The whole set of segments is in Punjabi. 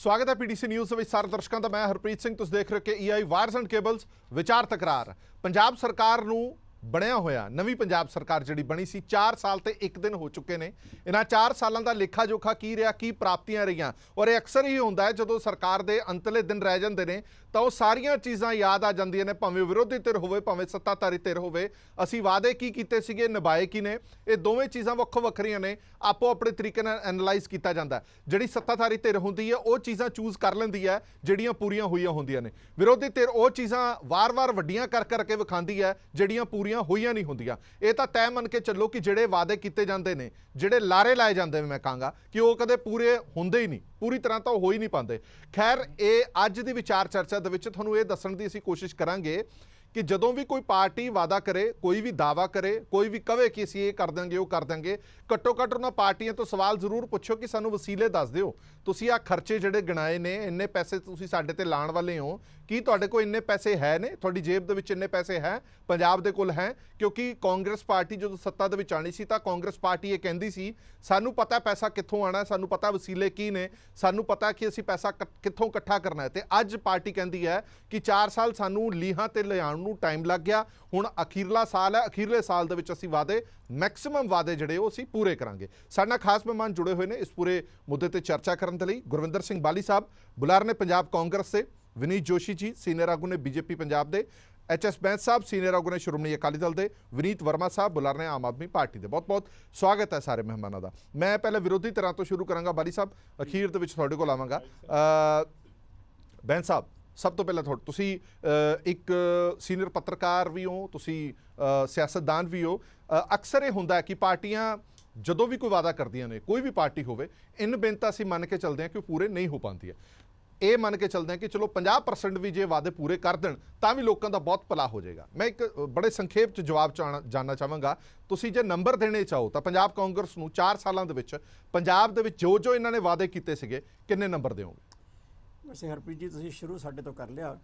स्वागत है पीडीसी न्यूज़ ਵਿੱਚ ਸਾਰੇ ਦਰਸ਼ਕਾਂ ਦਾ। ਮੈਂ ਹਰਪ੍ਰੀਤ ਸਿੰਘ, ਤੁਸੀਂ ਦੇਖ ਰਹੇ ਹੋ ਕਿ ਈਆਈ ਵਾਇਰਸ ਐਂਡ ਕੇਬਲਸ ਵਿਚਾਰ ਤਕਰਾਰ। ਪੰਜਾਬ ਸਰਕਾਰ ਨੂੰ ਬਣਿਆ ਹੋਇਆ ਨਵੀਂ ਪੰਜਾਬ ਸਰਕਾਰ ਜਿਹੜੀ ਬਣੀ ਸੀ 4 ਸਾਲ ਤੇ 1 ਦਿਨ ਹੋ ਚੁੱਕੇ ਨੇ। ਇਹਨਾਂ 4 ਸਾਲਾਂ ਦਾ ਲੇਖਾ ਜੋਖਾ ਕੀ ਰਿਹਾ, ਕੀ ਪ੍ਰਾਪਤੀਆਂ ਰਹੀਆਂ, ਔਰ ਇਹ ਅਕਸਰ ਹੀ ਹੁੰਦਾ ਹੈ ਜਦੋਂ ਸਰਕਾਰ ਦੇ ਅੰਤਲੇ ਦਿਨ ਰਹਿ ਜਾਂਦੇ ਨੇ ਤਾਂ ਉਹ ਸਾਰੀਆਂ ਚੀਜ਼ਾਂ ਯਾਦ ਆ ਜਾਂਦੀਆਂ ਨੇ, ਭਾਵੇਂ ਵਿਰੋਧੀ ਧਿਰ ਹੋਵੇ ਭਾਵੇਂ ਸੱਤਾਧਾਰੀ ਧਿਰ ਹੋਵੇ। ਅਸੀਂ ਵਾਅਦੇ ਕੀ ਕੀਤੇ ਸੀਗੇ, ਨਿਭਾਏ ਕੀ ਨੇ, ਇਹ ਦੋਵੇਂ ਚੀਜ਼ਾਂ ਵੱਖੋ ਵੱਖਰੀਆਂ ਨੇ, ਆਪੋ ਆਪਣੇ ਤਰੀਕੇ ਨਾਲ ਐਨਲਾਈਜ਼ ਕੀਤਾ ਜਾਂਦਾ। ਜਿਹੜੀ ਸੱਤਾਧਾਰੀ ਧਿਰ ਹੁੰਦੀ ਹੈ ਉਹ ਚੀਜ਼ਾਂ ਚੂਜ਼ ਕਰ ਲੈਂਦੀ ਹੈ ਜਿਹੜੀਆਂ ਪੂਰੀਆਂ ਹੋਈਆਂ ਹੁੰਦੀਆਂ ਨੇ, ਵਿਰੋਧੀ ਧਿਰ ਉਹ ਚੀਜ਼ਾਂ ਵਾਰ-ਵਾਰ ਵੱਡੀਆਂ ਕਰ ਕਰਕੇ ਵਿਖਾਉਂਦੀ ਹੈ ਜਿਹੜੀਆਂ ਪੂਰੀਆਂ ਹੋਈਆਂ ਨਹੀਂ ਹੁੰਦੀਆਂ। ਇਹ ਤਾਂ ਤੈਅ ਮੰਨ ਕੇ ਚੱਲੋ ਕਿ ਜਿਹੜੇ ਵਾਅਦੇ ਕੀਤੇ ਜਾਂਦੇ ਨੇ, ਜਿਹੜੇ ਲਾਰੇ ਲਾਏ ਜਾਂਦੇ ਨੇ, ਮੈਂ ਕਹਾਂਗਾ ਕਿ ਉਹ ਕਦੇ ਪੂਰੇ ਹੁੰਦੇ ਹੀ ਨਹੀਂ, ਪੂਰੀ ਤਰ੍ਹਾਂ ਤਾਂ ਹੋ ਹੀ ਨਹੀਂ ਪਾਉਂਦੇ। ਖੈਰ, ਇਹ ਅੱਜ ਦੀ ਵਿਚਾਰ ਚਰਚਾ ਦੇ ਵਿੱਚ ਤੁਹਾਨੂੰ ਇਹ ਦੱਸਣ ਦੀ ਅਸੀਂ ਕੋਸ਼ਿਸ਼ ਕਰਾਂਗੇ ਕਿ ਜਦੋਂ ਵੀ ਕੋਈ ਪਾਰਟੀ ਵਾਅਦਾ ਕਰੇ, ਕੋਈ ਵੀ ਦਾਅਵਾ ਕਰੇ, ਕੋਈ ਵੀ ਕਵੇ ਕਿ ਅਸੀਂ ਇਹ ਕਰ ਦਾਂਗੇ ਉਹ ਕਰ ਦਾਂਗੇ, ਘੱਟੋ ਘੱਟ ਉਹਨਾਂ ਪਾਰਟੀਆਂ ਤੋਂ ਸਵਾਲ ਜ਼ਰੂਰ ਪੁੱਛੋ ਕਿ ਸਾਨੂੰ ਵਸੀਲੇ ਦੱਸ ਦਿਓ। ਤੁਸੀਂ ਆਹ ਖਰਚੇ ਜਿਹੜੇ ਗਿਣਾਏ ਨੇ, ਇੰਨੇ ਪੈਸੇ ਤੁਸੀਂ ਸਾਡੇ ਤੇ ਲਾਉਣ ਵਾਲੇ ਹੋ, ਕੀ ਤੁਹਾਡੇ ਕੋਲ ਇੰਨੇ ਪੈਸੇ ਹੈ ਨੇ, ਤੁਹਾਡੀ ਜੇਬ ਦੇ ਵਿੱਚ ਇੰਨੇ ਪੈਸੇ ਹੈ, ਪੰਜਾਬ ਦੇ ਕੋਲ ਹੈ? ਕਿਉਂਕਿ ਕਾਂਗਰਸ ਪਾਰਟੀ ਜਦੋਂ ਸੱਤਾ ਦੇ ਵਿੱਚ ਆਣੀ ਸੀ ਤਾਂ ਕਾਂਗਰਸ ਪਾਰਟੀ ਇਹ ਕਹਿੰਦੀ ਸੀ ਸਾਨੂੰ ਪਤਾ ਪੈਸਾ ਕਿੱਥੋਂ ਆਣਾ, ਸਾਨੂੰ ਪਤਾ ਵਸੀਲੇ ਕੀ ਨੇ, ਸਾਨੂੰ ਪਤਾ ਕਿ ਅਸੀਂ ਪੈਸਾ ਕਿੱਥੋਂ ਇਕੱਠਾ ਕਰਨਾ ਹੈ। ਤੇ ਅੱਜ ਪਾਰਟੀ ਕਹਿੰਦੀ ਹੈ ਕਿ 4 ਸਾਲ ਸਾਨੂੰ ਲੀਹਾਂ ਤੇ ਲਿਆਉਣ ਨੂੰ ਟਾਈਮ ਲੱਗ ਗਿਆ, ਹੁਣ ਅਖੀਰਲਾ ਸਾਲ ਹੈ, ਅਖੀਰਲੇ ਸਾਲ ਦੇ ਵਿੱਚ ਅਸੀਂ ਵਾਅਦੇ, ਮੈਕਸਿਮਮ ਵਾਅਦੇ ਜਿਹੜੇ ਉਹ ਅਸੀਂ ਪੂਰੇ ਕਰਾਂਗੇ। ਸਾਡੇ ਨਾਲ ਖਾਸ ਮਹਿਮਾਨ ਜੁੜੇ ਹੋਏ ਨੇ ਇਸ ਪੂਰੇ ਮੁੱਦੇ ਤੇ ਚਰਚਾ ਕਰਨ ਦੇ ਲਈ। ਗੁਰਵਿੰਦਰ ਸਿੰਘ ਬਾਲੀ ਸਾਹਿਬ ਬੁਲਾਰ ਨੇ ਪੰਜਾਬ ਕਾਂਗਰਸ ਦੇ, ਵਿਨੀਤ ਜੋਸ਼ੀ ਜੀ ਸੀਨੀਅਰ ਆਗੂ ਨੇ ਬੀਜੇਪੀ ਪੰਜਾਬ ਦੇ, HS ਬੈਂਸ ਸਾਹਿਬ ਸੀਨੀਅਰ ਆਗੂ ਨੇ ਸ਼੍ਰੋਮਣੀ ਅਕਾਲੀ ਦਲ ਦੇ, ਵਿਨੀਤ ਵਰਮਾ ਸਾਹਿਬ ਬੁਲਾਰ ਨੇ ਆਮ ਆਦਮੀ ਪਾਰਟੀ ਦੇ। ਬਹੁਤ ਬਹੁਤ ਸਵਾਗਤ ਹੈ ਸਾਰੇ ਮਹਿਮਾਨਾਂ ਦਾ। ਮੈਂ ਪਹਿਲੇ ਵਿਰੋਧੀ ਧਿਰਾਂ ਤੋਂ ਸ਼ੁਰੂ ਕਰਾਂਗਾ। ਬਾਲੀ ਸਾਹਿਬ, ਅਖੀਰ ਦੇ ਵਿੱਚ ਤੁਹਾਡੇ ਕੋਲ ਆਵਾਂਗਾ। ਬੈਂਸ ਸਾਹਿਬ, ਸਭ ਤੋਂ ਪਹਿਲਾਂ ਤੁਸੀਂ ਇੱਕ ਸੀਨੀਅਰ ਪੱਤਰਕਾਰ ਵੀ ਹੋ, ਤੁਸੀਂ ਸਿਆਸਤਦਾਨ ਵੀ ਹੋ। ਅਕਸਰ ਇਹ ਹੁੰਦਾ ਹੈ ਕਿ ਪਾਰਟੀਆਂ ਜਦੋਂ ਵੀ ਕੋਈ ਵਾਅਦਾ ਕਰਦੀਆਂ ਨੇ, ਕੋਈ ਵੀ ਪਾਰਟੀ ਹੋਵੇ, ਇਨ ਬਿਨਤਾ ਅਸੀਂ ਮੰਨ ਕੇ ਚੱਲਦੇ ਹਾਂ ਕਿ ਉਹ ਪੂਰੇ ਨਹੀਂ ਹੋ ਪਾਉਂਦੀ ਹੈ। ਇਹ ਮੰਨ ਕੇ ਚੱਲਦੇ ਹਾਂ ਕਿ ਚਲੋ 50% ਵੀ ਜੇ ਵਾਅਦੇ ਪੂਰੇ ਕਰ ਦੇਣ ਤਾਂ ਵੀ ਲੋਕਾਂ ਦਾ ਬਹੁਤ ਭਲਾ ਹੋ ਜਾਏਗਾ। ਮੈਂ ਇੱਕ ਬੜੇ ਸੰਖੇਪ 'ਚ ਜਵਾਬ ਜਾਣਨਾ ਚਾਹਾਂਗਾ। ਤੁਸੀਂ ਜੇ ਨੰਬਰ ਦੇਣੇ ਚਾਹੋ ਤਾਂ ਪੰਜਾਬ ਕਾਂਗਰਸ ਨੂੰ 4 ਸਾਲਾਂ ਦੇ ਵਿੱਚ ਪੰਜਾਬ ਦੇ ਵਿੱਚ ਜੋ ਜੋ ਇਹਨਾਂ ਨੇ ਵਾਅਦੇ ਕੀਤੇ ਸੀਗੇ, ਕਿੰਨੇ ਨੰਬਰ ਦਿਓਗੇ? ਵੈਸੇ ਹਰਪ੍ਰੀਤ ਜੀ, ਤੁਸੀਂ ਸ਼ੁਰੂ ਸਾਡੇ ਤੋਂ ਕਰ ਲਿਆ।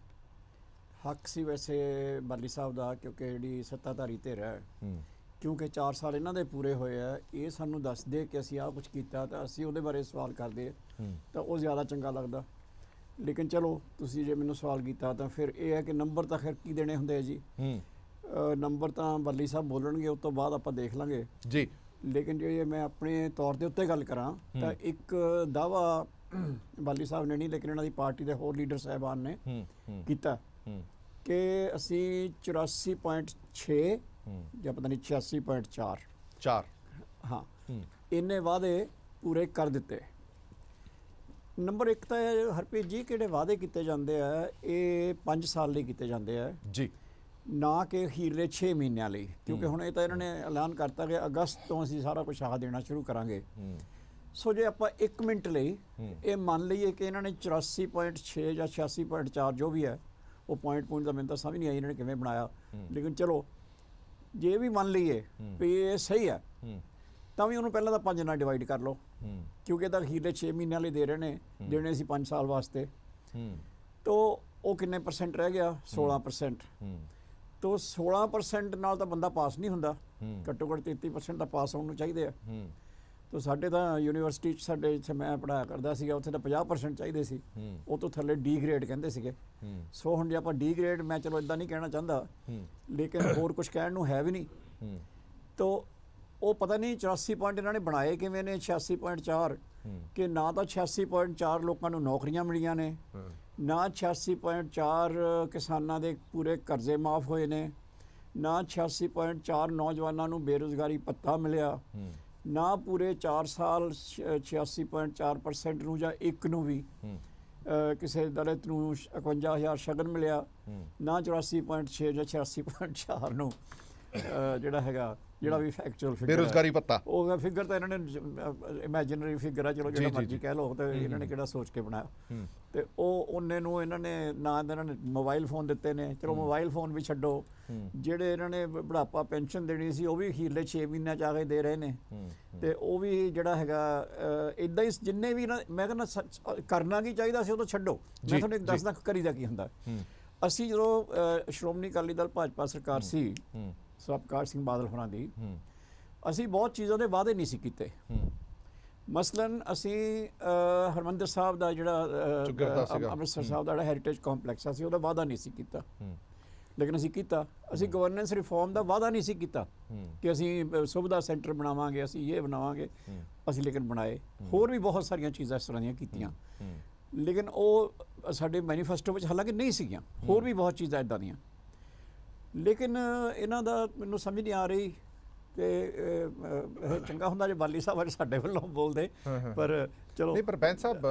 ਹੱਕ ਸੀ ਵੈਸੇ ਬਾਲੀ ਸਾਹਿਬ ਦਾ, ਕਿਉਂਕਿ ਜਿਹੜੀ ਸੱਤਾਧਾਰੀ ਧਿਰ ਹੈ, ਕਿਉਂਕਿ 4 ਸਾਲ ਇਹਨਾਂ ਦੇ ਪੂਰੇ ਹੋਏ ਆ, ਇਹ ਸਾਨੂੰ ਦੱਸਦੇ ਕਿ ਅਸੀਂ ਆਹ ਕੁਝ ਕੀਤਾ ਤਾਂ ਅਸੀਂ ਉਹਦੇ ਬਾਰੇ ਸਵਾਲ ਕਰਦੇ ਤਾਂ ਉਹ ਜ਼ਿਆਦਾ ਚੰਗਾ ਲੱਗਦਾ। ਲੇਕਿਨ ਚਲੋ, ਤੁਸੀਂ ਜੇ ਮੈਨੂੰ ਸਵਾਲ ਕੀਤਾ ਤਾਂ ਫਿਰ ਇਹ ਹੈ ਕਿ ਨੰਬਰ ਤਾਂ ਖੈਰ ਕੀ ਦੇਣੇ ਹੁੰਦੇ ਆ ਜੀ। ਨੰਬਰ ਤਾਂ ਬਾਲੀ ਸਾਹਿਬ ਬੋਲਣਗੇ, ਉਸ ਤੋਂ ਬਾਅਦ ਆਪਾਂ ਦੇਖ ਲਾਂਗੇ ਜੀ। ਲੇਕਿਨ ਜੇ ਮੈਂ ਆਪਣੇ ਤੌਰ ਦੇ ਉੱਤੇ ਗੱਲ ਕਰਾਂ ਤਾਂ ਇੱਕ ਦਾਅਵਾ ਬਾਲੀ ਸਾਹਿਬ ਨੇ ਨਹੀਂ, ਲੇਕਿਨ ਇਹਨਾਂ ਦੀ ਪਾਰਟੀ ਦੇ ਹੋਰ ਲੀਡਰ ਸਾਹਿਬਾਨ ਨੇ ਕੀਤਾ ਕਿ ਅਸੀਂ 84.6 ਜਾਂ ਪਤਾ ਨਹੀਂ 86.4 ਹਾਂ, ਇੰਨੇ ਵਾਅਦੇ ਪੂਰੇ ਕਰ ਦਿੱਤੇ। ਨੰਬਰ 1 ਤਾਂ ਹਰਪ੍ਰੀਤ ਜੀ, ਕਿਹੜੇ ਵਾਅਦੇ ਕੀਤੇ ਜਾਂਦੇ ਆ ਇਹ 5 ਸਾਲ ਲਈ ਕੀਤੇ ਜਾਂਦੇ ਆ ਜੀ, ਨਾ ਕਿ ਅਖੀਰਲੇ 6 ਮਹੀਨਿਆਂ ਲਈ। ਕਿਉਂਕਿ ਹੁਣ ਇਹ ਤਾਂ ਇਹਨਾਂ ਨੇ ਐਲਾਨ ਕਰਤਾ ਕਿ ਅਗਸਤ ਤੋਂ ਅਸੀਂ ਸਾਰਾ ਕੁਝ ਆਹ ਦੇਣਾ ਸ਼ੁਰੂ ਕਰਾਂਗੇ। ਸੋ ਜੇ ਆਪਾਂ 1 ਮਿੰਟ ਲਈ ਇਹ ਮੰਨ ਲਈਏ ਕਿ ਇਹਨਾਂ ਨੇ 84.6 ਜਾਂ 86.4 ਜੋ ਵੀ ਹੈ, ਉਹ ਪੁਆਇੰਟ ਦਾ ਮੈਨੂੰ ਤਾਂ ਸਮਝ ਨਹੀਂ ਆਈ ਇਹਨਾਂ ਨੇ ਕਿਵੇਂ ਬਣਾਇਆ, ਲੇਕਿਨ ਚਲੋ ਜੇ ਵੀ ਮੰਨ ਲਈਏ ਵੀ ਇਹ ਸਹੀ ਹੈ ਤਾਂ ਵੀ ਉਹਨੂੰ ਪਹਿਲਾਂ ਤਾਂ 5 ਨਾਲ ਡਿਵਾਈਡ ਕਰ ਲਓ, ਕਿਉਂਕਿ ਇਹ ਤਾਂ ਅਖੀਰਲੇ 6 ਮਹੀਨਿਆਂ ਲਈ ਦੇ ਰਹੇ ਨੇ, ਦੇਣੇ ਸੀ 5 ਸਾਲ ਵਾਸਤੇ। ਤੋ ਉਹ ਕਿੰਨੇ ਪਰਸੈਂਟ ਰਹਿ ਗਿਆ? 16%। ਤੋ 16% ਨਾਲ ਤਾਂ ਬੰਦਾ ਪਾਸ ਨਹੀਂ ਹੁੰਦਾ, ਘੱਟੋ ਘੱਟ 33% ਤਾਂ ਪਾਸ ਹੋਣ ਨੂੰ ਚਾਹੀਦੇ ਆ। ਤੋ ਸਾਡੇ ਤਾਂ ਯੂਨੀਵਰਸਿਟੀ 'ਚ, ਸਾਡੇ ਜਿੱਥੇ ਮੈਂ ਪੜ੍ਹਾਇਆ ਕਰਦਾ ਸੀਗਾ, ਉੱਥੇ ਤਾਂ 50% ਚਾਹੀਦੇ ਸੀ, ਉਹ ਤੋਂ ਥੱਲੇ ਡੀ ਗ੍ਰੇਡ ਕਹਿੰਦੇ ਸੀਗੇ। ਸੋ ਹੁਣ ਜੇ ਆਪਾਂ ਡੀ ਗ੍ਰੇਡ, ਮੈਂ ਚਲੋ ਇੱਦਾਂ ਨਹੀਂ ਕਹਿਣਾ ਚਾਹੁੰਦਾ, ਲੇਕਿਨ ਹੋਰ ਕੁਝ ਕਹਿਣ ਨੂੰ ਹੈ ਵੀ ਨਹੀਂ। ਤੋ ਉਹ ਪਤਾ ਨਹੀਂ 84 ਪੁਆਇੰਟ ਇਹਨਾਂ ਨੇ ਬਣਾਏ ਕਿਵੇਂ ਨੇ 86.4, ਕਿ ਨਾ ਤਾਂ 86.4 ਲੋਕਾਂ ਨੂੰ ਨੌਕਰੀਆਂ ਮਿਲੀਆਂ ਨੇ, ਨਾ 86.4 ਕਿਸਾਨਾਂ ਦੇ ਪੂਰੇ ਕਰਜ਼ੇ ਮਾਫ ਹੋਏ ਨੇ, ਨਾ 86.4 ਨੌਜਵਾਨਾਂ ਨੂੰ ਬੇਰੁਜ਼ਗਾਰੀ ਭੱਤਾ ਮਿਲਿਆ, ਨਾ ਪੂਰੇ 4 ਸਾਲ 86.4% ਨੂੰ ਜਾਂ ਇੱਕ ਨੂੰ ਵੀ ਕਿਸੇ ਦਲਿਤ ਨੂੰ 51,000 ਸ਼ਗਨ ਮਿਲਿਆ, ਨਾ 84.6 ਜਾਂ 86.4 ਨੂੰ ਜਿਹੜਾ ਹੈਗਾ, ਜਿਹੜਾ ਵੀ ਫੈਕਚੁਅਲ ਫਿਗਰ ਬੇਰੁਜ਼ਗਾਰੀ ਭੱਤਾ, ਉਹ ਫਿਗਰ ਤਾਂ ਇਹਨਾਂ ਨੇ ਇਮੈਜਿਨਰੀ ਫਿਗਰ ਆ, ਚਲੋ ਜਿਹੜਾ ਮਰਜ਼ੀ ਕਹਿ ਲਓ, ਤੇ ਇਹਨਾਂ ਨੇ ਕਿਹੜਾ ਸੋਚ ਕੇ ਬਣਾਇਆ। ਤੇ ਉਹ ਉਹਨੇ ਨੂੰ ਇਹਨਾਂ ਨੇ ਨਾ, ਇਹਨਾਂ ਨੇ ਮੋਬਾਈਲ ਫੋਨ ਦਿੱਤੇ ਨੇ, ਚਲੋ ਮੋਬਾਈਲ ਫੋਨ ਵੀ ਛੱਡੋ, ਜਿਹੜੇ ਇਹਨਾਂ ਨੇ ਬੁਢਾਪਾ ਪੈਨਸ਼ਨ ਦੇਣੀ ਸੀ ਉਹ ਵੀ ਅਖੀਰਲੇ 6 ਮਹੀਨਿਆਂ 'ਚ ਆ ਕੇ ਦੇ ਰਹੇ ਨੇ। ਤੇ ਉਹ ਵੀ ਜਿਹੜਾ ਹੈਗਾ ਇੱਦਾਂ ਹੀ ਜਿੰਨੇ ਵੀ ਮੈਂ ਕਹਿੰਦਾ ਕਰਨਾ ਕੀ ਚਾਹੀਦਾ ਸੀ ਉਹ ਤਾਂ ਛੱਡੋ। ਮੈਂ ਤੁਹਾਨੂੰ ਇੱਕ ਦੱਸਦਾ ਕਰੀਦਾ ਕੀ ਹੁੰਦਾ। ਅਸੀਂ ਜਦੋਂ ਸ਼੍ਰੋਮਣੀ ਅਕਾਲੀ ਦਲ ਭਾਜਪਾ ਸਰਕਾਰ ਸੀ, ਪ੍ਰਕਾਸ਼ ਸਿੰਘ ਬਾਦਲ ਹੋਰਾਂ ਦੀ, ਅਸੀਂ ਬਹੁਤ ਚੀਜ਼ਾਂ ਦੇ ਵਾਅਦੇ ਨਹੀਂ ਸੀ ਕੀਤੇ। ਮਸਲਨ ਅਸੀਂ ਹਰਮੰਦਰ ਸਾਹਿਬ ਦਾ ਜਿਹੜਾ ਚੁੱਗਰ ਦਾ ਸੀਗਾ। ਅੰਮ੍ਰਿਤਸਰ ਸਾਹਿਬ ਦਾ ਜਿਹੜਾ ਹੈਰੀਟੇਜ ਕੰਪਲੈਕਸ ਅਸੀਂ ਉਹਦਾ ਵਾਅਦਾ ਨਹੀਂ ਸੀ ਕੀਤਾ, ਲੇਕਿਨ ਅਸੀਂ ਕੀਤਾ। ਅਸੀਂ ਗਵਰਨੈਂਸ ਰਿਫਾਰਮ ਦਾ ਵਾਅਦਾ ਨਹੀਂ ਸੀ ਕੀਤਾ ਕਿ ਅਸੀਂ ਸੁਵਿਧਾ ਸੈਂਟਰ ਬਣਾਵਾਂਗੇ, ਅਸੀਂ ਇਹ ਬਣਾਵਾਂਗੇ, ਅਸੀਂ ਲੇਕਿਨ ਬਣਾਏ। ਹੋਰ ਵੀ ਬਹੁਤ ਸਾਰੀਆਂ ਚੀਜ਼ਾਂ ਇਸ ਤਰ੍ਹਾਂ ਦੀਆਂ ਕੀਤੀਆਂ, ਲੇਕਿਨ ਉਹ ਸਾਡੇ ਮੈਨੀਫੈਸਟੋ ਵਿੱਚ ਹਾਲਾਂਕਿ ਨਹੀਂ ਸੀਗੀਆਂ। ਹੋਰ ਵੀ ਬਹੁਤ ਚੀਜ਼ਾਂ ਇੱਦਾਂ ਦੀਆਂ, ਲੇਕਿਨ ਇਹਨਾਂ ਦਾ ਮੈਨੂੰ ਸਮਝ ਨਹੀਂ ਆ ਰਹੀ। ਤੇ ਚੰਗਾ ਹੁੰਦਾ ਜੇ ਬਾਲੀ ਸਾਹਿਬ ਅੱਜ ਸਾਡੇ ਵੱਲੋਂ ਬੋਲਦੇ, ਪਰ ਚਲੋ ਨਹੀਂ। ਪਰ ਬੈਂਸ ਸਾਹਿਬ,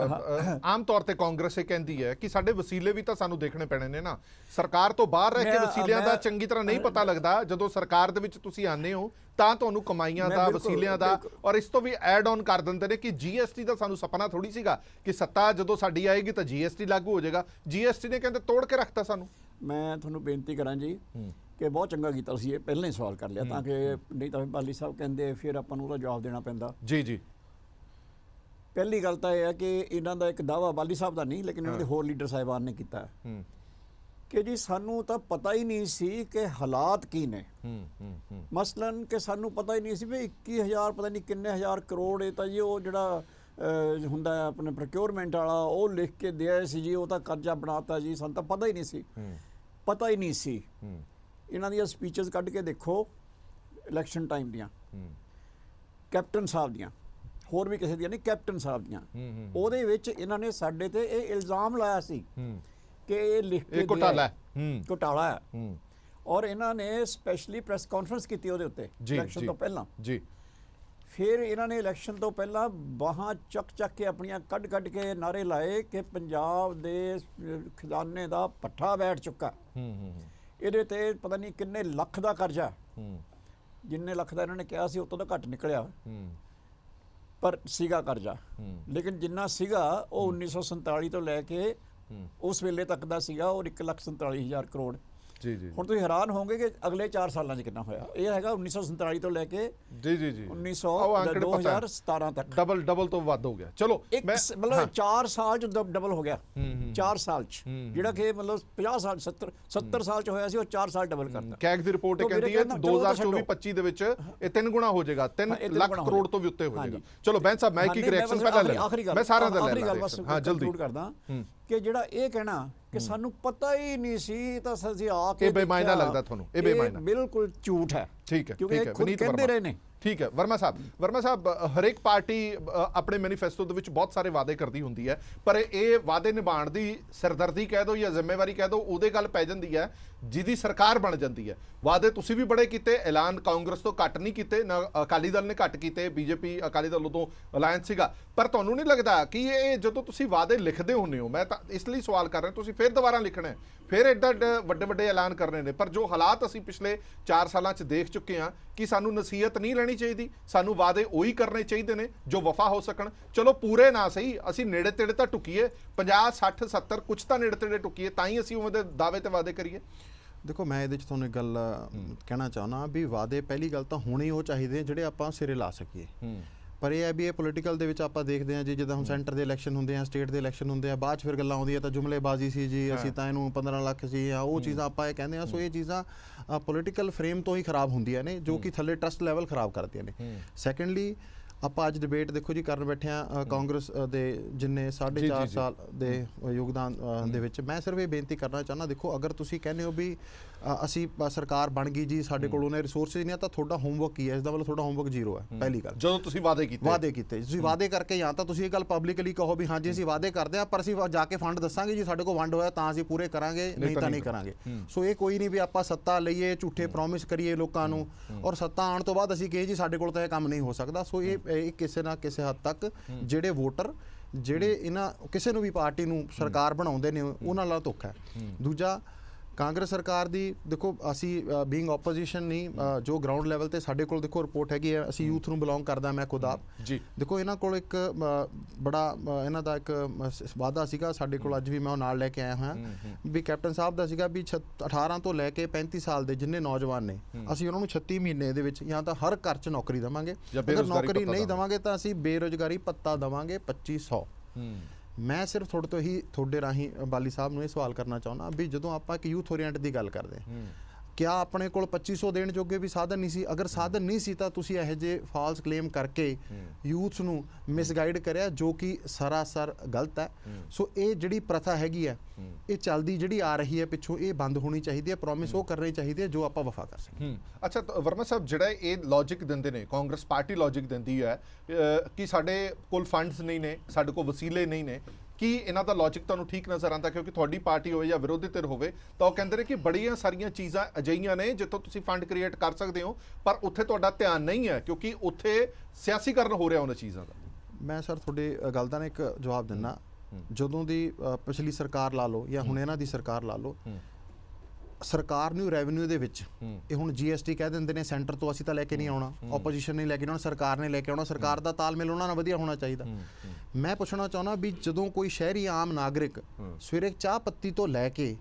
ਆਮ ਤੌਰ ਤੇ ਕਾਂਗਰਸ ਇਹ ਕਹਿੰਦੀ ਹੈ ਕਿ ਸਾਡੇ ਵਸੀਲੇ ਵੀ ਤਾਂ ਸਾਨੂੰ ਦੇਖਣੇ ਪੈਣੇ ਨੇ ਨਾ। ਸਰਕਾਰ ਤੋਂ ਬਾਹਰ ਰਹਿ ਕੇ ਵਸੀਲਿਆਂ ਦਾ ਚੰਗੀ ਤਰ੍ਹਾਂ ਨਹੀਂ ਪਤਾ ਲੱਗਦਾ। ਜਦੋਂ ਸਰਕਾਰ ਦੇ ਵਿੱਚ ਤੁਸੀਂ ਆਉਂਦੇ ਹੋ ਤਾਂ ਤੁਹਾਨੂੰ ਕਮਾਈਆਂ ਦਾ, ਵਸੀਲਿਆਂ ਦਾ, ਔਰ ਇਸ ਤੋਂ ਵੀ ਐਡ ਆਨ ਕਰ ਦਿੰਦੇ ਨੇ ਕਿ ਜੀਐਸਟੀ ਦਾ ਸਾਨੂੰ ਸੁਪਨਾ ਥੋੜੀ ਸੀਗਾ ਕਿ ਸੱਤਾ ਜਦੋਂ ਸਾਡੀ ਆਏਗੀ ਤਾਂ ਜੀਐਸਟੀ ਲਾਗੂ ਹੋ ਜਾਏਗਾ। ਜੀਐਸਟੀ ਨੇ ਕਹਿੰਦੇ ਤੋੜ ਕੇ ਰੱਖਤਾ ਸਾਨੂੰ। ਮੈਂ ਤੁਹਾਨੂੰ ਬੇਨਤੀ ਕਰਾਂ ਜੀ ਕਿ ਬਹੁਤ ਚੰਗਾ ਕੀਤਾ ਤੁਸੀਂ ਇਹ ਪਹਿਲਾਂ ਹੀ ਸਵਾਲ ਕਰ ਲਿਆ, ਤਾਂ ਕਿ ਨਹੀਂ ਤਾਂ ਬਾਲੀ ਸਾਹਿਬ ਕਹਿੰਦੇ ਫਿਰ ਆਪਾਂ ਨੂੰ ਉਹਦਾ ਜਵਾਬ ਦੇਣਾ ਪੈਂਦਾ। ਜੀ ਜੀ। ਪਹਿਲੀ ਗੱਲ ਤਾਂ ਇਹ ਹੈ ਕਿ ਇਹਨਾਂ ਦਾ ਇੱਕ ਦਾਅਵਾ ਬਾਲੀ ਸਾਹਿਬ ਦਾ ਨਹੀਂ, ਲੇਕਿਨ ਇਹਨਾਂ ਦੇ ਹੋਰ ਲੀਡਰ ਸਾਹਿਬਾਨ ਨੇ ਕੀਤਾ ਕਿ ਜੀ ਸਾਨੂੰ ਤਾਂ ਪਤਾ ਹੀ ਨਹੀਂ ਸੀ ਕਿ ਹਾਲਾਤ ਕੀ ਨੇ। ਮਸਲਨ ਕਿ ਸਾਨੂੰ ਪਤਾ ਹੀ ਨਹੀਂ ਸੀ ਵੀ 21,000 ਪਤਾ ਨਹੀਂ ਕਿੰਨੇ ਹਜ਼ਾਰ ਕਰੋੜ ਇਹ ਤਾਂ ਜੀ ਉਹ ਜਿਹੜਾ ਹੁੰਦਾ ਹੈ ਆਪਣੇ ਪ੍ਰੋਕਿਉਰਮੈਂਟ ਵਾਲਾ, ਉਹ ਲਿਖ ਕੇ ਦਿਆ ਸੀ ਜੀ, ਉਹ ਤਾਂ ਕਰਜ਼ਾ ਬਣਾਤਾ ਜੀ। ਸਾਨੂੰ ਤਾਂ ਪਤਾ ਹੀ ਨਹੀਂ ਸੀ, ਪਤਾ ਹੀ ਨਹੀਂ ਸੀ। ਇਹਨਾਂ ਦੀਆਂ ਸਪੀਚਸ ਕੱਢ ਕੇ ਦੇਖੋ ਇਲੈਕਸ਼ਨ ਟਾਈਮ ਦੀਆਂ, ਕੈਪਟਨ ਸਾਹਿਬ ਦੀਆਂ, ਹੋਰ ਵੀ ਕਿਸੇ ਦੀਆਂ ਨਹੀਂ, ਕੈਪਟਨ ਸਾਹਿਬ ਦੀਆਂ। ਉਹਦੇ ਵਿੱਚ ਇਹਨਾਂ ਨੇ ਸਾਡੇ ਤੇ ਇਹ ਇਲਜ਼ਾਮ ਲਾਇਆ ਸੀ ਕਿ ਇਹ ਲਿਖ ਕੇ ਘੁਟਾਲਾ ਹੈ। ਔਰ ਇਹਨਾਂ ਨੇ ਸਪੈਸ਼ਲੀ ਪ੍ਰੈਸ ਕਾਨਫਰੰਸ ਕੀਤੀ ਉਹਦੇ ਉੱਤੇ ਇਲੈਕਸ਼ਨ ਤੋਂ ਪਹਿਲਾਂ ਜੀ। ਫਿਰ ਇਹਨਾਂ ਨੇ ਇਲੈਕਸ਼ਨ ਤੋਂ ਪਹਿਲਾਂ ਬਾਹਾਂ ਚੱਕ ਕੇ ਆਪਣੀਆਂ ਕੱਢ ਕੇ ਨਾਰੇ ਲਾਏ ਕਿ ਪੰਜਾਬ ਦੇ ਖਜ਼ਾਨੇ ਦਾ ਪੱਠਾ ਬੈਠ ਚੁੱਕਾ, ਇਹਦੇ ਤੇ ਪਤਾ ਨਹੀਂ ਕਿੰਨੇ ਲੱਖ ਦਾ ਕਰਜ਼ਾ। ਜਿੰਨੇ ਲੱਖ ਦਾ ਇਹਨਾਂ ਨੇ ਕਿਹਾ ਸੀ ਉਤੋਂ ਤਾਂ ਘੱਟ ਨਿਕਲਿਆ, ਪਰ ਸੀਗਾ ਕਰਜ਼ਾ। ਲੇਕਿਨ ਜਿੰਨਾ ਸੀਗਾ ਉਹ 1947 ਤੋਂ ਲੈ ਕੇ ਉਸ ਵੇਲੇ ਤੱਕ ਦਾ ਸੀਗਾ, ਉਹ 1,47,000 ਕਰੋੜ। ਜੀ ਜੀ। ਹੁਣ ਤੁਸੀਂ ਹੈਰਾਨ ਹੋਵੋਗੇ ਕਿ ਅਗਲੇ 4 ਸਾਲਾਂ 'ਚ ਕਿੰਨਾ ਹੋਇਆ। ਇਹ ਹੈਗਾ 1947 ਤੋਂ ਲੈ ਕੇ ਜੀ ਜੀ ਜੀ 2017 ਤੱਕ ਡਬਲ ਤੋਂ ਵੱਧ ਹੋ ਗਿਆ। ਚਲੋ ਮਤਲਬ 4 ਸਾਲ 'ਚ ਡਬਲ ਹੋ ਗਿਆ। 4 ਸਾਲ 'ਚ ਜਿਹੜਾ ਕਿ ਮਤਲਬ 50 ਸਾਲ 70 ਸਾਲ 'ਚ ਹੋਇਆ ਸੀ, ਉਹ 4 ਸਾਲ ਡਬਲ ਕਰਤਾ। ਕੈਗ ਦੀ ਰਿਪੋਰਟ ਇਹ ਕਹਿੰਦੀ ਹੈ 2024-25 ਦੇ ਵਿੱਚ ਇਹ 3 ਗੁਣਾ ਹੋ ਜਾਏਗਾ, 3 ਲੱਖ ਕਰੋੜ ਤੋਂ ਵੀ ਉੱਤੇ ਹੋ ਜਾਏਗਾ। ਚਲੋ ਬੈਂਸ ਸਾਹਿਬ, ਮੈਂ ਇੱਕ ਰਿਐਕਸ਼ਨ ਪਹਿਲਾਂ ਲੈ, ਮੈਂ ਸਾਰਿਆਂ ਦਾ ਲੈ ਲਾਂ। ਹਾਂ ਜਲਦੀ ਕਰਦਾ ਕਿ ਜਿਹੜਾ ਇਹ ਕਹਿਣਾ ਕਿ ਸਾਨੂੰ ਪਤਾ ਹੀ ਨਹੀਂ ਸੀ ਤਾਂ ਅਸੀਂ ਆ ਕੇ ਇਹ ਬੇਮਾਇਨਾ ਲੱਗਦਾ ਤੁਹਾਨੂੰ? ਇਹ ਬੇਮਾਇਨਾ ਬਿਲਕੁਲ ਝੂਠ ਹੈ। ਠੀਕ ਹੈ, ਕਿਉਂਕਿ ਖੁਦ ਕਹਿੰਦੇ ਰਹੇ ਨੇ। ਠੀਕ ਹੈ ਵਰਮਾ ਸਾਹਿਬ, ਹਰੇਕ ਪਾਰਟੀ ਆਪਣੇ ਮੈਨੀਫੈਸਟੋ ਦੇ ਵਿੱਚ ਬਹੁਤ ਸਾਰੇ ਵਾਅਦੇ ਕਰਦੀ ਹੁੰਦੀ ਹੈ, ਪਰ ਇਹ ਵਾਅਦੇ ਨਿਭਾਉਣ ਦੀ ਸਿਰਦਰਦੀ ਕਹਿ ਦਿਓ ਜਾਂ ਜ਼ਿੰਮੇਵਾਰੀ ਕਹਿ ਦਿਓ, ਉਹਦੇ ਗੱਲ ਪੈ ਜਾਂਦੀ ਹੈ ਜਿਹਦੀ ਸਰਕਾਰ ਬਣ ਜਾਂਦੀ ਹੈ। ਵਾਅਦੇ ਤੁਸੀਂ ਵੀ ਬੜੇ ਕੀਤੇ, ਐਲਾਨ ਕਾਂਗਰਸ ਤੋਂ ਘੱਟ ਨਹੀਂ ਕੀਤੇ, ਨਾ ਅਕਾਲੀ ਦਲ ਨੇ ਘੱਟ ਕੀਤੇ। ਬੀਜੇਪੀ ਅਕਾਲੀ ਦਲ ਉਦੋਂ ਅਲਾਇੰਸ ਸੀਗਾ, ਪਰ ਤੁਹਾਨੂੰ ਨਹੀਂ ਲੱਗਦਾ ਕਿ ਇਹ ਜਦੋਂ ਤੁਸੀਂ ਵਾਅਦੇ ਲਿਖਦੇ ਹੁੰਦੇ ਹੋ, ਮੈਂ ਤਾਂ ਇਸ ਲਈ ਸਵਾਲ ਕਰ ਰਿਹਾ, ਤੁਸੀਂ ਫਿਰ ਦੁਬਾਰਾ ਲਿਖਣਾ ਹੈ, ਫਿਰ ਇੱਦਾਂ ਵੱਡੇ ਐਲਾਨ ਕਰਨੇ ਨੇ, ਪਰ ਜੋ ਹਾਲਾਤ ਅਸੀਂ ਪਿਛਲੇ 4 ਸਾਲਾਂ 'ਚ ਦੇਖ ਚੁੱਕੇ ਹਾਂ ਕਿ ਸਾਨੂੰ ਨਸੀਹਤ ਨਹੀਂ ਲੈਣੀ ਚਾਹੀਦੀ, ਸਾਨੂੰ ਵਾਅਦੇ ਉਹੀ ਕਰਨੇ ਚਾਹੀਦੇ ਨੇ ਜੋ ਵਫਾ ਹੋ ਸਕਣ। ਚਲੋ ਪੂਰੇ ਨਾ ਸਹੀ, ਅਸੀਂ ਨੇੜੇ ਤੇੜੇ ਤਾਂ ਟੁਕੀਏ, 50 60 70 ਕੁਛ ਤਾਂ ਨੇੜੇ ਤੇੜੇ ਟੁਕੀਏ, ਤਾਂ ਹੀ ਅਸੀਂ ਉਹਦੇ ਦਾਅਵੇ ਤੇ ਵਾਅਦੇ ਕਰੀਏ। ਦੇਖੋ, ਮੈਂ ਇਹਦੇ 'ਚ ਤੁਹਾਨੂੰ ਇੱਕ ਗੱਲ ਕਹਿਣਾ ਚਾਹੁੰਦਾ ਵੀ ਵਾਅਦੇ ਪਹਿਲੀ ਗੱਲ ਤਾਂ ਹੋਣੇ ਉਹ ਚਾਹੀਦੇ ਜਿਹੜੇ ਆਪਾਂ ਸਿਰੇ ਲਾ ਸਕੀਏ। ਪਰ ਇਹ ਹੈ ਵੀ ਇਹ ਪੋਲੀਟੀਕਲ ਦੇ ਵਿੱਚ ਆਪਾਂ ਦੇਖਦੇ ਹਾਂ ਜੀ, ਜਿੱਦਾਂ ਹੁਣ ਸੈਂਟਰ ਦੇ ਇਲੈਕਸ਼ਨ ਹੁੰਦੇ ਆ, ਸਟੇਟ ਦੇ ਇਲੈਕਸ਼ਨ ਹੁੰਦੇ ਆ, ਬਾਅਦ 'ਚ ਫਿਰ ਗੱਲਾਂ ਆਉਂਦੀਆਂ ਤਾਂ ਜੁਮਲੇਬਾਜ਼ੀ ਸੀ ਜੀ, ਅਸੀਂ ਤਾਂ ਇਹਨੂੰ 15 ਲੱਖ ਸੀ ਜਾਂ ਉਹ ਚੀਜ਼ਾਂ ਆਪਾਂ ਇਹ ਕਹਿੰਦੇ ਆ। ਸੋ ਇਹ ਚੀਜ਼ਾਂ ਪੋਲੀਟੀਕਲ ਫਰੇਮ ਤੋਂ ਹੀ ਖਰਾਬ ਹੁੰਦੀਆਂ ਨੇ, ਜੋ ਕਿ ਥੱਲੇ ਟਰਸਟ ਲੈਵਲ ਖਰਾਬ ਕਰਦੀਆਂ ਨੇ। ਸੈਕੰਡਲੀ, ਆਪਾਂ ਅੱਜ ਡਿਬੇਟ ਦੇਖੋ ਜੀ ਕਰਨ ਬੈਠੇ ਆ ਕਾਂਗਰਸ ਦੇ ਜਿੰਨੇ 4.5 ਸਾਲ ਦੇ ਯੋਗਦਾਨ ਦੇ ਵਿੱਚ, ਮੈਂ ਸਿਰਫ ਇਹ ਬੇਨਤੀ ਕਰਨਾ ਚਾਹੁੰਦਾ, ਦੇਖੋ ਅਗਰ ਤੁਸੀਂ ਕਹਿੰਦੇ ਹੋ ਵੀ ਅਸੀਂ ਸਰਕਾਰ ਬਣ ਗਈ ਜੀ, ਸਾਡੇ ਕੋਲ ਉਹਨੇ ਰਿਸੋਰਸਿਸ ਨਹੀਂ ਆ, ਤਾਂ ਤੁਹਾਡਾ ਹੋਮਵਰਕ ਕੀ ਹੈ? ਇਸ ਦਾ ਮਤਲਬ ਤੁਹਾਡਾ ਹੋਮਵਰਕ ਜ਼ੀਰੋ ਹੈ। ਪਹਿਲੀ ਗੱਲ, ਜਦੋਂ ਤੁਸੀਂ ਵਾਅਦੇ ਕੀਤੇ ਤੁਸੀਂ ਵਾਅਦੇ ਕਰਕੇ ਜਾਂ ਤਾਂ ਤੁਸੀਂ ਇਹ ਗੱਲ ਪਬਲਿਕਲੀ ਕਹੋ ਵੀ ਹਾਂਜੀ ਅਸੀਂ ਵਾਅਦੇ ਕਰਦੇ ਹਾਂ, ਪਰ ਅਸੀਂ ਜਾ ਕੇ ਫੰਡ ਦੱਸਾਂਗੇ ਜੀ ਸਾਡੇ ਕੋਲ ਵੰਡ ਹੋਇਆ ਤਾਂ ਅਸੀਂ ਪੂਰੇ ਕਰਾਂਗੇ, ਨਹੀਂ ਤਾਂ ਨਹੀਂ ਕਰਾਂਗੇ। ਸੋ ਇਹ ਕੋਈ ਨਹੀਂ ਵੀ ਆਪਾਂ ਸੱਤਾ ਲਈਏ, ਝੂਠੇ ਪ੍ਰੋਮਿਸ ਕਰੀਏ ਲੋਕਾਂ ਨੂੰ, ਔਰ ਸੱਤਾ ਆਉਣ ਤੋਂ ਬਾਅਦ ਅਸੀਂ ਕਹੀਏ ਜੀ ਸਾਡੇ ਕੋਲ ਤਾਂ ਇਹ ਕੰਮ ਨਹੀਂ ਹੋ ਸਕਦਾ। ਸੋ ਇਹ ਕਿਸੇ ਨਾ ਕਿਸੇ ਹੱਦ ਤੱਕ ਜਿਹੜੇ ਵੋਟਰ ਜਿਹੜੇ ਇਹਨਾਂ ਕਿਸੇ ਨੂੰ ਵੀ ਪਾਰਟੀ ਨੂੰ ਸਰਕਾਰ ਬਣਾਉਂਦੇ ਨੇ ਉਹਨਾਂ ਨਾਲ ਧੋਖਾ ਹੈ। ਦੂਜਾ, ਕਾਂਗਰਸ ਸਰਕਾਰ ਦੀ ਦੇਖੋ, ਅਸੀਂ ਬੀਇੰਗ ਆਪੋਜੀਸ਼ਨ ਨਹੀਂ, ਜੋ ਗਰਾਊਂਡ ਲੈਵਲ ਤੇ ਸਾਡੇ ਕੋਲ ਦੇਖੋ ਰਿਪੋਰਟ ਹੈਗੀ ਹੈ, ਅਸੀਂ ਯੂਥ ਨੂੰ ਬਿਲੋਂਗ ਕਰਦਾ, ਮੈਂ ਖੁਦ ਆਪ ਜੀ। ਦੇਖੋ ਇਹਨਾਂ ਕੋਲ ਇੱਕ ਬੜਾ ਇਹਨਾਂ ਦਾ ਇੱਕ ਵਾਅਦਾ ਸੀਗਾ, ਸਾਡੇ ਕੋਲ ਅੱਜ ਵੀ ਮੈਂ ਉਹ ਨਾਲ ਲੈ ਕੇ ਆਇਆ ਹੋਇਆ ਵੀ ਕੈਪਟਨ ਸਾਹਿਬ ਦਾ ਸੀਗਾ ਵੀ 18 ਤੋਂ ਲੈ ਕੇ 35 ਸਾਲ ਦੇ ਜਿੰਨੇ ਨੌਜਵਾਨ ਨੇ, ਅਸੀਂ ਉਹਨਾਂ ਨੂੰ 36 ਮਹੀਨੇ ਦੇ ਵਿੱਚ ਜਾਂ ਤਾਂ ਹਰ ਘਰ 'ਚ ਨੌਕਰੀ ਦੇਵਾਂਗੇ, ਅਗਰ ਨੌਕਰੀ ਨਹੀਂ ਦੇਵਾਂਗੇ ਤਾਂ ਅਸੀਂ ਬੇਰੁਜ਼ਗਾਰੀ ਭੱਤਾ ਦੇਵਾਂਗੇ 2500। ਮੈਂ ਸਿਰਫ ਤੁਹਾਡੇ ਰਾਹੀਂ ਬਾਲੀ ਸਾਹਿਬ ਨੂੰ ਇਹ ਸਵਾਲ ਕਰਨਾ ਚਾਹੁੰਦਾ ਵੀ ਜਦੋਂ ਆਪਾਂ ਇੱਕ ਯੂਥ ਓਰੀਐਂਟ ਦੀ ਗੱਲ ਕਰਦੇ ਹਾਂ, ਕਿਆ ਆਪਣੇ ਕੋਲ 2500 ਦੇਣ ਜੋਗੇ ਵੀ ਸਾਧਨ ਨਹੀਂ ਸੀ? ਅਗਰ ਸਾਧਨ ਨਹੀਂ ਸੀ ਤਾਂ ਤੁਸੀਂ ਇਹੋ ਜਿਹੇ ਫਾਲਸ ਕਲੇਮ ਕਰਕੇ ਯੂਥ ਨੂੰ ਮਿਸਗਾਈਡ ਕਰਿਆ, ਜੋ ਕਿ ਸਰਾਸਰ ਗਲਤ ਹੈ। ਸੋ ਇਹ ਜਿਹੜੀ ਪ੍ਰਥਾ ਹੈਗੀ ਹੈ, ਇਹ ਚੱਲਦੀ ਜਿਹੜੀ ਆ ਰਹੀ ਹੈ ਪਿੱਛੋਂ, ਇਹ ਬੰਦ ਹੋਣੀ ਚਾਹੀਦੀ ਹੈ। ਪ੍ਰੋਮਿਸ ਉਹ ਕਰਨੀ ਚਾਹੀਦੀ ਹੈ ਜੋ ਆਪਾਂ ਵਫਾ ਕਰ ਸਕੀਏ। ਅੱਛਾ, ਵਰਮਾ ਸਾਹਿਬ, ਜਿਹੜਾ ਇਹ ਲੌਜਿਕ ਦਿੰਦੇ ਨੇ, ਕਾਂਗਰਸ ਪਾਰਟੀ ਲੌਜਿਕ ਦਿੰਦੀ ਹੈ ਕਿ ਸਾਡੇ ਕੋਲ ਫੰਡਸ ਨਹੀਂ ਨੇ, ਸਾਡੇ ਕੋਲ ਵਸੀਲੇ ਨਹੀਂ ਨੇ, ਕੀ ਇਹਨਾਂ ਦਾ ਲੌਜਿਕ ਤੁਹਾਨੂੰ ਠੀਕ ਨਜ਼ਰ ਆਉਂਦਾ? ਕਿਉਂਕਿ ਤੁਹਾਡੀ ਪਾਰਟੀ ਹੋਵੇ ਜਾਂ ਵਿਰੋਧੀ ਧਿਰ ਹੋਵੇ ਤਾਂ ਉਹ ਕਹਿੰਦੇ ਨੇ ਕਿ ਬੜੀਆਂ ਸਾਰੀਆਂ ਚੀਜ਼ਾਂ ਅਜਿਹੀਆਂ ਨੇ ਜਿੱਥੋਂ ਤੁਸੀਂ ਫੰਡ ਕ੍ਰੀਏਟ ਕਰ ਸਕਦੇ ਹੋ, ਪਰ ਉੱਥੇ ਤੁਹਾਡਾ ਧਿਆਨ ਨਹੀਂ ਹੈ ਕਿਉਂਕਿ ਉੱਥੇ ਸਿਆਸੀਕਰਨ ਹੋ ਰਿਹਾ ਉਹਨਾਂ ਚੀਜ਼ਾਂ ਦਾ। ਮੈਂ ਸਰ ਤੁਹਾਡੀ ਗੱਲ ਦਾ ਇੱਕ ਜਵਾਬ ਦਿੰਦਾ। ਜਦੋਂ ਦੀ ਪਿਛਲੀ ਸਰਕਾਰ ਲਾ ਲਓ ਜਾਂ ਹੁਣ ਇਹਨਾਂ ਦੀ ਸਰਕਾਰ ਲਾ ਲਓ, ਸਰਕਾਰ ਨੂੰ ਰੈਵਨਿਊ ਦੇ ਵਿੱਚ ਇਹ ਹੁਣ GST ਕਹਿ ਦਿੰਦੇ ਨੇ, ਸੈਂਟਰ ਤੋਂ ਅਸੀਂ ਤਾਂ ਲੈ ਕੇ ਨਹੀਂ ਆਉਣਾ, ਆਪੋਜੀਸ਼ਨ ਨੇ ਲੈ ਕੇ ਆਉਣਾ, ਸਰਕਾਰ ਨੇ ਲੈ ਕੇ ਆਉਣਾ। ਸਰਕਾਰ ਦਾ ਤਾਲਮੇਲ ਉਹਨਾਂ ਨਾਲ ਵਧੀਆ ਹੋਣਾ ਚਾਹੀਦਾ। ਮੈਂ ਪੁੱਛਣਾ ਚਾਹੁੰਦਾ ਵੀ ਜਦੋਂ ਕੋਈ ਸ਼ਹਿਰੀ ਆਮ ਨਾਗਰਿਕ ਸਵੇਰੇ ਚਾਹ ਪੱਤੀ ਤੋਂ ਲੈ ਕੇ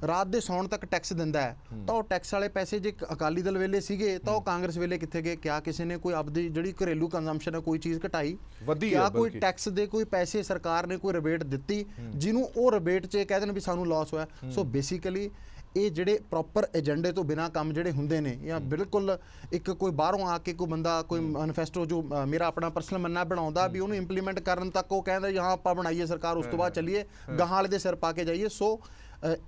ਰਾਤ ਦੇ ਸੌਣ ਤੱਕ ਟੈਕਸ ਦਿੰਦਾ ਹੈ, ਤਾਂ ਉਹ ਟੈਕਸ ਵਾਲੇ ਪੈਸੇ ਜੇ ਅਕਾਲੀ ਦਲ ਵੇਲੇ ਸੀਗੇ ਤਾਂ ਉਹ ਕਾਂਗਰਸ ਵੇਲੇ ਕਿੱਥੇ ਗਏ? ਕਿਆ ਕਿਸੇ ਨੇ ਕੋਈ ਆਪਦੀ ਜਿਹੜੀ ਘਰੇਲੂ ਕੰਜ਼ੰਪਸ਼ਨ ਹੈ ਕੋਈ ਚੀਜ਼ ਘਟਾਈ? ਕਿਆ ਕੋਈ ਟੈਕਸ ਦੇ ਕੋਈ ਪੈਸੇ ਸਰਕਾਰ ਨੇ ਕੋਈ ਰਿਬੇਟ ਦਿੱਤੀ ਜਿਹਨੂੰ ਉਹ ਰਿਬੇਟ 'ਚ ਕਹਿ ਦੇਣ ਵੀ ਸਾਨੂੰ ਲਾਸ ਹੋਇਆ? ਸੋ ਬੇਸਿਕਲੀ ਇਹ ਜਿਹੜੇ ਪ੍ਰੋਪਰ ਏਜੰਡੇ ਤੋਂ ਬਿਨਾਂ ਕੰਮ ਜਿਹੜੇ ਹੁੰਦੇ ਨੇ, ਜਾਂ ਬਿਲਕੁਲ ਇੱਕ ਕੋਈ ਬਾਹਰੋਂ ਆ ਕੇ ਕੋਈ ਬੰਦਾ ਕੋਈ ਮੈਨੀਫੈਸਟੋ ਜੋ ਮੇਰਾ ਆਪਣਾ ਪਰਸਨਲ ਮੰਨਣਾ ਬਣਾਉਂਦਾ ਵੀ ਉਹਨੂੰ ਇੰਪਲੀਮੈਂਟ ਕਰਨ ਤੱਕ ਉਹ ਕਹਿੰਦਾ ਹਾਂ ਆਪਾਂ ਬਣਾਈਏ ਸਰਕਾਰ, ਉਸ ਤੋਂ ਬਾਅਦ ਚੱਲੀਏ ਗਾਹਾਂ ਵਾਲੇ ਦੇ ਸਿਰ ਪਾ ਕੇ ਜਾਈਏ। ਸੋ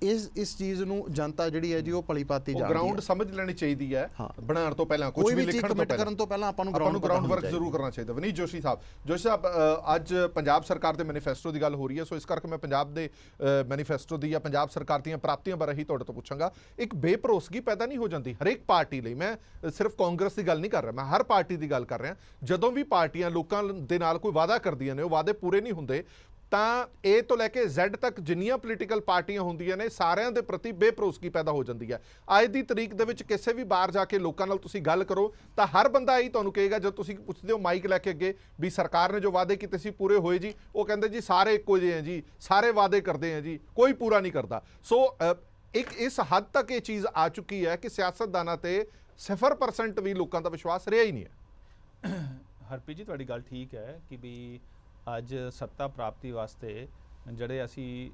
ਇਸ ਚੀਜ਼ ਨੂੰ ਜਨਤਾ ਜਿਹੜੀ ਹੈ ਜੀ ਉਹ ਭਲੀ ਭਾਂਤੀ ਜਾਣਦੀ ਹੈ। ਗਰਾਊਂਡ ਸਮਝ ਲੈਣੀ ਚਾਹੀਦੀ ਹੈ ਬਣਾਉਣ ਤੋਂ ਪਹਿਲਾਂ, ਕੁਝ ਵੀ ਲਿਖਣ ਤੋਂ ਪਹਿਲਾਂ ਆਪਾਂ ਨੂੰ ਗਰਾਊਂਡ ਵਰਕ ਜ਼ਰੂਰ ਕਰਨਾ ਚਾਹੀਦਾ। ਵਨੀਤ ਜੋਸ਼ੀ ਸਾਹਿਬ, ਅੱਜ ਪੰਜਾਬ ਸਰਕਾਰ ਦੇ ਮੈਨੀਫੈਸਟੋ ਦੀ ਗੱਲ ਹੋ ਰਹੀ ਹੈ, ਸੋ ਇਸ ਕਰਕੇ ਮੈਂ ਪੰਜਾਬ ਦੇ ਮੈਨੀਫੈਸਟੋ ਦੀ ਜਾਂ ਪੰਜਾਬ ਸਰਕਾਰ ਦੀਆਂ ਪ੍ਰਾਪਤੀਆਂ ਬਾਰੇ ਹੀ ਤੁਹਾਡੇ ਤੋਂ ਪੁੱਛਾਂਗਾ। ਇੱਕ ਬੇਭਰੋਸਗੀ ਪੈਦਾ ਨਹੀਂ ਹੋ ਜਾਂਦੀ ਹਰੇਕ ਪਾਰਟੀ ਲਈ? ਮੈਂ ਸਿਰਫ ਕਾਂਗਰਸ ਦੀ ਗੱਲ ਨਹੀਂ ਕਰ ਰਿਹਾ, ਮੈਂ ਹਰ ਪਾਰਟੀ ਦੀ ਗੱਲ ਕਰ ਰਿਹਾ। ਜਦੋਂ ਵੀ ਪਾਰਟੀਆਂ ਲੋਕਾਂ ਦੇ ਨਾਲ ਕੋਈ ਵਾਅਦਾ ਕਰਦੀਆਂ ਨੇ, ਉਹ ਵਾਅਦੇ ਪੂਰੇ ਨਹੀਂ ਹੁੰਦੇ, ਤਾਂ A ਤੋਂ ਲੈ ਕੇ Z ਤੱਕ ਜਿੰਨੀਆਂ ਪੋਲੀਟੀਕਲ ਪਾਰਟੀਆਂ ਹੁੰਦੀਆਂ ਨੇ, ਸਾਰਿਆਂ ਦੇ ਪ੍ਰਤੀ ਬੇਭਰੋਸਗੀ ਪੈਦਾ ਹੋ ਜਾਂਦੀ ਹੈ। ਅੱਜ ਦੀ ਤਰੀਕ ਦੇ ਵਿੱਚ ਕਿਸੇ ਵੀ ਬਾਹਰ ਜਾ ਕੇ ਲੋਕਾਂ ਨਾਲ ਤੁਸੀਂ ਗੱਲ ਕਰੋ ਤਾਂ ਹਰ ਬੰਦਾ ਇਹੀ ਤੁਹਾਨੂੰ ਕਹੇਗਾ, ਜਦ ਤੁਸੀਂ ਪੁੱਛਦੇ ਹੋ ਮਾਈਕ ਲੈ ਕੇ ਅੱਗੇ ਵੀ ਸਰਕਾਰ ਨੇ ਜੋ ਵਾਅਦੇ ਕੀਤੇ ਸੀ ਪੂਰੇ ਹੋਏ ਜੀ, ਉਹ ਕਹਿੰਦੇ ਜੀ ਸਾਰੇ ਇੱਕੋ ਜਿਹੇ ਆ ਜੀ, ਸਾਰੇ ਵਾਅਦੇ ਕਰਦੇ ਆ ਜੀ, ਕੋਈ ਪੂਰਾ ਨਹੀਂ ਕਰਦਾ। ਸੋ ਇੱਕ ਇਸ ਹੱਦ ਤੱਕ ਇਹ ਚੀਜ਼ ਆ ਚੁੱਕੀ ਹੈ ਕਿ ਸਿਆਸਤਦਾਨਾਂ ਤੇ 0% ਵੀ ਲੋਕਾਂ ਦਾ ਵਿਸ਼ਵਾਸ ਰਿਹਾ ਹੀ ਨਹੀਂ ਹੈ। ਹਰਪ੍ਰੀਤ ਜੀ, ਤੁਹਾਡੀ ਗੱਲ ਠੀਕ ਹੈ ਕਿ ਵੀ ਅੱਜ ਸੱਤਾ ਪ੍ਰਾਪਤੀ ਵਾਸਤੇ ਜਿਹੜੇ ਅਸੀਂ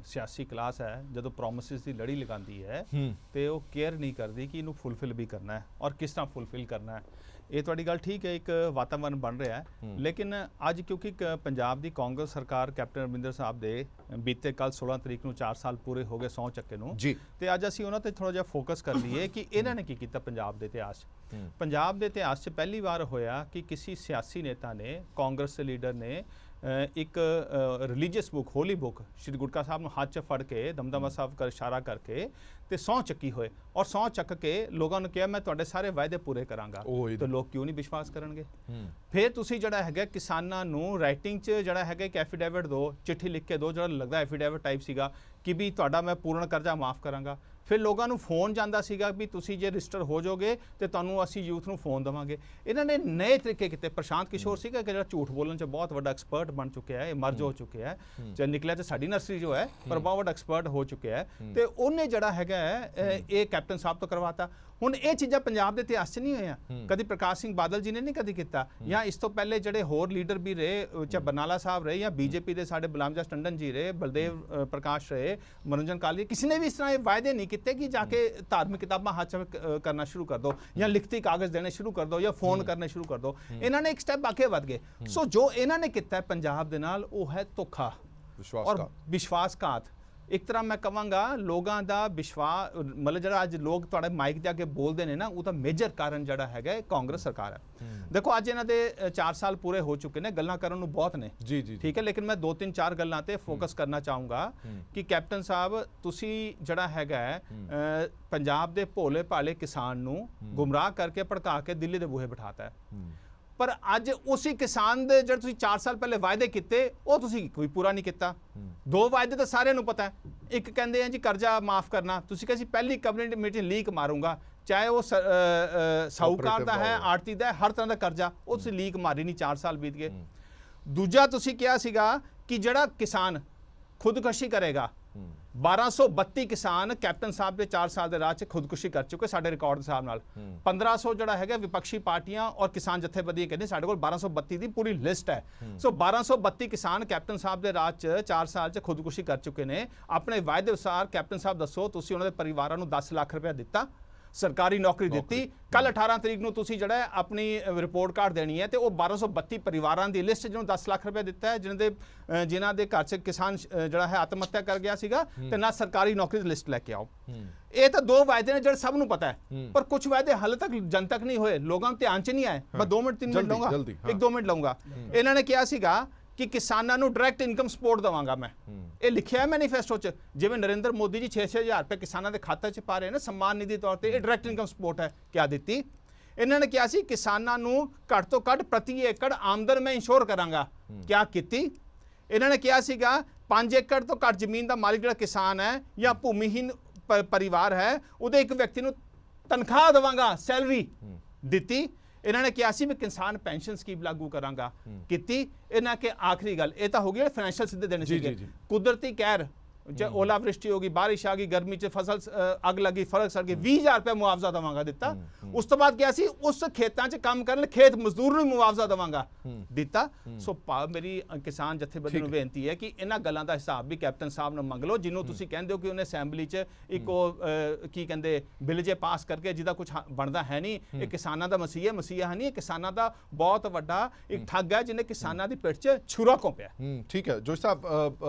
ਸਿਆਸੀ ਕਲਾਸ ਹੈ, ਜਦੋਂ ਪ੍ਰੋਮਿਸਿਸ ਦੀ ਲੜੀ ਲਗਾਉਂਦੀ ਹੈ ਤੇ ਉਹ ਕੇਅਰ ਨਹੀਂ ਕਰਦੀ ਕਿ ਇਹਨੂੰ ਫੁੱਲਫਿਲ ਵੀ ਕਰਨਾ ਹੈ ਔਰ ਕਿਸ ਤਰ੍ਹਾਂ ਫੁੱਲਫਿਲ ਕਰਨਾ ਹੈ। ਇਹ ਤੁਹਾਡੀ ਗੱਲ ਠੀਕ ਹੈ, ਇੱਕ ਵਾਤਾਵਰਨ ਬਣ ਰਿਹਾ ਹੈ। ਲੇਕਿਨ ਅੱਜ ਕਿਉਂਕਿ ਪੰਜਾਬ ਦੀ ਕਾਂਗਰਸ ਸਰਕਾਰ ਕੈਪਟਨ ਅਮਰਿੰਦਰ ਸਾਹਿਬ ਦੇ ਬੀਤੇ ਕੱਲ 16 ਤਰੀਕ ਨੂੰ 4 ਸਾਲ ਪੂਰੇ ਹੋ ਗਏ ਸਹੁੰ ਚੱਕੇ ਨੂੰ, ਤੇ ਅੱਜ ਅਸੀਂ ਉਹਨਾਂ ਤੇ ਥੋੜਾ ਜਿਹਾ ਫੋਕਸ ਕਰ ਲਈਏ ਕਿ ਇਹਨਾਂ ਨੇ ਕੀ ਕੀਤਾ ਪੰਜਾਬ ਦੇ ਇਤਿਹਾਸ 'ਚ। ਪੰਜਾਬ ਦੇ ਇਤਿਹਾਸ 'ਚ ਪਹਿਲੀ ਵਾਰ ਹੋਇਆ ਕਿ ਕਿਸੇ ਸਿਆਸੀ ਨੇਤਾ ਨੇ, ਕਾਂਗਰਸ ਦੇ ਲੀਡਰ ਨੇ ਇੱਕ ਰਿਲੀਜੀਅਸ ਬੁੱਕ, ਹੋਲੀ ਬੁੱਕ ਸ਼੍ਰੀ ਗੁਟਕਾ ਸਾਹਿਬ ਨੂੰ ਹੱਥ 'ਚ ਫੜ ਕੇ ਦਮਦਮਾ ਸਾਹਿਬ ਕਰ ਇਸ਼ਾਰਾ ਕਰਕੇ ਤੇ ਸਹੁੰ ਚੱਕੀ ਹੋਏ ਔਰ ਸਹੁੰ ਚੱਕ ਕੇ ਲੋਕਾਂ ਨੂੰ ਕਿਹਾ ਮੈਂ ਤੁਹਾਡੇ ਸਾਰੇ ਵਾਅਦੇ ਪੂਰੇ ਕਰਾਂਗਾ। ਤੇ ਲੋਕ ਕਿਉਂ ਨਹੀਂ ਵਿਸ਼ਵਾਸ ਕਰਨਗੇ? ਫਿਰ ਤੁਸੀਂ ਜਿਹੜਾ ਹੈਗਾ ਕਿਸਾਨਾਂ ਨੂੰ ਰਾਈਟਿੰਗ 'ਚ ਜਿਹੜਾ ਹੈਗਾ ਇੱਕ ਐਫੀਡੇਵਿਟ ਦਿਓ, ਚਿੱਠੀ ਲਿਖ ਕੇ ਦਿਓ, ਜਿਹੜਾ ਲੱਗਦਾ ਐਫੀਡੇਵਿਟ ਟਾਈਪ ਸੀਗਾ ਕਿ ਵੀ ਤੁਹਾਡਾ ਮੈਂ ਪੂਰਨ ਕਰਜ਼ਾ ਮਾਫ ਕਰਾਂਗਾ। ਫਿਰ ਲੋਕਾਂ ਨੂੰ ਫੋਨ ਜਾਂਦਾ ਸੀਗਾ ਵੀ ਤੁਸੀਂ ਜੇ ਰਜਿਸਟਰ ਹੋ ਜਾਓਗੇ ਤੇ ਤੁਹਾਨੂੰ ਅਸੀਂ ਯੂਥ ਨੂੰ ਫੋਨ ਦੇਵਾਂਗੇ। ਇਹਨਾਂ ਨੇ ਨਵੇਂ ਤਰੀਕੇ ਕੀਤੇ। ਪ੍ਰਸ਼ਾਂਤ ਕਿਸ਼ੋਰ ਸੀਗਾ ਕਿ ਜਿਹੜਾ ਝੂਠ ਬੋਲਣ 'ਚ ਬਹੁਤ ਵੱਡਾ ਐਕਸਪਰਟ ਬਣ ਚੁੱਕਿਆ ਹੈ, ਇਹ ਮਰਜ ਹੋ ਚੁੱਕਿਆ ਹੈ, ਜੇ ਨਿਕਲਿਆ ਤੇ ਸਾਡੀ ਨਰਸਰੀ ਜੋ ਹੈ, ਪਰ ਬਹੁਤ ਵੱਡਾ ਐਕਸਪਰਟ ਹੋ ਚੁੱਕਿਆ ਹੈ। ਤੇ ਉਹਨੇ ਜਿਹੜਾ ਹੈਗਾ ਇਹ ਕੈਪਟਨ ਸਾਹਿਬ ਤੋਂ ਕਰਵਾਤਾ। ਹੁਣ ਇਹ ਚੀਜ਼ਾਂ ਪੰਜਾਬ ਦੇ ਇਤਿਹਾਸ 'ਚ ਨਹੀਂ ਹੋਈਆਂ ਕਦੀ। ਪ੍ਰਕਾਸ਼ ਸਿੰਘ ਬਾਦਲ ਜੀ ਨੇ ਨਹੀਂ ਕਦੀ ਕੀਤਾ, ਜਾਂ ਇਸ ਤੋਂ ਪਹਿਲੇ ਜਿਹੜੇ ਹੋਰ ਲੀਡਰ ਵੀ ਰਹੇ, ਚਾਹੇ ਬਰਨਾਲਾ ਸਾਹਿਬ ਰਹੇ ਜਾਂ BJP ਦੇ ਸਾਡੇ ਬਲਰਾਮਦਾਸ ਟੰਡਨ ਜੀ ਰਹੇ, ਬਲਦੇਵ ਪ੍ਰਕਾਸ਼ ਰਹੇ, ਮਨੋਰੰਜਨ ਕਾਲੀ, ਕਿਸੇ ਨੇ ਵੀ ਇਸ ਤਰ੍ਹਾਂ ਇਹ ਵਾਅਦੇ ਨਹੀਂ ਕੀਤੇ ਕਿ ਜਾ ਕੇ ਧਾਰਮਿਕ ਕਿਤਾਬਾਂ ਹੱਥ 'ਚ ਕਰਨਾ ਸ਼ੁਰੂ ਕਰ ਦਿਓ ਜਾਂ ਲਿਖਤੀ ਕਾਗਜ਼ ਦੇਣੇ ਸ਼ੁਰੂ ਕਰ ਦਿਓ ਜਾਂ ਫੋਨ ਕਰਨੇ ਸ਼ੁਰੂ ਕਰ ਦਿਓ। ਇਹਨਾਂ ਨੇ ਇੱਕ ਸਟੈਪ ਅੱਗੇ ਵੱਧ ਗਏ। ਸੋ ਜੋ ਇਹਨਾਂ ਨੇ ਕੀਤਾ ਪੰਜਾਬ ਦੇ ਨਾਲ ਉਹ ਹੈ ਧੋਖਾ ਔਰ ਵਿਸ਼ਵਾਸਘਾਤ। ਇੱਕ ਤਰ੍ਹਾਂ ਮੈਂ ਕਹਾਂਗਾ ਲੋਕਾਂ ਦਾ ਵਿਸ਼ਵਾਸ, ਮਤਲਬ ਜਿਹੜਾ ਅੱਜ ਲੋਕ ਤੁਹਾਡੇ ਮਾਈਕ ਦੇ ਅੱਗੇ ਬੋਲਦੇ ਨੇ ਨਾ, ਉਹਦਾ ਮੇਜਰ ਕਾਰਨ ਜਿਹੜਾ ਹੈਗਾ ਕਾਂਗਰਸ ਸਰਕਾਰ ਹੈ। ਦੇਖੋ ਅੱਜ ਇਹਨਾਂ ਦੇ 4 ਸਾਲ ਪੂਰੇ ਹੋ ਚੁੱਕੇ ਨੇ, ਗੱਲਾਂ ਕਰਨ ਨੂੰ ਬਹੁਤ ਨੇ ਜੀ, ਠੀਕ ਹੈ, ਲੇਕਿਨ ਮੈਂ 2-3-4 ਗੱਲਾਂ ਤੇ ਫੋਕਸ ਕਰਨਾ ਚਾਹੂੰਗਾ ਕਿ ਕੈਪਟਨ ਸਾਹਿਬ ਤੁਸੀਂ ਜਿਹੜਾ ਹੈਗਾ ਪੰਜਾਬ ਦੇ ਭੋਲੇ ਭਾਲੇ ਕਿਸਾਨ ਨੂੰ ਗੁੰਮਰਾਹ ਕਰਕੇ ਭੜਕਾ ਕੇ ਦਿੱਲੀ ਦੇ ਬੂਹੇ ਬਿਠਾਤਾ ਹੈ। ਪਰ ਅੱਜ ਉਸੇ ਕਿਸਾਨ ਦੇ ਜਿਹੜੇ ਤੁਸੀਂ 4 ਸਾਲ ਪਹਿਲੇ ਵਾਅਦੇ ਕੀਤੇ ਉਹ ਤੁਸੀਂ ਕੋਈ ਪੂਰਾ ਨਹੀਂ ਕੀਤਾ। 2 ਵਾਅਦੇ ਤਾਂ ਸਾਰਿਆਂ ਨੂੰ ਪਤਾ ਹੈ। ਇੱਕ ਕਹਿੰਦੇ ਆ ਜੀ ਕਰਜ਼ਾ ਮਾਫ ਕਰਨਾ, ਤੁਸੀਂ ਕਿਹਾ ਸੀ ਪਹਿਲੀ ਕੈਬਨਿਟ ਮੀਟਿੰਗ ਲੀਕ ਮਾਰੂੰਗਾ, ਚਾਹੇ ਉਹ ਸਾਹੂਕਾਰ ਦਾ ਹੈ, ਆੜਤੀ ਦਾ ਹੈ, ਹਰ ਤਰ੍ਹਾਂ ਦਾ ਕਰਜ਼ਾ ਉਹ ਤੁਸੀਂ ਲੀਕ ਮਾਰੀ ਨਹੀਂ, 4 ਸਾਲ ਬੀਤ ਗਏ। ਦੂਜਾ ਤੁਸੀਂ ਕਿਹਾ ਸੀਗਾ ਕਿ ਜਿਹੜਾ ਕਿਸਾਨ ਖੁਦਕੁਸ਼ੀ ਕਰੇਗਾ 1232 ਕਿਸਾਨ ਕੈਪਟਨ ਸਾਹਿਬ ਦੇ 4 ਸਾਲ ਦੇ ਰਾਹ 'ਚ ਖੁਦਕੁਸ਼ੀ ਕਰ ਚੁੱਕੇ ਸਾਡੇ ਰਿਕਾਰਡ ਦੇ ਹਿਸਾਬ ਨਾਲ। 1500 ਜਿਹੜਾ ਹੈਗਾ ਵਿਪਕਸ਼ੀ ਪਾਰਟੀਆਂ ਔਰ ਕਿਸਾਨ ਜਥੇਬੰਦੀਆਂ ਕਹਿੰਦੇ ਸਾਡੇ ਕੋਲ 1232 ਦੀ ਪੂਰੀ ਲਿਸਟ ਹੈ। ਸੋ 1232 ਕਿਸਾਨ ਕੈਪਟਨ ਸਾਹਿਬ ਦੇ ਰਾਹ 'ਚ 4 ਸਾਲ 'ਚ ਖੁਦਕੁਸ਼ੀ ਕਰ ਚੁੱਕੇ ਨੇ। ਆਪਣੇ ਵਾਅਦੇ ਅਨੁਸਾਰ ਕੈਪਟਨ ਸਾਹਿਬ ਦੱਸੋ, ਤੁਸੀਂ ਉਹਨਾਂ ਦੇ ਪਰਿਵਾਰਾਂ ਨੂੰ 10 ਲੱਖ ਰੁਪਏ ਦਿੱਤਾ, ਸਰਕਾਰੀ ਨੌਕਰੀ ਦਿੱਤੀ। ਕੱਲ 18 ਤਰੀਕ ਨੂੰ ਤੁਸੀਂ ਜਿਹੜਾ ਆਪਣੀ ਰਿਪੋਰਟ ਕਾਰਡ ਦੇਣੀ ਹੈ ਤੇ ਉਹ 1232 ਪਰਿਵਾਰਾਂ ਦੀ ਲਿਸਟ ਜਿਹਨੂੰ 10 ਲੱਖ ਰੁਪਏ ਦਿੱਤਾ ਹੈ, ਜਿਨ੍ਹਾਂ ਦੇ ਘਰ 'ਚ ਕਿਸਾਨ ਜਿਹੜਾ ਹੈ ਆਤਮ ਹੱਤਿਆ ਕਰ ਗਿਆ ਸੀਗਾ, ਤੇ ਨਾ ਸਰਕਾਰੀ ਨੌਕਰੀ ਦੀ ਲਿਸਟ ਲੈ ਕੇ ਆਓ। ਇਹ ਤਾਂ 2 ਵਾਅਦੇ ਨੇ ਜਿਹੜੇ ਸਭ ਨੂੰ ਪਤਾ ਹੈ, ਪਰ ਕੁਝ ਵਾਅਦੇ ਹਾਲੇ ਤੱਕ ਜਨਤਕ ਨਹੀਂ ਹੋਏ, ਲੋਕਾਂ ਦੇ ਧਿਆਨ 'ਚ ਨਹੀਂ ਆਏ। ਮੈਂ 2 ਮਿੰਟ 3 ਮਿੰਟ ਲਵਾਂਗਾ, 1-2 ਮਿੰਟ ਲਵਾਂਗਾ। ਇਹਨਾਂ ਨੇ ਕਿਹਾ ਸੀਗਾ ਕਿ ਕਿਸਾਨਾਂ ਨੂੰ ਡਾਇਰੈਕਟ ਇਨਕਮ ਸਪੋਰਟ ਦਵਾਂਗਾ ਮੈਂ। ਇਹ ਲਿਖਿਆ ਹੈ ਮੈਨੀਫੈਸਟੋ 'ਚ, ਜਿਵੇਂ ਨਰਿੰਦਰ ਮੋਦੀ ਜੀ 6-6 ਹਜ਼ਾਰ ਰੁਪਏ ਕਿਸਾਨਾਂ ਦੇ ਖਾਤੇ 'ਚ ਪਾ ਰਹੇ ਨੇ ਸਨਮਾਨ ਨਿਧੀ ਤੌਰ ਤੇ, ਇਹ ਡਾਇਰੈਕਟ ਇਨਕਮ ਸਪੋਰਟ ਹੈ। ਕਿਆ ਦਿੱਤੀ ਇਹਨਾਂ ਨੇ? ਕਿਹਾ ਸੀ ਕਿਸਾਨਾਂ ਨੂੰ ਘੱਟ ਤੋਂ ਘੱਟ ਪ੍ਰਤੀ ਏਕੜ ਆਮਦਨ ਮੈਂ ਇੰਸ਼ੋਰ ਕਰਾਂਗਾ। ਕਿਆ ਕੀਤੀ ਇਹਨਾਂ ਨੇ? ਕਿਹਾ ਸੀਗਾ 5 ਏਕੜ ਤੋਂ ਘੱਟ ਜ਼ਮੀਨ ਦਾ ਮਾਲਿਕ ਜਿਹੜਾ ਕਿਸਾਨ ਹੈ ਜਾਂ ਭੂਮੀਹੀਨ ਪਰਿਵਾਰ ਹੈ, ਉਹਦੇ ਇੱਕ ਵਿਅਕਤੀ ਨੂੰ ਤਨਖਾਹ ਦੇਵਾਂਗਾ, ਸੈਲਰੀ ਦਿੱਤੀ। ਇਹਨਾਂ ਨੇ ਕਿਹਾ ਸੀ ਮੈਂ ਕਿਸਾਨ ਪੈਨਸ਼ਨ ਸਕੀਮ ਲਾਗੂ ਕਰਾਂਗਾ, ਕੀਤੀ। ਇਹਨਾਂ ਕੇ ਆਖਰੀ ਗੱਲ ਇਹ ਤਾਂ ਹੋ ਗਈ ਫਾਈਨੈਂਸ਼ੀਅਲ ਸਿੱਧੇ ਦੇਣੇ ਸੀਗੇ। ਕੁਦਰਤੀ ਕਹਿਰ, ਜੇ ओलावृष्टि होगी, बारिश आ गई, गर्मी च फसल अग लगी, फर्क सड़ गई, 20,000 रुपये मुआवजा देवांगा दिता। उस तो बाद क्या सी उस खेतां च काम करन खेत मजदूर ਨੂੰ मुआवजा देवांगा दिता। सो मेरी किसान जथेबंदी ਨੂੰ ਬੇਨਤੀ ਹੈ ਕਿ ਇਹਨਾਂ ਗੱਲਾਂ ਦਾ ਹਿਸਾਬ ਵੀ ਕੈਪਟਨ ਸਾਹਿਬ ਨੂੰ ਮੰਗ ਲਓ, ਜਿਹਨੂੰ ਤੁਸੀਂ ਕਹਿੰਦੇ ਹੋ ਕਿ ਉਹਨੇ ਅਸੈਂਬਲੀ 'ਚ ਇੱਕ ਉਹ ਕੀ ਕਹਿੰਦੇ ਬਿੱਲ ਜੇ ਪਾਸ ਕਰਕੇ ਜਿਹਦਾ ਕੁਝ ਬਣਦਾ ਹੈ ਨਹੀਂ। ਇਹ ਕਿਸਾਨਾਂ ਦਾ ਮਸੀਹਾ ਹੈ ਨਹੀਂ, ਇਹ ਕਿਸਾਨਾਂ ਦਾ ਬਹੁਤ ਵੱਡਾ ਇੱਕ ਠੱਗ ਹੈ ਜਿਹਨੇ ਕਿਸਾਨਾਂ ਦੀ ਪਿੱਠ 'ਚ ਛੁਰਾ ਘੋਂਪਿਆ। ਠੀਕ ਹੈ ਜੋਸ਼ ਸਾਹਿਬ,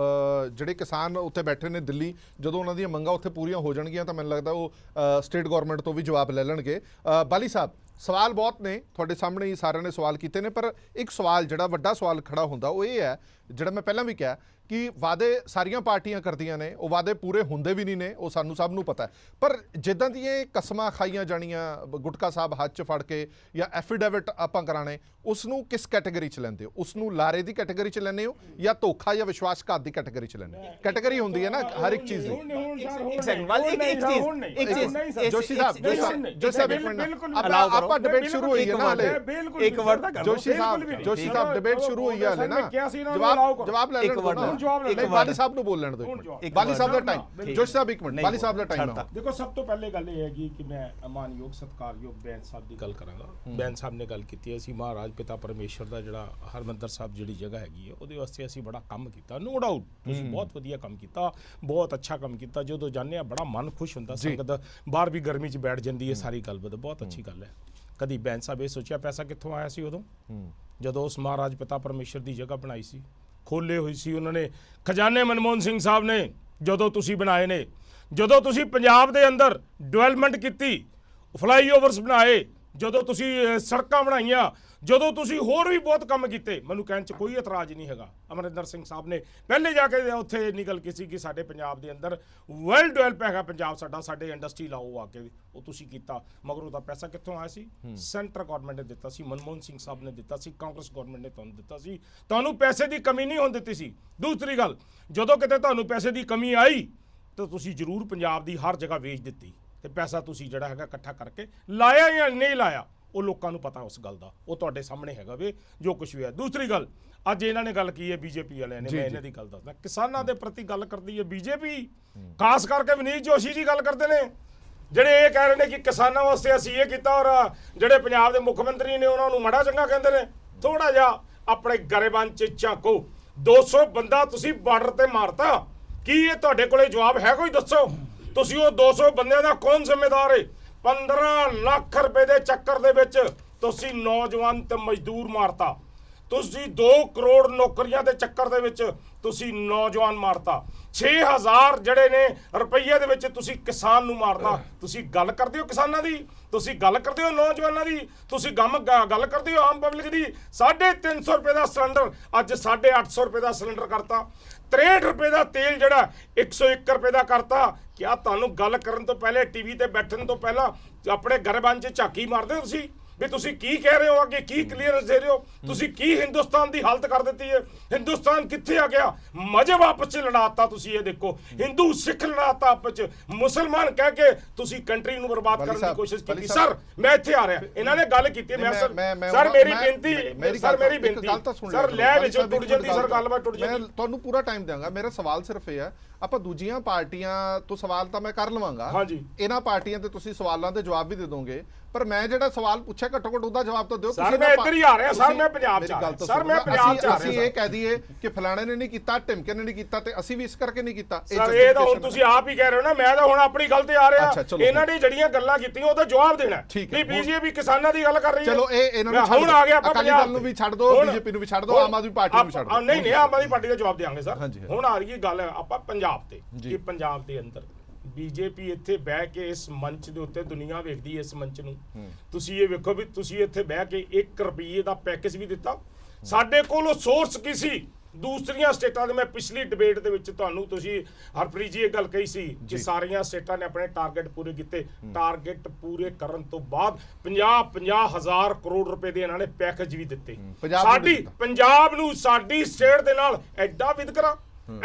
ਜਿਹੜੇ ਕਿਸਾਨ ਉੱਥੇ ਬੈਠੇ ਨੇ ਦਿੱਲੀ, ਜਦੋਂ ਉਹਨਾਂ ਦੀਆਂ ਮੰਗਾਂ ਉੱਥੇ ਪੂਰੀਆਂ ਹੋ ਜਾਣਗੀਆਂ ਤਾਂ ਮੈਨੂੰ ਲੱਗਦਾ ਉਹ ਸਟੇਟ ਗਵਰਨਮੈਂਟ ਤੋਂ ਵੀ ਜਵਾਬ ਲੈ ਲੈਣਗੇ। ਬਾਲੀ ਸਾਹਿਬ, ਸਵਾਲ ਬਹੁਤ ਨੇ ਤੁਹਾਡੇ ਸਾਹਮਣੇ ਹੀ, ਸਾਰਿਆਂ ਨੇ ਸਵਾਲ ਕੀਤੇ ਨੇ, ਪਰ ਇੱਕ ਸਵਾਲ ਜਿਹੜਾ ਵੱਡਾ ਸਵਾਲ ਖੜਾ ਹੁੰਦਾ ਉਹ ਇਹ ਹੈ, ਜਿਹੜਾ ਮੈਂ ਪਹਿਲਾਂ ਵੀ ਕਿਹਾ ਕਿ ਵਾਅਦੇ ਸਾਰੀਆਂ ਪਾਰਟੀਆਂ ਕਰਦੀਆਂ ਨੇ, ਉਹ ਵਾਅਦੇ ਪੂਰੇ ਹੁੰਦੇ ਵੀ ਨਹੀਂ ਨੇ, ਉਹ ਸਾਨੂੰ ਸਭ ਨੂੰ ਪਤਾ ਹੈ। ਪਰ ਜਿੱਦਾਂ ਦੀਆਂ ਕਸਮਾਂ ਖਾਈਆਂ ਜਾਣੀਆਂ, ਗੁਟਕਾ ਸਾਹਿਬ ਹੱਥ 'ਚ ਫੜ ਕੇ ਜਾਂ ਐਫੀਡੇਵਿਟ ਆਪਾਂ ਕਰਾਣੇ, ਉਸ ਨੂੰ ਕਿਸ ਕੈਟੇਗਰੀ 'ਚ ਲੈਂਦੇ ਹੋ? ਉਸ ਨੂੰ ਲਾਰੇ ਦੀ ਕੈਟੇਗਰੀ 'ਚ ਲੈਂਦੇ ਹੋ ਜਾਂ ਧੋਖਾ ਜਾਂ ਵਿਸ਼ਵਾਸਘਾਤ ਦੀ ਕੈਟੇਗਰੀ 'ਚ ਲੈਂਦੇ ਹੋ? ਕੈਟੇਗਰੀ ਹੁੰਦੀ ਹੈ ਨਾ ਹਰ ਇੱਕ ਚੀਜ਼ ਦੀ। ਜੋਸ਼ੀ ਸਾਹਿਬ ਇੱਕ ਮਿੰਟ, ਆਪਾਂ ਡਿਬੇਟ ਸ਼ੁਰੂ ਹੋਈ ਹੈ ਨਾ ਹਲੇ। ਇੱਕ ਵਾਰ ਤਾਂ ਜੋਸ਼ੀ ਸਾਹਿਬ ਡਿਬੇਟ ਸ਼ੁਰੂ ਹੋਈ ਹੈ ਹਲੇ ਨਾ, ਜਵਾਬ ਲੈ ਲੈਣ। ਬਾਲੀ ਸਾਹਿਬ ਨੂੰ ਬੋਲ ਲੈਣ ਦਿਓ, ਬਾਲੀ ਸਾਹਿਬ ਦਾ ਟਾਈਮ। ਜੋਸ਼ ਸਾਹਿਬ ਇੱਕ ਮਿੰਟ, ਬਾਲੀ ਸਾਹਿਬ ਦਾ ਟਾਈਮ ਹੈ। ਦੇਖੋ ਸਭ ਤੋਂ ਪਹਿਲੇ ਗੱਲ ਇਹ ਹੈਗੀ ਕਿ ਮੈਂ ਮਾਨਯੋਗ ਸਤਿਕਾਰਯੋਗ ਬੈਂਸ ਸਾਹਿਬ ਦੀ ਗੱਲ ਕਰਾਂਗਾ। ਬੈਂਸ ਸਾਹਿਬ ਨੇ ਗੱਲ ਕੀਤੀ ਹੈ ਅਸੀਂ ਮਹਾਰਾਜ ਪਿਤਾ ਪਰਮੇਸ਼ਰ ਦਾ ਜਿਹੜਾ ਹਰਮੰਦਰ ਸਾਹਿਬ ਜਿਹੜੀ ਜਗ੍ਹਾ ਹੈਗੀ ਹੈ ਉਹਦੇ ਵਾਸਤੇ ਅਸੀਂ ਬੜਾ ਕੰਮ ਕੀਤਾ, ਨੋ ਡਾਊਟ ਤੁਸੀਂ ਬਹੁਤ ਵਧੀਆ ਕੰਮ ਕੀਤਾ, ਬਹੁਤ ਅੱਛਾ ਕੰਮ ਕੀਤਾ। ਜਦੋਂ ਜਾਂਦੇ ਆ ਬੜਾ ਮਨ ਖੁਸ਼ ਹੁੰਦਾ, ਸੰਗਤ ਬਾਹਰ ਵੀ ਗਰਮੀ 'ਚ ਬੈਠ ਜਾਂਦੀ ਹੈ, ਸਾਰੀ ਗੱਲ ਬਹੁਤ ਅੱਛੀ ਗੱਲ ਹੈ। ਕਦੀ ਬੈਂਸ ਸਾਹਿਬ ਇਹ ਸੋਚਿਆ ਪੈਸਾ ਕਿੱਥੋਂ ਆਇਆ ਸੀ ਉਦੋਂ ਜਦੋਂ ਉਸ ਮਹਾਰਾਜ ਪਿਤਾ ਪਰਮੇਸ਼ਰ ਦੀ ਜਗ੍ਹਾ ਬਣਾਈ ਸੀ, ਖੋਲੇ ਹੋਈ ਸੀ ਉਹਨਾਂ ਨੇ ਖਜ਼ਾਨੇ। ਮਨਮੋਹਨ ਸਿੰਘ ਸਾਹਿਬ ਨੇ ਜਦੋਂ ਤੁਸੀਂ ਬਣਾਏ ਨੇ, ਜਦੋਂ ਤੁਸੀਂ ਪੰਜਾਬ ਦੇ ਅੰਦਰ ਡਿਵੈਲਪਮੈਂਟ ਕੀਤੀ, ਫਲਾਈਓਵਰਸ ਬਣਾਏ, ਜਦੋਂ ਤੁਸੀਂ ਸੜਕਾਂ ਬਣਾਈਆਂ, ਜਦੋਂ ਤੁਸੀਂ ਹੋਰ ਵੀ ਬਹੁਤ ਕੰਮ ਕੀਤੇ, ਮੈਨੂੰ ਕਹਿਣ 'ਚ ਕੋਈ ਇਤਰਾਜ਼ ਨਹੀਂ ਹੈਗਾ। ਅਮਰਿੰਦਰ ਸਿੰਘ ਸਾਹਿਬ ਨੇ ਪਹਿਲੇ ਜਾ ਕੇ ਉੱਥੇ ਨਿਕਲ ਕੇ ਸੀ ਕਿ ਸਾਡੇ ਪੰਜਾਬ ਦੇ ਅੰਦਰ ਵੈਲ ਡਿਵੈਲਪ ਹੈਗਾ ਪੰਜਾਬ ਸਾਡਾ, ਸਾਡੇ ਇੰਡਸਟਰੀ ਲਾਓ ਆ ਕੇ, ਉਹ ਤੁਸੀਂ ਕੀਤਾ। ਮਗਰ ਉਹਦਾ ਪੈਸਾ ਕਿੱਥੋਂ ਆਇਆ ਸੀ? ਸੈਂਟਰ ਗਵਰਨਮੈਂਟ ਨੇ ਦਿੱਤਾ ਸੀ, ਮਨਮੋਹਨ ਸਿੰਘ ਸਾਹਿਬ ਨੇ ਦਿੱਤਾ ਸੀ, ਕਾਂਗਰਸ ਗਵਰਨਮੈਂਟ ਨੇ ਤੁਹਾਨੂੰ ਦਿੱਤਾ ਸੀ। ਤੁਹਾਨੂੰ ਪੈਸੇ ਦੀ ਕਮੀ ਨਹੀਂ ਹੋਣ ਦਿੱਤੀ ਸੀ। ਦੂਸਰੀ ਗੱਲ, ਜਦੋਂ ਕਿਤੇ ਤੁਹਾਨੂੰ ਪੈਸੇ ਦੀ ਕਮੀ ਆਈ ਤਾਂ ਤੁਸੀਂ ਜ਼ਰੂਰ ਪੰਜਾਬ ਦੀ ਹਰ ਜਗ੍ਹਾ ਵੇਚ ਦਿੱਤੀ, ਤੇ ਪੈਸਾ ਤੁਸੀਂ ਜਿਹੜਾ ਹੈਗਾ ਇਕੱਠਾ ਕਰਕੇ ਲਾਇਆ ਜਾਂ ਨਹੀਂ ਲਾਇਆ ਉਹ ਲੋਕਾਂ ਨੂੰ ਪਤਾ ਉਸ ਗੱਲ ਦਾ, ਉਹ ਤੁਹਾਡੇ ਸਾਹਮਣੇ ਹੈਗਾ ਵੇ ਜੋ ਕੁਝ ਵੀ ਹੈ। ਦੂਸਰੀ ਗੱਲ, ਅੱਜ ਇਹਨਾਂ ਨੇ ਗੱਲ ਕੀ ਹੈ ਬੀਜੇਪੀ ਵਾਲਿਆਂ ਨੇ, ਮੈਂ ਇਹਨਾਂ ਦੀ ਗੱਲ ਦੱਸਦਾ, ਕਿਸਾਨਾਂ ਦੇ ਪ੍ਰਤੀ ਗੱਲ ਕਰਦੀ ਹੈ ਬੀਜੇਪੀ, ਖਾਸ ਕਰਕੇ ਵਿਨੀਤ ਜੋਸ਼ੀ ਜੀ ਗੱਲ ਕਰਦੇ ਨੇ, ਜਿਹੜੇ ਇਹ ਕਹਿ ਰਹੇ ਨੇ ਕਿ ਕਿਸਾਨਾਂ ਵਾਸਤੇ ਅਸੀਂ ਇਹ ਕੀਤਾ ਔਰ ਜਿਹੜੇ ਪੰਜਾਬ ਦੇ ਮੁੱਖ ਮੰਤਰੀ ਨੇ ਉਹਨਾਂ ਨੂੰ ਮਾੜਾ ਚੰਗਾ ਕਹਿੰਦੇ ਨੇ। ਥੋੜਾ ਜਿਹਾ ਆਪਣੇ ਗਰੇਬਾਨ 'ਚ ਝਾਕੋ। 200 ਬੰਦਾ ਤੁਸੀਂ ਬਾਰਡਰ ਤੇ ਮਾਰਤਾ, ਕੀ ਇਹ ਤੁਹਾਡੇ ਕੋਲੇ ਜਵਾਬ ਹੈ? ਕੋਈ ਦੱਸੋ। ਤੁਸੀਂ ਉਹ 200 ਬੰਦਿਆਂ ਦਾ ਕੌਣ ਜ਼ਿੰਮੇਦਾਰ ਹੈ? 15 ਲੱਖ ਰੁਪਏ ਦੇ ਚੱਕਰ ਦੇ ਵਿੱਚ ਤੁਸੀਂ ਨੌਜਵਾਨ ਤੇ ਮਜ਼ਦੂਰ ਮਾਰਤਾ। ਤੁਸੀਂ 2 ਕਰੋੜ ਨੌਕਰੀਆਂ ਦੇ ਚੱਕਰ ਦੇ ਵਿੱਚ ਤੁਸੀਂ ਨੌਜਵਾਨ ਮਾਰਤਾ। 6000 ਜਿਹੜੇ ਨੇ ਰੁਪਈਏ ਦੇ ਵਿੱਚ ਤੁਸੀਂ ਕਿਸਾਨ ਨੂੰ ਮਾਰਤਾ। ਤੁਸੀਂ ਗੱਲ ਕਰਦੇ ਹੋ ਕਿਸਾਨਾਂ ਦੀ, ਤੁਸੀਂ ਗੱਲ ਕਰਦੇ ਹੋ ਨੌਜਵਾਨਾਂ ਦੀ, ਤੁਸੀਂ ਗੱਲ ਕਰਦੇ ਹੋ ਆਮ ਪਬਲਿਕ ਦੀ। 350 ਰੁਪਏ ਦਾ ਸਿਲੰਡਰ ਅੱਜ 850 ਰੁਪਏ ਦਾ ਸਿਲੰਡਰ ਕਰਤਾ। 63 ਰੁਪਏ ਦਾ ਤੇਲ ਜਿਹੜਾ 101 ਰੁਪਏ ਦਾ ਕਰਤਾ। ਕਿਆ ਤੁਹਾਨੂੰ ਗੱਲ ਕਰਨ ਤੋਂ ਪਹਿਲੇ, ਟੀਵੀ ਤੇ ਬੈਠਣ ਤੋਂ ਪਹਿਲਾਂ ਆਪਣੇ ਗਰਬਾਨ 'ਚ ਝਾਕੀ ਮਾਰਦੇ ਹੋ ਤੁਸੀਂ? ਵੀ ਤੁਸੀਂ ਕੀ ਕਹਿ ਰਹੇ ਹੋ, ਅੱਗੇ ਕੀ ਕਲੀਅਰੈਂਸ ਦੇ ਰਹੇ ਹੋ, ਤੁਸੀਂ ਕੀ ਹਿੰਦੁਸਤਾਨ ਦੀ ਹਾਲਤ ਕਰ ਦਿੱਤੀ ਹੈ। ਹਿੰਦੁਸਤਾਨ ਕਿੱਥੇ ਆ ਗਿਆ? ਮਜ਼ਹਬ ਆਪਸ ਚ ਲੜਾਤਾ ਤੁਸੀਂ, ਇਹ ਦੇਖੋ ਹਿੰਦੂ ਸਿੱਖ ਲੜਾਤਾ ਆਪਸ ਚ, ਮੁਸਲਮਾਨ ਕਹਿ ਕੇ ਤੁਸੀਂ ਕੰਟਰੀ ਨੂੰ ਬਰਬਾਦ ਕਰਨ ਦੀ ਕੋਸ਼ਿਸ਼ ਕੀਤੀ। ਸਰ ਮੈਂ ਇੱਥੇ ਆ ਰਿਹਾ, ਇਹਨਾਂ ਨੇ ਗੱਲ ਕੀਤੀ, ਮੈਂ ਸਰ ਮੇਰੀ ਬੇਨਤੀ, ਸਰ ਮੇਰੀ ਬੇਨਤੀ, ਸਰ ਲੈ ਵਿੱਚ ਟੁੱਟ ਜਾਂਦੀ, ਸਰ ਗੱਲਬਾਤ ਟੁੱਟ ਜਾਂਦੀ। ਮੈਂ ਤੁਹਾਨੂੰ ਪੂਰਾ ਟਾਈਮ ਦਿਆਂਗਾ, ਮੇਰਾ ਸਵਾਲ ਸਿਰਫ ਇਹ ਹੈ, ਆਪਾਂ ਦੂਜੀਆਂ ਪਾਰਟੀਆਂ ਤੋਂ ਸਵਾਲ ਤਾਂ ਮੈਂ ਕਰ ਲਵਾਂਗਾ, ਹਾਂਜੀ ਇਹਨਾਂ ਪਾਰਟੀਆਂ ਤੇ ਤੁਸੀਂ ਸਵਾਲਾਂ ਦੇ ਜਵਾਬ ਵੀ ਦੇ ਦੋਗੇ, ਪਰ ਮੈਂ ਜਿਹੜਾ ਸਵਾਲ ਪੁੱਛਿਆ ਘੱਟੋ ਘੱਟ ਉਹਦਾ ਜਵਾਬ ਤਾਂ ਦਿਓ। ਸਰ ਮੈਂ ਇੱਧਰ ਹੀ ਆ ਰਿਹਾ, ਸਰ ਮੈਂ ਪੰਜਾਬ ਚ ਆ ਰਿਹਾ, ਸਰ ਮੈਂ ਪੰਜਾਬ ਚ ਆ ਰਿਹਾ। ਅਸੀਂ ਇਹ ਕਹਿ ਦਈਏ ਕਿ ਫਲਾਣੇ ਨੇ ਨਹੀਂ ਕੀਤਾ, ਢਿਮਕੇ ਨੇ ਨਹੀਂ ਕੀਤਾ, ਤੇ ਅਸੀਂ ਵੀ ਇਸ ਕਰਕੇ ਨਹੀਂ ਕੀਤਾ। ਸਰ ਇਹ ਤਾਂ ਹੁਣ ਤੁਸੀਂ ਆਪ ਹੀ ਕਹਿ ਰਹੇ ਹੋ ਨਾ, ਮੈਂ ਤਾਂ ਹੁਣ ਆਪਣੀ ਗੱਲ ਤੇ ਆ ਰਿਹਾ। ਇਹਨਾਂ ਨੇ ਜਿਹੜੀਆਂ ਗੱਲਾਂ ਕੀਤੀਆਂ ਉਹਦਾ ਜਵਾਬ ਦੇਣਾ। ਵੀ ਬੀਜੇਪੀ ਕਿਸਾਨਾਂ ਦੀ ਗੱਲ ਕਰ ਰਹੀ ਹੈ, ਚਲੋ ਇਹ ਇਹਨਾਂ ਨੂੰ ਹੁਣ ਆ ਗਿਆ ਆਪਾਂ ਅਕਾਲੀ ਦਲ ਨੂੰ ਵੀ ਛੱਡ ਦਿਓ, ਬੀਜੇਪੀ ਨੂੰ ਵੀ ਛੱਡ ਦਿਓ, ਆਮ ਆਦਮੀ ਪਾਰਟੀ ਨੂੰ ਵੀ ਛੱਡ ਦਿਓ। ਨਹੀਂ ਨਹੀਂ, ਆਮ ਆਦਮੀ ਪਾਰਟੀ ਦਾ ਜਵਾਬ ਦੇਵਾਂਗੇ ਸਰ। ਹੁਣ ਆ ਗਈ ਗੱਲ ਆਪਾਂ ਪੰਜਾਬ ਤੇ, ਕਿ ਪੰਜਾਬ ਦੇ ਅੰਦਰ ਬੀਜੇਪੀ ਇੱਥੇ ਬਹਿ ਕੇ ਇਸ ਮੰਚ ਦੇ ਉੱਤੇ ਦੁਨੀਆ ਵੇਖਦੀ ਹੈ ਇਸ ਮੰਚ ਨੂੰ। ਤੁਸੀਂ ਇਹ ਵੇਖੋ ਵੀ ਤੁਸੀਂ ਇੱਥੇ ਬਹਿ ਕੇ 1 ਰੁਪਏ ਦਾ ਪੈਕੇਜ ਵੀ ਦਿੱਤਾ। ਸਾਡੇ ਕੋਲ ਸੋਰਸ ਕੀ ਸੀ? ਦੂਸਰੀਆਂ ਸਟੇਟਾਂ ਦੇ, ਮੈਂ ਪਿਛਲੀ ਡਿਬੇਟ ਦੇ ਵਿੱਚ ਤੁਹਾਨੂੰ, ਤੁਸੀਂ ਹਰਪ੍ਰੀਤ ਜੀ ਇਹ ਗੱਲ ਕਹੀ ਸੀ ਕਿ ਸਾਰੀਆਂ ਸਟੇਟਾਂ ਨੇ ਆਪਣੇ ਟਾਰਗੇਟ ਪੂਰੇ ਕੀਤੇ। ਟਾਰਗੇਟ ਪੂਰੇ ਕਰਨ ਤੋਂ ਬਾਅਦ 50 ਹਜ਼ਾਰ ਕਰੋੜ ਰੁਪਏ ਦੇ ਇਹਨਾਂ ਨੇ ਪੈਕੇਜ ਵੀ ਦਿੱਤੇ। ਸਾਡੀ ਪੰਜਾਬ ਨੂੰ, ਸਾਡੀ ਸਟੇਟ ਦੇ ਨਾਲ ਐਡਾ ਵਿਤਕਰਾ,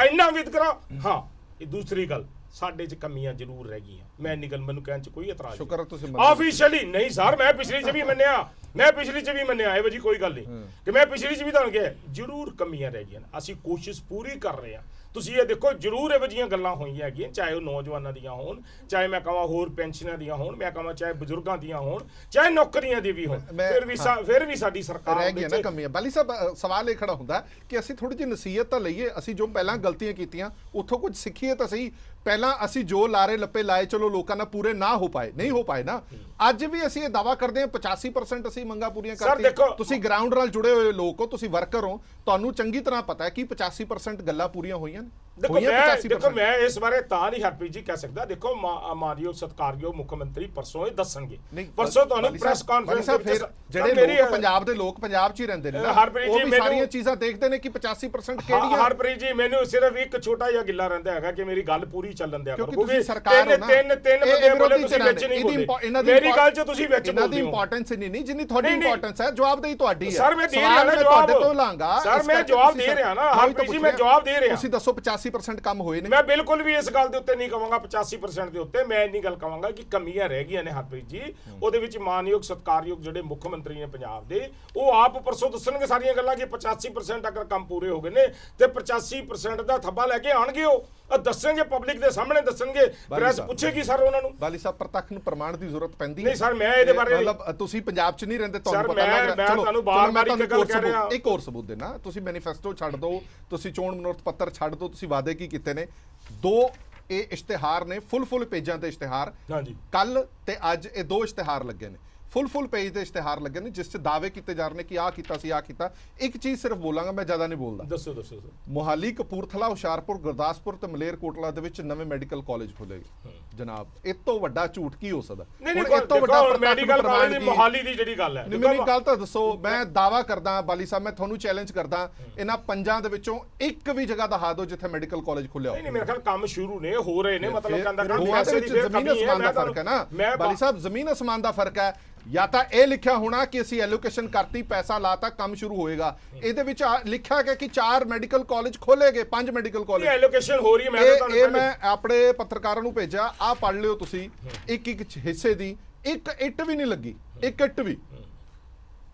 ਇੰਨਾ ਵਿਤਕਰਾ। ਹਾਂ, ਇਹ ਦੂਸਰੀ ਗੱਲ, ਸਾਡੇ 'ਚ ਕਮੀਆਂ ਜ਼ਰੂਰ ਰਹਿ ਗਈਆਂ। ਮੈਂ ਇੰਨੀ ਗੱਲ, ਮੈਨੂੰ ਕਹਿਣ 'ਚ ਕੋਈ ਇਤਰਾਜ਼ ਨਹੀਂ। ਸ਼ੁਕਰ ਤੁਸੀਂ ਆਫੀਸ਼ੀਅਲੀ ਨਹੀਂ ਸਰ, ਮੈਂ ਪਿਛਲੀ 'ਚ ਵੀ ਮੰਨਿਆ, ਇਹੋ ਜੀ ਕੋਈ ਗੱਲ ਨਹੀਂ ਕਿ ਮੈਂ ਪਿਛਲੀ 'ਚ ਵੀ ਤੁਹਾਨੂੰ ਕਿਹਾ ਜ਼ਰੂਰ ਕਮੀਆਂ ਰਹਿ ਗਈਆਂ। ਅਸੀਂ ਕੋਸ਼ਿਸ਼ ਪੂਰੀ ਕਰ ਰਹੇ ਹਾਂ। ਤੁਸੀਂ ਇਹ ਦੇਖੋ, ਜ਼ਰੂਰ ਇਹੋ ਜਿਹੀਆਂ ਗੱਲਾਂ ਹੋਈਆਂ ਹੈਗੀਆਂ, ਚਾਹੇ ਉਹ ਨੌਜਵਾਨਾਂ ਦੀਆਂ ਹੋਣ, ਚਾਹੇ ਮੈਂ ਕਹਾਂ ਹੋਰ ਪੈਨਸ਼ਨਾਂ ਦੀਆਂ ਹੋਣ, ਮੈਂ ਕਹਾਂ ਚਾਹੇ ਬਜ਼ੁਰਗਾਂ ਦੀਆਂ ਹੋਣ, ਚਾਹੇ ਨੌਕਰੀਆਂ ਦੀ ਵੀ ਹੋਣ, ਫਿਰ ਵੀ ਸਾਡੀ ਸਰਕਾਰ ਰਹਿ ਗਈ ਨਾ ਕਮੀਆਂ। ਬਾਲੀ ਸਾਹਿਬ, ਸਵਾਲ ਇਹ ਖੜਾ ਹੁੰਦਾ ਕਿ ਅਸੀਂ ਥੋੜੀ ਜਿਹੀ ਨਸੀਹਤ ਤਾਂ ਲਈਏ, ਅਸੀਂ ਜੋ ਪਹਿਲਾਂ ਗਲਤੀਆਂ ਕੀਤੀਆਂ ਉੱਥੋਂ ਕੁਝ ਸਿੱਖੀਏ ਤਾਂ ਸਹੀ। ਪਹਿਲਾਂ ਅਸੀਂ ਜੋ ਲਾਰੇ ਲੱਪੇ ਲਾਏ, ਚਲੋ ਲੋਕਾਂ ਨਾਲ ਪੂਰੇ ਨਾ ਹੋ ਪਾਏ, ਨਹੀਂ ਹੋ ਪਾਏ ਨਾ। ਅੱਜ ਵੀ ਅਸੀਂ ਇਹ ਦਾਵਾ ਕਰਦੇ ਹਾਂ 85% ਅਸੀਂ ਮੰਗਾਂ ਪੂਰੀਆਂ ਕਰਤੀਆਂ। ਤੁਸੀਂ ਗਰਾਊਂਡ ਨਾਲ ਜੁੜੇ ਹੋਏ ਲੋਕ ਹੋ, ਤੁਸੀਂ ਵਰਕਰ ਹੋ, ਤੁਹਾਨੂੰ ਚੰਗੀ ਤਰ੍ਹਾਂ ਪਤਾ ਹੈ ਕਿ 85% ਗੱਲਾਂ ਪੂਰੀਆਂ ਹੋਈਆਂ ਨੇ। ਦੇਖੋ ਮੈਂ ਇਸ ਬਾਰੇ ਤਾਂ ਨਹੀਂ ਹਰਪ੍ਰੀਤ ਜੀ ਕਹਿ ਸਕਦਾ। ਦੇਖੋ ਮਾਨਯੋਗ ਸਤਿਕਾਰਯੋਗ ਮੁੱਖ ਮੰਤਰੀ ਪਰਸੋਂ ਇਹ ਦੱਸਣਗੇ, ਪਰਸੋਂ ਤੁਹਾਨੂੰ ਪ੍ਰੈਸ ਕਾਨਫਰੰਸ ਫਿਰ ਜਿਹੜੇ ਲੋਕ ਪੰਜਾਬ ਦੇ ਲੋਕ ਪੰਜਾਬ 'ਚ ਹੀ ਰਹਿੰਦੇ ਨੇ, ਉਹ ਵੀ ਸਾਰੀਆਂ ਚੀਜ਼ਾਂ ਦੇਖਦੇ ਨੇ ਕਿ 85% ਕਿਹੜੀਆਂ। ਹਰਪ੍ਰੀਤ ਜੀ ਮੈਨੂੰ ਸਿਰਫ ਇੱਕ ਛੋਟਾ ਜਿਹਾ ਗਿੱਲਾ ਰਹਿੰਦਾ ਹੈਗਾ ਕਿ ਮੇਰੀ ਗੱਲ ਪੂਰੀ ਚੱਲਣ ਦਿਆ ਕਰੋ, ਕਿਉਂਕਿ ਸਰਕਾਰ ਤਿੰਨ ਬੰਦੇ ਬੋਲੇ, ਤੁਸੀਂ ਵਿੱਚ ਨਹੀਂ ਬੋਲੇ। ਮੇਰੀ ਗੱਲ 'ਚ ਤੁਸੀਂ ਵਿੱਚ ਬੋਲਦੇ ਹੋ। ਇਹਨਾਂ ਦੀ ਇੰਪੋਰਟੈਂਸ ਨਹੀਂ ਜਿੰਨੀ ਤੁਹਾਡੀ ਇੰਪੋਰਟੈਂਸ ਹੈ। ਜਵਾਬਦੇਹੀ ਤੁਹਾਡੀ ਹੈ। ਸਰ ਮੈਂ ਦੇ ਰਿਹਾ ਨਾ ਜਵਾਬ, ਤੋਂ ਲਾਂਗਾ ਸਰ ਮੈਂ ਜਵਾਬ ਦੇ ਰਿਹਾ ਨਾ ਹਰਪ੍ਰੀਤ ਜੀ, ਮੈਂ ਜਵਾਬ ਦੇ ਰਿਹਾ। ਤੁਸੀਂ ਦੱਸੋ 85% ਕੰਮ ਹੋਏ ਨੇ? ਮੈਂ ਬਿਲਕੁਲ ਵੀ ਇਸ ਗੱਲ ਦੇ ਉੱਤੇ ਨਹੀਂ ਕਹਾਂਗਾ 85% ਦੇ ਉੱਤੇ। ਮੈਂ ਇੰਨੀ ਗੱਲ ਕਹਾਂਗਾ ਕਿ ਕਮੀਆਂ ਰਹਿ ਗਈਆਂ ਨੇ ਹਰਪ੍ਰੀਤ ਜੀ। ਉਹਦੇ ਵਿੱਚ ਮਾਨਯੋਗ ਸਤਿਕਾਰਯੋਗ ਜਿਹੜੇ ਮੁੱਖ ਮੰਤਰੀ ਨੇ ਪੰਜਾਬ ਦੇ, ਉਹ ਆਪ ਪਰਸੋਂ ਦੱਸਣਗੇ ਸਾਰੀਆਂ ਗੱਲਾਂ ਕਿ 85% ਅਗਰ ਕੰਮ ਪੂਰੇ ਹੋ ਗਏ ਨੇ ਤੇ 85% ਦਾ ਥੱਬਾ ਲੈ ਕੇ ਆਣਗੇ। ਉਹ ਦੱਸਣਗੇ, ਪਬਲਿਕ ਦੇ ਸਾਹਮਣੇ ਦੱਸਣਗੇ, ਪ੍ਰੈਸ ਪੁੱਛੇਗੀ ਸਰ ਉਹਨਾਂ ਨੂੰ। ਬਾਲੀ ਸਾਹਿਬ, ਪ੍ਰਤੱਖ ਨੂੰ ਪ੍ਰਮਾਣ ਦੀ ਜ਼ਰੂਰਤ ਪੈਂਦੀ ਹੈ? ਨਹੀਂ ਸਰ, ਮੈਂ ਇਹਦੇ ਬਾਰੇ ਮਤਲਬ ਤੁਸੀਂ ਪੰਜਾਬ 'ਚ ਨਹੀਂ ਰਹਿੰਦੇ, ਤੁਹਾਨੂੰ ਪਤਾ ਲੱਗ ਰਿਹਾ। ਚਲੋ ਤੁਹਾਨੂੰ ਬਾਰ-ਬਾਰ ਇੱਕ ਗੱਲ ਕਹਿ ਰਿਹਾ, ਇੱਕ ਹੋਰ ਸਬੂਤ ਦੇਣਾ। ਤੁਸੀਂ ਮੈਨੀਫੈਸਟੋ ਛੱਡ ਦਿਓ, ਤੁਸੀਂ ਚੋਣ ਮਨੋਰਥ ਪੱਤਰ ਛੱਡ ਦਿਓ, ਤੁਸੀਂ ਵਾਅਦੇ ਕੀ ਕੀਤੇ ਨੇ? 2 ਇਹ ਇਸ਼ਤਿਹਾਰ ਨੇ, ਫੁੱਲ ਪੇਜਾਂ ਤੇ ਇਸ਼ਤਿਹਾਰ। ਹਾਂਜੀ, ਕੱਲ ਤੇ ਅੱਜ ਇਹ 2 ਇਸ਼ਤਿਹਾਰ ਲੱਗੇ ਨੇ, ਫੁੱਲ ਪੇਜ ਤੇ ਇਸ਼ਤਿਹਾਰ ਲੱਗੇ ਨੇ, ਜਿਸ 'ਚ ਦਾਅਵੇ ਕੀਤੇ ਜਾ ਰਹੇ ਨੇ ਕਿ ਆਹ ਕੀਤਾ ਸੀ, ਆਹ ਕੀਤਾ। ਇੱਕ ਚੀਜ਼ ਸਿਰਫ ਬੋਲਾਂਗਾ, ਮੈਂ ਜ਼ਿਆਦਾ ਨਹੀਂ ਬੋਲਦਾ। ਦੱਸੋ। ਮੋਹਾਲੀ, ਕਪੂਰਥਲਾ, ਹੁਸ਼ਿਆਰਪੁਰ, ਗੁਰਦਾਸਪੁਰ ਤੇ ਮਲੇਰਕੋਟਲਾ ਦੇ ਵਿੱਚ ਨਵੇਂ ਮੈਡੀਕਲ ਕਾਲਜ ਖੁੱਲ੍ਹੇਗੇ। ਜਨਾਬ, ਇਹ ਤੋਂ ਵੱਡਾ ਝੂਠ ਕੀ ਹੋ ਸਕਦਾ? ਨਹੀਂ, ਇਹ ਤੋਂ ਵੱਡਾ ਮੈਡੀਕਲ ਕਾਲਜ ਦੀ ਮੋਹਾਲੀ ਦੀ ਜਿਹੜੀ ਗੱਲ ਹੈ, ਮੇਰੀ ਗੱਲ ਤਾਂ ਦੱਸੋ। ਮੈਂ ਦਾਅਵਾ ਕਰਦਾ ਬਾਲੀ ਸਾਹਿਬ, ਮੈਂ ਤੁਹਾਨੂੰ ਚੈਲੰਜ ਕਰਦਾ, ਇਹਨਾਂ 5 ਦੇ ਵਿੱਚੋਂ ਇੱਕ ਵੀ ਜਗ੍ਹਾ ਦਿਖਾ ਦਿਓ ਜਿੱਥੇ ਮੈਡੀਕਲ ਕਾਲਜ ਖੁੱਲਿਆ ਹੋ। ਨਹੀਂ, ਮੇਰੇ ਖਿਆਲ ਕੰਮ ਸ਼ੁਰੂ ਨੇ, ਹੋ ਰਹੇ ਨੇ, ਮਤਲਬ ਕਹਿੰਦਾ ਜ਼ਮੀਨ ਅਸਮਾਨ ਦਾ ਫਰਕ ਹੈ ਨਾ ਬਾਲੀ ਸਾਹਿਬ, ਜ਼ਮੀਨ ਅਸਮਾਨ ਦਾ ਫਰਕ ਹੈ। ਜਾਂ ਤਾਂ ਇਹ ਲਿਖਿਆ ਹੋਣਾ ਕਿ ਅਸੀਂ ਐਲੋਕੇਸ਼ਨ ਕਰਤੀ, ਪੈਸਾ ਲਾਤਾ, ਕੰਮ ਸ਼ੁਰੂ ਹੋਏਗਾ। ਇਹਦੇ ਵਿੱਚ ਲਿਖਿਆ ਗਿਆ ਕਿ 4 ਮੈਡੀਕਲ ਕਾਲਜ ਖੋਲੇਗੇ, 5 ਮੈਡੀਕਲ ਕਾਲਜ। ਐਲੋਕੇਸ਼ਨ ਹੋ ਰਹੀ ਹੈ। ਮੈਂ ਆਪਣੇ ਪੱਤਰਕਾਰਾਂ ਨੂੰ ਭੇਜਿਆ, ਆਹ ਪੜ੍ਹ ਲਿਓ ਤੁਸੀਂ। ਇੱਕ ਹਿੱਸੇ ਦੀ ਇੱਕ ਇੱਟ ਵੀ ਨਹੀਂ ਲੱਗੀ, ਇੱਕ ਇੱਟ ਵੀ।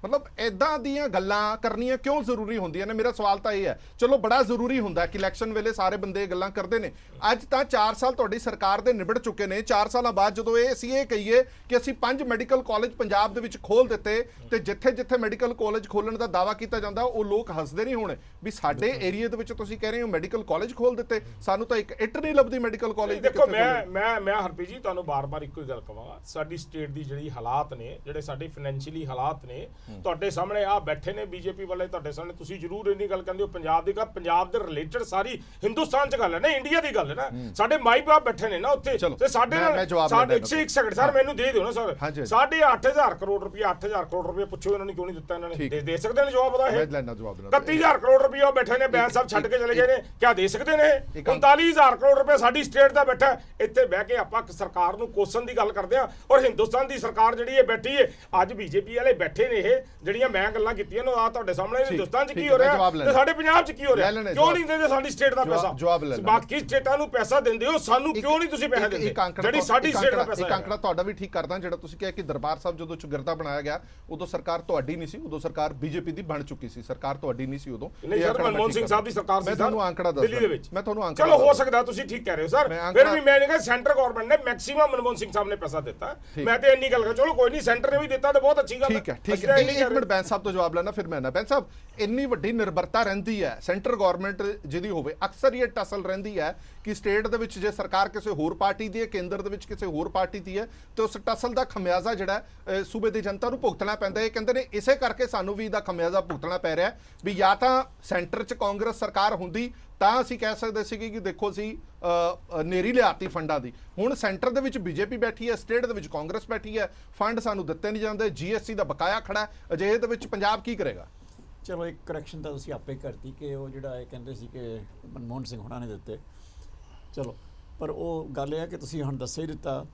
ਮਤਲਬ ਇਦਾਂ ਦੀਆਂ ਗੱਲਾਂ ਕਰਨੀਆਂ ਕਿਉਂ ਜ਼ਰੂਰੀ ਹੁੰਦੀਆਂ ਨੇ? ਮੇਰਾ ਸਵਾਲ ਤਾਂ ਇਹ ਹੈ। ਚਲੋ ਬੜਾ ਜ਼ਰੂਰੀ ਹੁੰਦਾ ਕਿ ਇਲੈਕਸ਼ਨ ਵੇਲੇ ਸਾਰੇ ਬੰਦੇ ਇਹ ਗੱਲਾਂ ਕਰਦੇ ਨੇ। ਅੱਜ ਤਾਂ 4 ਸਾਲ ਤੁਹਾਡੀ ਸਰਕਾਰ ਦੇ ਨਿਬੜ ਚੁੱਕੇ ਨੇ। 4 ਸਾਲਾਂ ਬਾਅਦ ਜਦੋਂ ਅਸੀਂ ਇਹ ਕਹੀਏ ਕਿ ਅਸੀਂ 5 ਮੈਡੀਕਲ ਕਾਲਜ ਪੰਜਾਬ ਦੇ ਵਿੱਚ ਖੋਲ ਦਿੱਤੇ, ਤੇ ਜਿੱਥੇ ਮੈਡੀਕਲ ਕਾਲਜ ਖੋਲਣ ਦਾ ਦਾਅਵਾ ਕੀਤਾ ਜਾਂਦਾ, ਉਹ ਲੋਕ ਹੱਸਦੇ ਨਹੀਂ ਹੋਣੇ ਵੀ ਸਾਡੇ ਏਰੀਆ ਦੇ ਵਿੱਚ ਤੁਸੀਂ ਕਹਿ ਰਹੇ ਹੋ ਮੈਡੀਕਲ ਕਾਲਜ ਖੋਲ ਦਿੱਤੇ, ਸਾਨੂੰ ਤਾਂ ਇੱਕ ਇੱਟ ਨਹੀਂ ਲੱਭਦੀ ਮੈਡੀਕਲ ਕਾਲਜ। ਦੇਖੋ ਮੈਂ ਹਰਪ੍ਰੀਤ ਜੀ ਤੁਹਾਨੂੰ ਬਾਰ-ਬਾਰ ਇੱਕੋ ਹੀ ਗੱਲ ਕਹਾਂਗਾ, ਸਾਡੀ ਸਟੇਟ ਦੀ ਜਿਹੜੀ ਹਾਲਾਤ ਨੇ, ਜਿਹੜੇ ਸਾਡੇ ਫਾਈਨੈਂਸ਼ੀਅਲੀ ਹਾਲਾਤ ਨੇ, ਤੁਹਾਡੇ ਸਾਹਮਣੇ ਆ ਬੈਠੇ ਨੇ ਬੀਜੇਪੀ ਵਾਲੇ, ਤੁਹਾਡੇ ਸਾਹਮਣੇ ਤੁਸੀਂ ਜ਼ਰੂਰ ਇੰਨੀ ਗੱਲ ਕਹਿੰਦੇ ਹੋ ਪੰਜਾਬ ਦੀ ਗੱਲ, ਪੰਜਾਬ ਦੇ ਰਿਲੇਟਡ ਸਾਰੀ ਹਿੰਦੁਸਤਾਨ 'ਚ ਗੱਲ ਹੈ ਨਾ, ਇੰਡੀਆ ਦੀ ਗੱਲ ਹੈ ਨਾ। ਸਾਡੇ ਮਾਈ ਬਾਪ ਬੈਠੇ ਨੇ ਨਾ ਉੱਥੇ, ਤੇ ਸਾਡੇ ਨਾਲ ਸਾਡੇ ਇੱਕ ਸੈਕਿੰਡ ਸਰ ਮੈਨੂੰ ਦੇ ਦਿਓ ਨਾ ਸਰ, 8,500 ਕਰੋੜ ਰੁਪਏ 8,000 ਕਰੋੜ ਰੁਪਏ ਪੁੱਛੋ ਇਹਨਾਂ ਨੇ ਕਿਉਂ ਨਹੀਂ ਦਿੱਤਾ, ਇਹਨਾਂ ਨੇ ਦੇ ਸਕਦੇ ਨੇ ਜਵਾਬ ਉਹਦਾ? ਇਹ 31,000 ਕਰੋੜ ਰੁਪਏ ਉਹ ਬੈਠੇ ਨੇ, ਬੈਂਸ ਸਾਹਿਬ ਛੱਡ ਕੇ ਚਲੇ ਗਏ ਨੇ, ਕਿਆ ਦੇ ਸਕਦੇ ਨੇ? 39,000 ਕਰੋੜ ਰੁਪਏ ਸਾਡੀ ਸਟੇਟ ਦਾ ਬੈਠਾ। ਇੱਥੇ ਬਹਿ ਕੇ ਆਪਾਂ ਸਰਕਾਰ ਨੂੰ ਕੋਸਣ ਦੀ ਗੱਲ ਕਰਦੇ ਆ, ਔਰ ਹਿੰਦੁਸਤਾਨ ਦੀ ਸਰਕਾਰ ਜਿਹੜੀ ਇਹ ਬੈਠੀ ਹੈ, ਅੱਜ ਬੀਜੇਪੀ ਵਾਲੇ ਬੈਠੇ ਨੇ, ਇਹ ਜਿਹੜੀਆਂ ਮੈਂ ਗੱਲਾਂ ਕੀਤੀਆਂ ਨੇ ਆ ਤੁਹਾਡੇ ਸਾਹਮਣੇ, ਹਿੰਦੁਸਤਾਨ 'ਚ ਕੀ ਹੋ ਰਿਹਾ ਤੇ ਸਾਡੇ ਪੰਜਾਬ 'ਚ ਕੀ ਹੋ ਰਿਹਾ, ਕਿਉਂ ਨਹੀਂ ਦਿੰਦੇ ਸਾਡੀ ਸਟੇਟ ਦਾ ਪੈਸਾ? ਬਾਕੀ ਸਟੇਟਾਂ ਨੂੰ ਪੈਸਾ ਦਿੰਦੇ ਹੋ, ਸਾਨੂੰ ਕਿਉਂ ਨਹੀਂ ਤੁਸੀਂ ਪੈਸੇ ਦਿੰਦੇ ਜਿਹੜੀ ਸਾਡੀ ਸਟੇਟ ਦਾ ਪੈਸਾ? ਇੱਕ ਅੰਕੜਾ ਤੁਹਾਡਾ ਵੀ ਠੀਕ ਕਰਦਾ, ਜਿਹੜਾ ਤੁਸੀਂ ਕਿਹਾ ਕਿ ਦਰਬਾਰ ਸਾਹਿਬ ਜਦੋਂ ਚੁਗਿਰਦਾ ਬਣਾਇਆ ਗਿਆ ਉਦੋਂ ਸਰਕਾਰ ਤੁਹਾਡੀ ਨਹੀਂ ਸੀ, ਉਦੋਂ ਸਰਕਾਰ ਬੀਜੇਪੀ ਦੀ ਬਣ ਚੁੱਕੀ ਸੀ, ਸਰਕਾਰ ਤੁਹਾਡੀ ਨਹੀਂ ਸੀ ਉਦੋਂ। ਨਹੀਂ ਸਰ, ਮਨਮੋਹਨ ਸਿੰਘ ਸਾਹਿਬ ਦੀ ਸਰਕਾਰ ਸੀ, ਮੈਂ ਤੁਹਾਨੂੰ ਅੰਕੜਾ ਦੱਸਦਾ ਦਿੱਲੀ ਦੇ ਵਿੱਚ। ਮੈਂ ਤੁਹਾਨੂੰ ਅੰਕੜਾ, ਚਲੋ ਹੋ ਸਕਦਾ ਤੁਸੀਂ ਠੀਕ ਕਹਿ ਰਹੇ ਹੋ ਸਰ, ਫਿਰ ਵੀ ਮੈਂ ਨਹੀਂ ਕਹਿੰਦਾ ਸੈਂਟਰ ਗਵਰਨਮੈਂਟ ਨੇ ਮੈਕਸਿਮਮ ਮਨਮੋਹਨ ਸਿੰਘ ਸਾਹਿਬ ਨੇ ਪੈਸਾ ਦਿੱਤਾ, ਮੈਂ ਤੇ ਇੰਨੀ ਗੱਲ ਕਰ, ਚਲੋ ਕੋਈ ਨਹੀਂ ਸੈਂਟਰ ਨੇ ਵੀ ਦਿੱਤਾ ਤਾਂ ਬਹੁਤ ਅੱਛੀ ਗੱਲ ਹੈ। ਠੀਕ ਹੈ ਇੱਕ ਮਿੰਟ ਬੈਂਸ ਸਾਹਿਬ ਤੋਂ ਜਵਾਬ ਲੈਣਾ, ਫਿਰ ਮੈਂ ਨਾ। ਬੈਂਸ ਸਾਹਿਬ, ਇੰਨੀ ਵੱਡੀ ਨਿਰਭਰਤਾ ਰਹਿੰਦੀ ਹੈ ਸੈਂਟਰ ਗਵਰਨਮੈਂਟ ਜਿਹਦੀ ਹੋਵੇ, ਅਕਸਰ ਇਹ ਟਸਲ ਰਹਿੰਦੀ ਹੈ ਕਿ ਸਟੇਟ ਦੇ ਵਿੱਚ ਜੇ ਸਰਕਾਰ ਕਿਸੇ ਹੋਰ ਪਾਰਟੀ ਦੀ ਹੈ, ਕੇਂਦਰ ਦੇ ਵਿੱਚ ਕਿਸੇ ਹੋਰ ਪਾਰਟੀ ਦੀ ਹੈ, ਤੇ ਉਸ ਟਸਲ ਦਾ ਖਮਿਆਜ਼ਾ ਜਿਹੜਾ ਸੂਬੇ ਦੀ ਜਨਤਾ ਨੂੰ ਭੁਗਤਣਾ ਪੈਂਦਾ ਹੈ। ਇਹ ਕਹਿੰਦੇ ਨੇ ਇਸੇ ਕਰਕੇ ਸਾਨੂੰ ਵੀ ਇਹਦਾ ਖਮਿਆਜ਼ਾ ਭੁਗਤਣਾ ਪੈ ਰਿਹਾ ਵੀ ਜਾਂ ਤਾਂ ਸੈਂਟਰ 'ਚ ਕਾਂਗਰਸ ਸਰਕਾਰ ਹੁੰਦੀ ਤਾਂ ਅਸੀਂ ਕਹਿ ਸਕਦੇ ਸੀਗੇ ਕਿ ਦੇਖੋ ਅਸੀਂ ਨੇਰੀ ਲਿਆਤੀ ਫੰਡਾਂ ਦੀ, ਹੁਣ ਸੈਂਟਰ ਦੇ ਵਿੱਚ ਬੀਜੇਪੀ ਬੈਠੀ ਹੈ, ਸਟੇਟ ਦੇ ਵਿੱਚ ਕਾਂਗਰਸ ਬੈਠੀ ਹੈ, ਫੰਡ ਸਾਨੂੰ ਦਿੱਤੇ ਨਹੀਂ ਜਾਂਦੇ, GST ਦਾ ਬਕਾਇਆ ਖੜਾ, ਅਜਿਹੇ ਦੇ ਵਿੱਚ ਪੰਜਾਬ ਕੀ ਕਰੇਗਾ? ਚਲੋ ਇੱਕ ਕਰੈਕਸ਼ਨ ਤਾਂ ਤੁਸੀਂ ਆਪੇ ਕਰਤੀ ਕਿ ਉਹ ਜਿਹੜਾ ਇਹ ਕਹਿੰਦੇ ਸੀ ਕਿ ਮਨਮੋਹਨ ਸਿੰਘ ਹੋਣਾ ਨੇ ਦਿੱਤੇ, ਚਲੋ, ਪਰ ਉਹ ਗੱਲ ਇਹ ਹੈ ਕਿ ਤੁਸੀਂ ਹੁਣ ਦੱਸ ਹੀ ਦਿੱਤਾ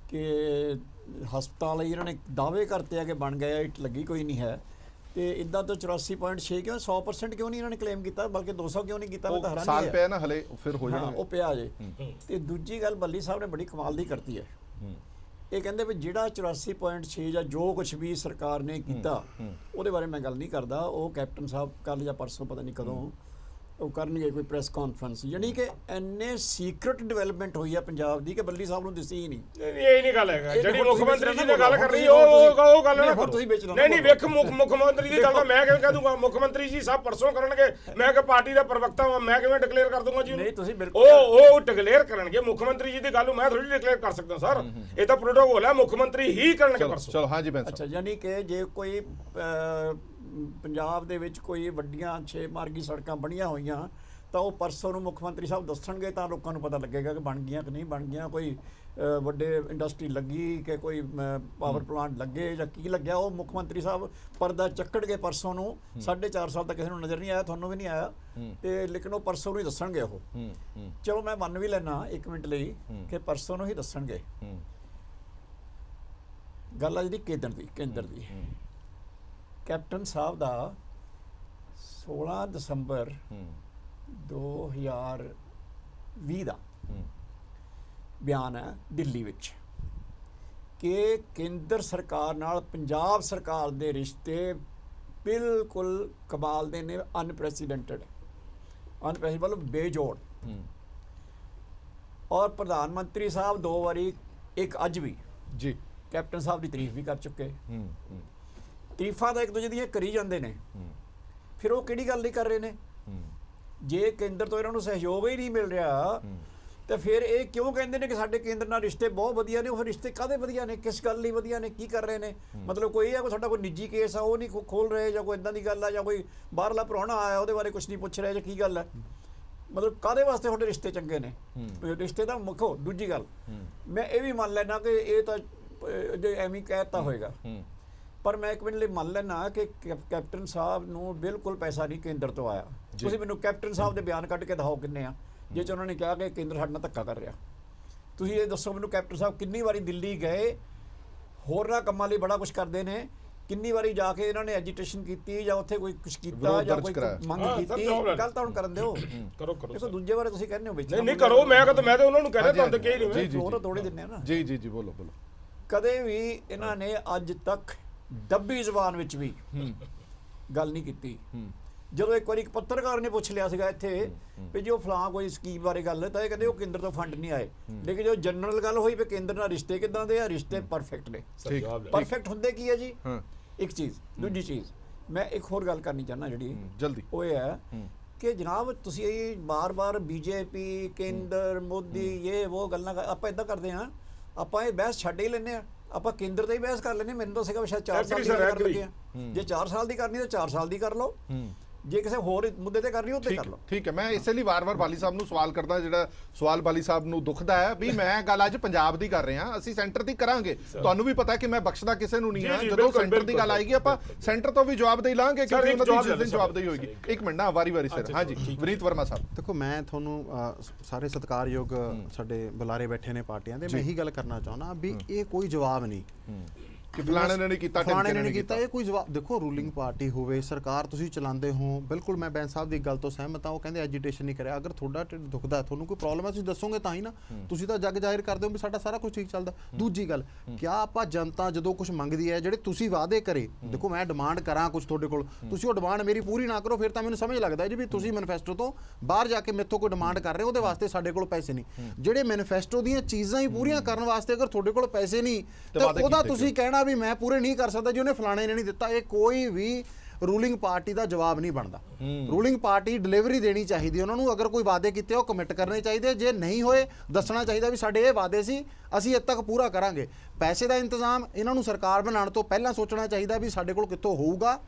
ਕਿ ਹਸਪਤਾਲ ਇਹਨਾਂ ਨੇ ਦਾਅਵੇ ਕਰਤੇ ਆ ਕਿ ਬਣ ਗਿਆ, ਇੱਟ ਲੱਗੀ ਕੋਈ ਨਹੀਂ ਹੈ, ਤੇ ਇਦਾਂ ਤਾਂ 84.6 ਕਿਉਂ 100% ਕਿਉਂ ਨਹੀਂ ਇਹਨਾਂ ਨੇ ਕਲੇਮ ਕੀਤਾ, ਬਲਕਿ 200 ਕਿਉਂ ਨਹੀਂ ਕੀਤਾ? ਮੈਂ ਤਾਂ ਹੈਰਾਨ ਸਾਲ ਪਿਆ ਨਾ ਹਲੇ, ਫਿਰ ਹੋ ਜਾਣਾ ਉਹ ਪਿਆ ਜੇ। ਤੇ ਦੂਜੀ ਗੱਲ ਬੱਲੀ ਸਾਹਿਬ ਨੇ ਬੜੀ ਕਮਾਲ ਦੀ ਕਰਤੀ ਹੈ, ਇਹ ਕਹਿੰਦੇ ਵੀ ਜਿਹੜਾ 84.6 ਜਾਂ ਜੋ ਕੁਝ ਵੀ ਸਰਕਾਰ ਨੇ ਕੀਤਾ ਉਹਦੇ ਬਾਰੇ ਮੈਂ ਗੱਲ ਨਹੀਂ ਕਰਦਾ, ਉਹ ਕੈਪਟਨ ਸਾਹਿਬ ਕੱਲ ਜਾਂ ਪਰਸੋਂ ਪਤਾ ਨਹੀਂ ਕਦੋਂ ਉਹ ਕਰਨਗੇ ਕੋਈ ਪ੍ਰੈਸ ਕਾਨਫਰੰਸ, ਯਾਨੀ ਕਿ ਇੰਨੇ ਸੀਕ੍ਰੇਟ ਡਿਵੈਲਪਮੈਂਟ ਹੋਈ ਆ ਪੰਜਾਬ ਦੀ ਕਿ ਬੱਲੀ ਸਾਹਿਬ ਨੂੰ ਦਿਸੀ ਹੀ ਨਹੀਂ। ਇਹ ਨਹੀਂ ਗੱਲ ਹੈਗਾ ਜਿਹੜੀ ਮੁੱਖ ਮੰਤਰੀ ਜੀ ਨੇ ਗੱਲ ਕਰ ਰਹੀ ਉਹ ਗੱਲ ਨਾ ਤੁਸੀਂ ਵਿੱਚ ਨਹੀਂ ਵੇਖ ਮੁੱਖ ਮੰਤਰੀ ਦੀ ਗੱਲ ਤਾਂ ਮੈਂ ਕਿਵੇਂ ਕਹਿ ਦੂੰਗਾ? ਮੁੱਖ ਮੰਤਰੀ ਜੀ ਸਾਹਿਬ ਪਰਸੋਂ ਕਰਨਗੇ, ਮੈਂ ਕਿ ਪਾਰਟੀ ਦਾ ਪ੍ਰਵਕਤਾ ਹਾਂ, ਮੈਂ ਕਿਵੇਂ ਡਿਕਲੇਅਰ ਕਰ ਦੂੰਗਾ ਜੀ? ਨਹੀਂ ਤੁਸੀਂ ਬਿਲਕੁਲ ਉਹ ਡਿਕਲੇਅਰ ਕਰਨਗੇ, ਮੁੱਖ ਮੰਤਰੀ ਜੀ ਦੀ ਗੱਲ ਨੂੰ ਮੈਂ ਥੋੜੀ ਡਿਕਲੇਅਰ ਕਰ ਸਕਦਾ ਸਰ, ਇਹ ਤਾਂ ਪ੍ਰੋਟੋਕੋਲ ਹੈ, ਮੁੱਖ ਮੰਤਰੀ ਹੀ ਕਰਨਗੇ ਪਰਸੋਂ। ਚਲੋ ਹਾਂਜੀ ਬੈਂਸ। ਅੱਛਾ, ਯਾਨੀ ਕਿ ਜੇ ਕੋਈ ਪੰਜਾਬ ਦੇ ਵਿੱਚ ਕੋਈ ਵੱਡੀਆਂ 6 ਮਾਰਗੀ ਸੜਕਾਂ ਬਣੀਆਂ ਹੋਈਆਂ ਤਾਂ ਉਹ ਪਰਸੋਂ ਨੂੰ ਮੁੱਖ ਮੰਤਰੀ ਸਾਹਿਬ ਦੱਸਣਗੇ ਤਾਂ ਲੋਕਾਂ ਨੂੰ ਪਤਾ ਲੱਗੇਗਾ ਕਿ ਬਣ ਗਈਆਂ ਕਿ ਨਹੀਂ ਬਣ ਗਈਆਂ, ਕੋਈ ਵੱਡੇ ਇੰਡਸਟਰੀ ਲੱਗੀ ਕਿ ਕੋਈ ਪਾਵਰ ਪਲਾਂਟ ਲੱਗੇ ਜਾਂ ਕੀ ਲੱਗਿਆ, ਉਹ ਮੁੱਖ ਮੰਤਰੀ ਸਾਹਿਬ ਪਰਦਾ ਚੱਕਣਗੇ ਪਰਸੋਂ ਨੂੰ। 4.5 ਸਾਲ ਤੱਕ ਕਿਸੇ ਨੂੰ ਨਜ਼ਰ ਨਹੀਂ ਆਇਆ, ਤੁਹਾਨੂੰ ਵੀ ਨਹੀਂ ਆਇਆ, ਤੇ ਲੇਕਿਨ ਉਹ ਪਰਸੋਂ ਨੂੰ ਹੀ ਦੱਸਣਗੇ ਉਹ। ਚਲੋ ਮੈਂ ਮੰਨ ਵੀ ਲੈਣਾ 1 ਮਿੰਟ ਲਈ ਕਿ ਪਰਸੋਂ ਨੂੰ ਹੀ ਦੱਸਣਗੇ। ਗੱਲ ਆ ਜਿਹੜੀ ਕੇਂਦਰ ਦੀ ਕੈਪਟਨ ਸਾਹਿਬ ਦਾ 16 ਦਸੰਬਰ 2020 ਦਾ ਬਿਆਨ ਹੈ ਦਿੱਲੀ ਵਿੱਚ ਕਿ ਕੇਂਦਰ ਸਰਕਾਰ ਨਾਲ ਪੰਜਾਬ ਸਰਕਾਰ ਦੇ ਰਿਸ਼ਤੇ ਬਿਲਕੁਲ ਕਮਾਲ ਦੇ ਨੇ, ਅਨਪ੍ਰੈਸੀਡੈਂਟਡ ਮਤਲਬ ਬੇਜੋੜ। ਔਰ ਪ੍ਰਧਾਨ ਮੰਤਰੀ ਸਾਹਿਬ 2 ਵਾਰੀ, ਇੱਕ ਅੱਜ ਵੀ ਜੀ, ਕੈਪਟਨ ਸਾਹਿਬ ਦੀ ਤਾਰੀਫ ਵੀ ਕਰ ਚੁੱਕੇ। ਤਾਰੀਫਾਂ ਤਾਂ ਇੱਕ ਦੂਜੇ ਦੀਆਂ ਕਰੀ ਜਾਂਦੇ ਨੇ, ਫਿਰ ਉਹ ਕਿਹੜੀ ਗੱਲ ਨਹੀਂ ਕਰ ਰਹੇ ਨੇ? ਜੇ ਕੇਂਦਰ ਤੋਂ ਇਹਨਾਂ ਨੂੰ ਸਹਿਯੋਗ ਹੀ ਨਹੀਂ ਮਿਲ ਰਿਹਾ ਤੇ ਫਿਰ ਇਹ ਕਿਉਂ ਕਹਿੰਦੇ ਨੇ ਕਿ ਸਾਡੇ ਕੇਂਦਰ ਨਾਲ ਰਿਸ਼ਤੇ ਬਹੁਤ ਵਧੀਆ ਨੇ? ਉਹ ਰਿਸ਼ਤੇ ਕਾਹਦੇ ਵਧੀਆ ਨੇ, ਕਿਸ ਗੱਲ ਲਈ ਵਧੀਆ ਨੇ, ਕੀ ਕਰ ਰਹੇ ਨੇ? ਮਤਲਬ ਕੋਈ ਹੈ ਕੋਈ ਸਾਡਾ ਕੋਈ ਨਿੱਜੀ ਕੇਸ ਆ ਉਹ ਨਹੀਂ ਖੋਲ ਰਹੇ, ਜਾਂ ਕੋਈ ਇਦਾਂ ਦੀ ਗੱਲ ਆ, ਜਾਂ ਕੋਈ ਬਾਹਰਲਾ ਪ੍ਰਾਹੁਣਾ ਆਇਆ ਉਹਦੇ ਬਾਰੇ ਕੁਝ ਨਹੀਂ ਪੁੱਛ ਰਿਹਾ, ਜਾਂ ਕੀ ਗੱਲ ਹੈ? ਮਤਲਬ ਕਾਹਦੇ ਵਾਸਤੇ ਤੁਹਾਡੇ ਰਿਸ਼ਤੇ ਚੰਗੇ ਨੇ? ਰਿਸ਼ਤੇ ਦਾ ਮੁੱਖੋ। ਦੂਜੀ ਗੱਲ ਮੈਂ ਇਹ ਵੀ ਮੰਨ ਲੈਣਾ ਕਿ ਇਹ ਤਾਂ ਜੇ ਐਵੇਂ ਕਹਿਤਾ ਹੋਏਗਾ, ਪਰ ਮੈਂ 1 ਮਿੰਟ ਲਈ ਮੰਨ ਲੈਣਾ ਕਿ ਕੈਪਟਨ ਸਾਹਿਬ ਨੂੰ ਬਿਲਕੁਲ ਪੈਸਾ ਨਹੀਂ ਕੇਂਦਰ ਤੋਂ ਆਇਆ। ਤੁਸੀਂ ਮੈਨੂੰ ਕੈਪਟਨ ਸਾਹਿਬ ਦੇ ਬਿਆਨ ਕੱਢ ਕੇ ਦਿਖਾਓ ਕਿੰਨੇ ਆ, ਜੇ ਚ ਉਹਨਾਂ ਨੇ ਕਿਹਾ ਕਿ ਕੇਂਦਰ ਸਾਡੇ ਨਾਲ ਧੱਕਾ ਕਰ ਰਿਹਾ। ਤੁਸੀਂ ਇਹ ਦੱਸੋ ਮੈਨੂੰ, ਕੈਪਟਨ ਸਾਹਿਬ ਕਿੰਨੀ ਵਾਰੀ ਦਿੱਲੀ ਗਏ, ਹੋਰਨਾਂ ਕੰਮਾਂ ਲਈ ਬੜਾ ਕੁਝ ਕਰਦੇ ਨੇ, ਕਿੰਨੀ ਵਾਰੀ ਜਾ ਕੇ ਇਹਨਾਂ ਨੇ ਐਜੀਟੇਸ਼ਨ ਕੀਤੀ ਜਾਂ ਉੱਥੇ ਕੋਈ ਕੁਝ ਕੀਤਾ ਜਾਂ ਕੋਈ ਮੰਗ ਕੀਤੀ? ਗੱਲ ਤਾਂ ਹੁਣ ਕਰਨ ਦਿਓ, ਕਰੋ ਦੇਖੋ ਦੂਜੇ ਬਾਰੇ ਤੁਸੀਂ ਕਹਿੰਦੇ ਹੋ ਵਿੱਚ ਨਹੀਂ ਕਰੋ, ਮੈਂ ਤਾਂ ਉਹਨਾਂ ਨੂੰ ਕਹਿ ਰਿਹਾ ਤੁਹਾਨੂੰ ਕਿ ਨਹੀਂ ਫਲੋਰ ਤੋੜੇ ਦਿੰਦੇ ਆ ਨਾ। ਜੀ ਬੋਲੋ। ਕਦੇ ਵੀ ਇਹਨਾਂ ਨੇ ਅੱਜ ਤੱਕ ਦੱਬੀ ਜ਼ਬਾਨ ਵਿੱਚ ਵੀ ਗੱਲ ਨਹੀਂ ਕੀਤੀ। ਜਦੋਂ ਇੱਕ ਵਾਰੀ ਇੱਕ ਪੱਤਰਕਾਰ ਨੇ ਪੁੱਛ ਲਿਆ ਸੀਗਾ ਇੱਥੇ ਵੀ ਜੋ ਫਲਾਂ ਕੋਈ ਸਕੀਮ ਬਾਰੇ ਗੱਲ ਤਾਂ ਇਹ ਕਹਿੰਦੇ ਉਹ ਕੇਂਦਰ ਤੋਂ ਫੰਡ ਨਹੀਂ ਆਏ, ਲੇਕਿਨ ਜੋ ਜਨਰਲ ਗੱਲ ਹੋਈ ਵੀ ਕੇਂਦਰ ਨਾਲ ਰਿਸ਼ਤੇ ਕਿੱਦਾਂ ਦੇ ਆ, ਰਿਸ਼ਤੇ ਪਰਫੈਕਟ ਨੇ। ਪਰਫੈਕਟ ਹੁੰਦੇ ਕੀ ਹੈ ਜੀ? ਇੱਕ ਚੀਜ਼। ਦੂਜੀ ਚੀਜ਼ ਮੈਂ ਇੱਕ ਹੋਰ ਗੱਲ ਕਰਨੀ ਚਾਹੁੰਦਾ ਜਿਹੜੀ ਜਲਦੀ, ਉਹ ਇਹ ਹੈ ਕਿ ਜਨਾਬ ਤੁਸੀਂ ਇਹ ਬਾਰ-ਬਾਰ ਬੀਜੇਪੀ ਕੇਂਦਰ ਮੋਦੀ ਇਹ ਉਹ ਗੱਲਾਂ ਆਪਾਂ ਇਦਾਂ ਕਰਦੇ ਹਾਂ, ਆਪਾਂ ਇਹ ਬਹਿਸ ਛੱਡ ਹੀ ਲੈਂਦੇ ਹਾਂ, ਆਪਾਂ ਕੇਂਦਰ ਤੇ ਹੀ ਬਹਿਸ ਕਰ ਲੈਂਦੇ। ਮੈਨੂੰ ਤਾਂ ਸੀਗਾ ਸ਼ਾਇਦ 4 ਸਾਲ ਦੀ ਗੱਲ ਕਰ ਲੱਗੇ ਆ। ਜੇ 4 ਸਾਲ ਦੀ ਕਰਨੀ ਤਾਂ 4 ਸਾਲ ਦੀ ਕਰ ਲਓ, ਜੇ ਕਿਸੇ ਹੋਰ ਮੁੱਦੇ ਤੇ ਕਰਨੀ ਉਹ ਤੇ ਕਰ ਲਓ। ਠੀਕ ਹੈ, ਮੈਂ ਇਸੇ ਲਈ ਵਾਰ-ਵਾਰ ਬਾਲੀ ਸਾਹਿਬ ਨੂੰ ਸਵਾਲ ਕਰਦਾ, ਜਿਹੜਾ ਸਵਾਲ ਬਾਲੀ ਸਾਹਿਬ ਨੂੰ ਦੁਖਦਾ ਹੈ ਵੀ ਮੈਂ ਗੱਲ ਅੱਜ ਪੰਜਾਬ ਦੀ ਕਰ ਰਿਹਾ, ਅਸੀਂ ਸੈਂਟਰ ਦੀ ਕਰਾਂਗੇ। ਤੁਹਾਨੂੰ ਵੀ ਪਤਾ ਹੈ ਕਿ ਮੈਂ ਬਖਸ਼ਦਾ ਕਿਸੇ ਨੂੰ ਨਹੀਂ ਹਾਂ, ਜਦੋਂ ਸੈਂਟਰ ਦੀ ਗੱਲ ਆਏਗੀ ਆਪਾਂ ਸੈਂਟਰ ਤੋਂ ਵੀ ਜਵਾਬਦੇਹੀ ਲਾਂਗੇ, ਕਿਉਂਕਿ ਉਹਨਾਂ ਦੀ ਜਿਸ ਦਿਨ ਜਵਾਬਦੇਹੀ ਹੋਏਗੀ। ਇੱਕ ਮਿੰਟ ਨਾ, ਵਾਰੀ-ਵਾਰੀ ਸਿਰ। ਹਾਂਜੀ ਵਿਨੀਤ ਵਰਮਾ ਸਾਹਿਬ। ਦੇਖੋ, ਮੈਂ ਤੁਹਾਨੂੰ ਸਾਰੇ ਸਤਿਕਾਰਯੋਗ ਸਾਡੇ ਬੁਲਾਰੇ ਬੈਠੇ ਨੇ ਪਾਰਟੀਆਂ ਦੇ, ਮੈਂ ਇਹੀ ਗੱਲ ਕਰਨਾ ਚਾਹੁੰਦਾ ਵੀ ਇਹ ਕੋਈ ਜਵਾਬ ਨਹੀਂ ਕਿ ਫਲਾਣੇ ਨੇ ਨਹੀਂ ਕੀਤਾ, ਫਲਾਣੇ ਨੇ ਨਹੀਂ ਕੀਤਾ, ਇਹ ਕੋਈ ਜਵਾਬ। ਦੇਖੋ, ਰੂਲਿੰਗ ਪਾਰਟੀ ਹੋਵੇ, ਸਰਕਾਰ ਤੁਸੀਂ ਚਲਾਉਂਦੇ ਹੋ, ਬਿਲਕੁਲ ਮੈਂ ਬੈਂਸ ਸਾਹਿਬ ਦੀ ਗੱਲ ਤੋਂ ਸਹਿਮਤ ਹਾਂ। ਉਹ ਕਹਿੰਦੇ ਐਜੀਟੇਸ਼ਨ ਨਹੀਂ ਕਰਿਆ। ਅਗਰ ਤੁਹਾਡਾ ਢਿੱਡ ਦੁਖਦਾ, ਤੁਹਾਨੂੰ ਕੋਈ ਪ੍ਰੋਬਲਮ ਹੈ, ਤੁਸੀਂ ਦੱਸੋਗੇ ਤਾਂ ਹੀ ਨਾ। ਤੁਸੀਂ ਤਾਂ ਜੱਗ ਜ਼ਾਹਿਰ ਕਰਦੇ ਹੋ ਵੀ ਸਾਡਾ ਸਾਰਾ ਕੁਝ ਠੀਕ ਚੱਲਦਾ। ਦੂਜੀ ਗੱਲ, ਕਿਆ ਆਪਾਂ ਜਨਤਾ ਜਦੋਂ ਕੁਝ ਮੰਗਦੀ ਹੈ, ਜਿਹੜੇ ਤੁਸੀਂ ਵਾਅਦੇ ਕਰੇ, ਦੇਖੋ ਮੈਂ ਡਿਮਾਂਡ ਕਰਾਂ ਕੁਝ ਤੁਹਾਡੇ ਕੋਲ, ਤੁਸੀਂ ਉਹ ਡਿਮਾਂਡ ਮੇਰੀ ਪੂਰੀ ਨਾ ਕਰੋ, ਫਿਰ ਤਾਂ ਮੈਨੂੰ ਸਮਝ ਲੱਗਦਾ ਜੀ ਵੀ ਤੁਸੀਂ ਮੈਨੀਫੈਸਟੋ ਤੋਂ ਬਾਹਰ ਜਾ ਕੇ ਮੇਥੋਂ ਕੋਈ ਡਿਮਾਂਡ ਕਰ ਰਹੇ ਹੋ, ਉਹਦੇ ਵਾਸਤੇ ਸਾਡੇ ਕੋਲ ਪੈਸੇ ਨਹੀਂ। ਜਿਹੜੇ ਮੈਨੀਫੈਸਟੋ ਦੀਆਂ ਚੀਜ਼ਾਂ ਹੀ ਪੂਰੀਆਂ ਕਰਨ ਵਾਸਤੇ ਅਗਰ ਤੁਹਾਡੇ ਕੋਲ ਪੈਸੇ ਨਹੀਂ, ਤਾਂ ਉਹਦਾ ਤੁਸੀਂ ਕਹਿਣਾ ਵੀ ਮੈਂ ਪੂਰੇ ਨਹੀਂ ਕਰ ਸਕਦਾ ਜੀ, ਉਹਨੇ ਫਲਾਣੇ ਨੇ ਨਹੀਂ ਦਿੱਤਾ, ਇਹ ਕੋਈ ਵੀ ਰੂਲਿੰਗ ਪਾਰਟੀ ਦਾ ਜਵਾਬ ਨਹੀਂ ਬਣਦਾ। ਰੂਲਿੰਗ ਪਾਰਟੀ ਡਿਲੀਵਰੀ ਦੇਣੀ ਚਾਹੀਦੀ ਉਹਨਾਂ ਨੂੰ। ਅਗਰ ਕੋਈ ਵਾਅਦੇ ਕੀਤੇ ਉਹ ਕਮਿਟ ਕਰਨੇ ਚਾਹੀਦੇ, ਜੇ ਨਹੀਂ ਹੋਏ ਦੱਸਣਾ ਚਾਹੀਦਾ ਵੀ ਸਾਡੇ ਇਹ ਵਾਅਦੇ ਸੀ, ਅਸੀਂ ਇੱਥੇ ਤੱਕ ਪੂਰਾ ਕਰਾਂਗੇ। ਪੈਸੇ ਦਾ ਇੰਤਜ਼ਾਮ ਇਹਨਾਂ ਨੂੰ ਸਰਕਾਰ ਬਣਾਉਣ ਤੋਂ ਪਹਿਲਾਂ ਸੋਚਣਾ ਚਾਹੀਦਾ ਵੀ ਸਾਡੇ ਕੋਲ ਕਿੱਥੋਂ ਹੋਊਗਾ।